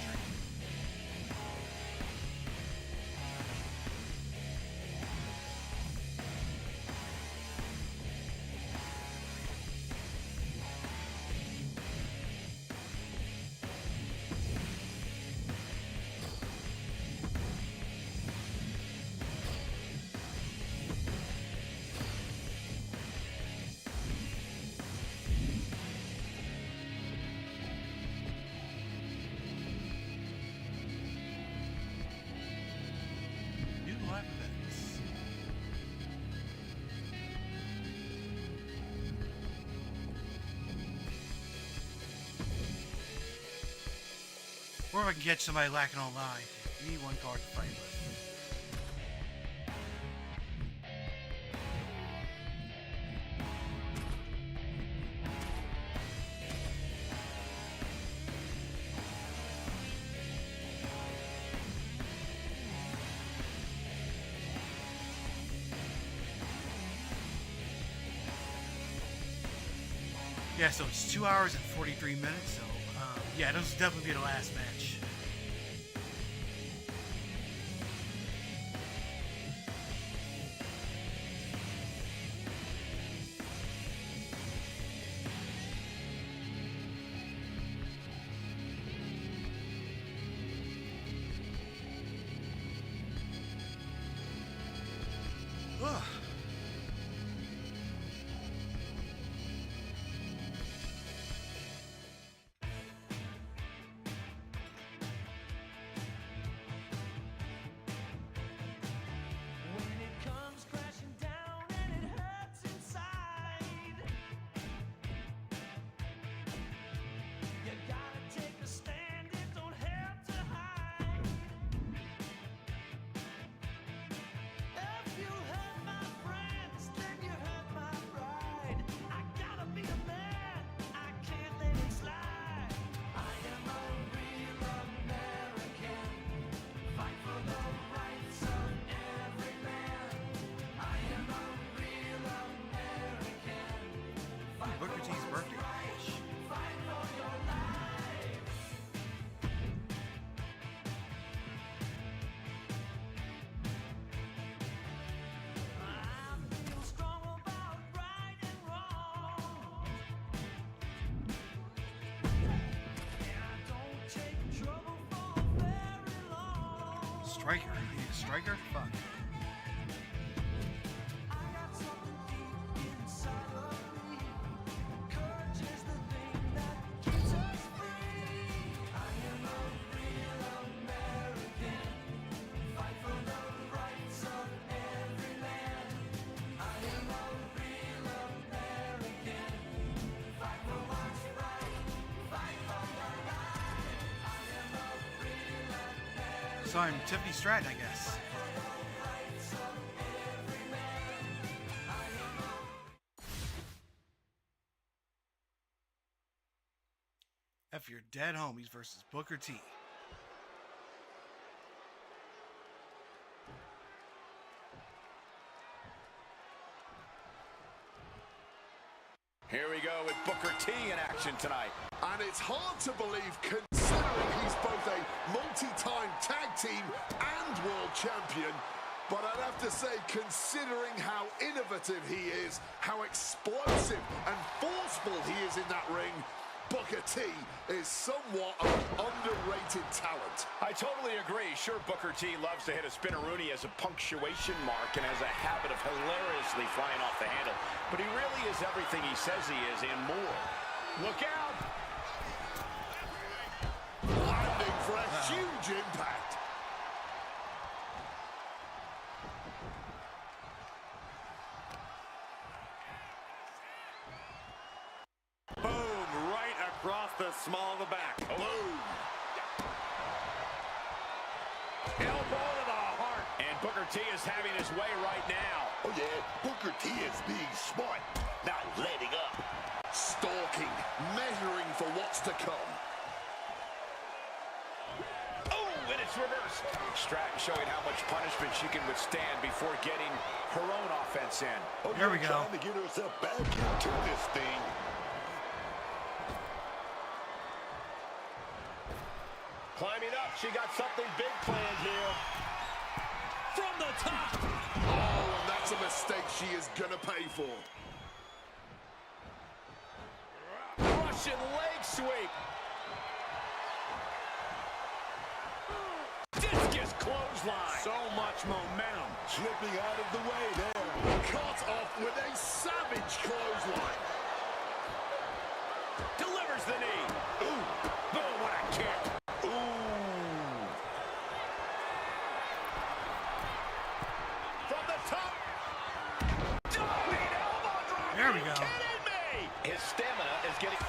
Or if I can catch somebody lacking online. You need one card to fight with. Yeah, so it's 2 hours and 43 minutes, so yeah, this will definitely be the last match. Ugh. Booker T's birthday bash. Striker? You need a striker? Fuck. So I'm Tiffany Stratton, I guess. F your dead homies versus Booker T.
Here we go with Booker T in action tonight.
And it's hard to believe, considering he's both a multi-time tag team and world champion. But I'd have to say, considering how innovative he is, how explosive and forceful he is in that ring, Booker T is somewhat of an underrated talent.
I totally agree. Sure, Booker T loves to hit a spinneroonie as a punctuation mark and has a habit of hilariously flying off the handle. But he really is everything he says he is and more. Look out!
Landing for a huge impact.
Boom, right across the small of the back. Boom. Elbow to the heart. And Booker T is having his way right now.
Oh yeah, Booker T is being smart, not letting up.
Stalking, measuring for what's to come.
Oh, and it's reversed. Stratton showing how much punishment she can withstand before getting her own offense in.
Oh,
there we go.
Trying to get herself back into this thing.
Climbing up, she got something big planned here. From the top.
Oh, and that's a mistake she is gonna pay for.
Russian leg sweep. Discus clothesline. So much momentum.
Slipping out of the way there.
Cut off with a savage clothesline.
Delivers the knee. Ooh. Boom, what a kick. From the top. Diving elbow drop.
There we go.
Are you kidding me? His stamina is getting...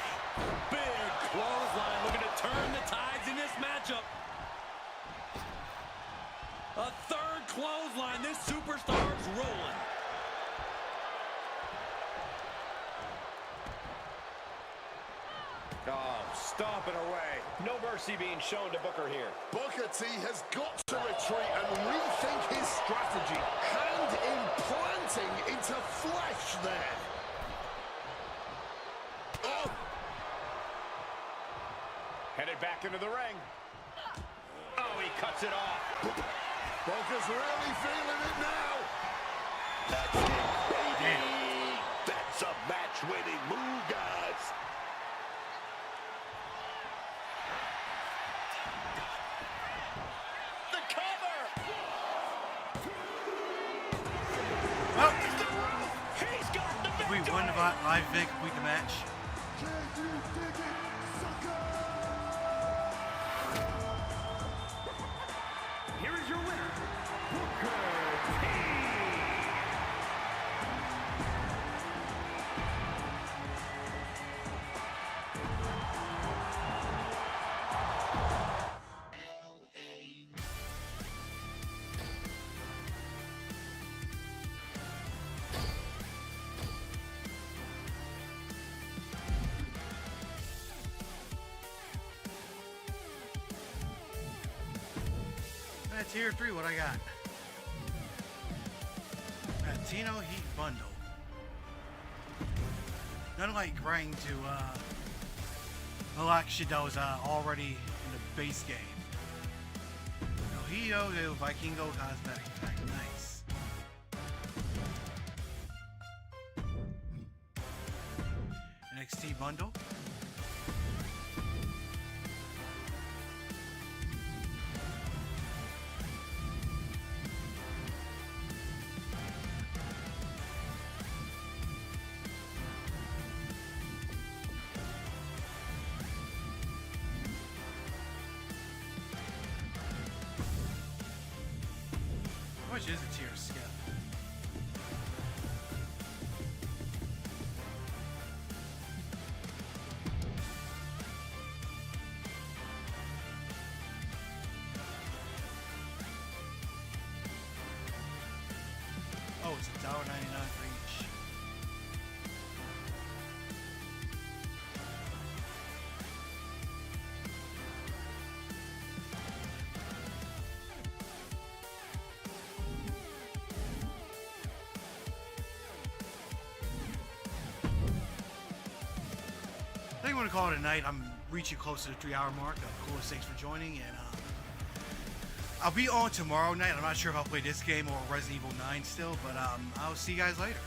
Big clothesline looking to turn the tides in this matchup. A third clothesline. This superstar's rolling. Oh, stomping away. No mercy being shown to Booker here.
Booker T has got to retreat and rethink his strategy. Hand implanting into flesh there. Oh!
Headed back into the ring. Oh, he cuts it off.
Booker's really feeling it now.
That's it, baby. That's a match-winning move, guys.
The cover.
Well,
He's got the
we
victory.
won the live vid, complete the match.
Here is your winner, Booker T.
Tier 3, what I got? Latino Heat Bundle. Nothing like grinding to a lot of shit that was already in the base game. Hito Vikingo cosmetic pack, nice. NXT Bundle. How much is a tier skip? Oh, it's $1.99 for each. going to call it a night. I'm reaching close to the 3-hour mark. Coolest, thanks for joining, and I'll be on tomorrow night. I'm not sure if I'll play this game or Resident Evil 9 still, but I'll see you guys later.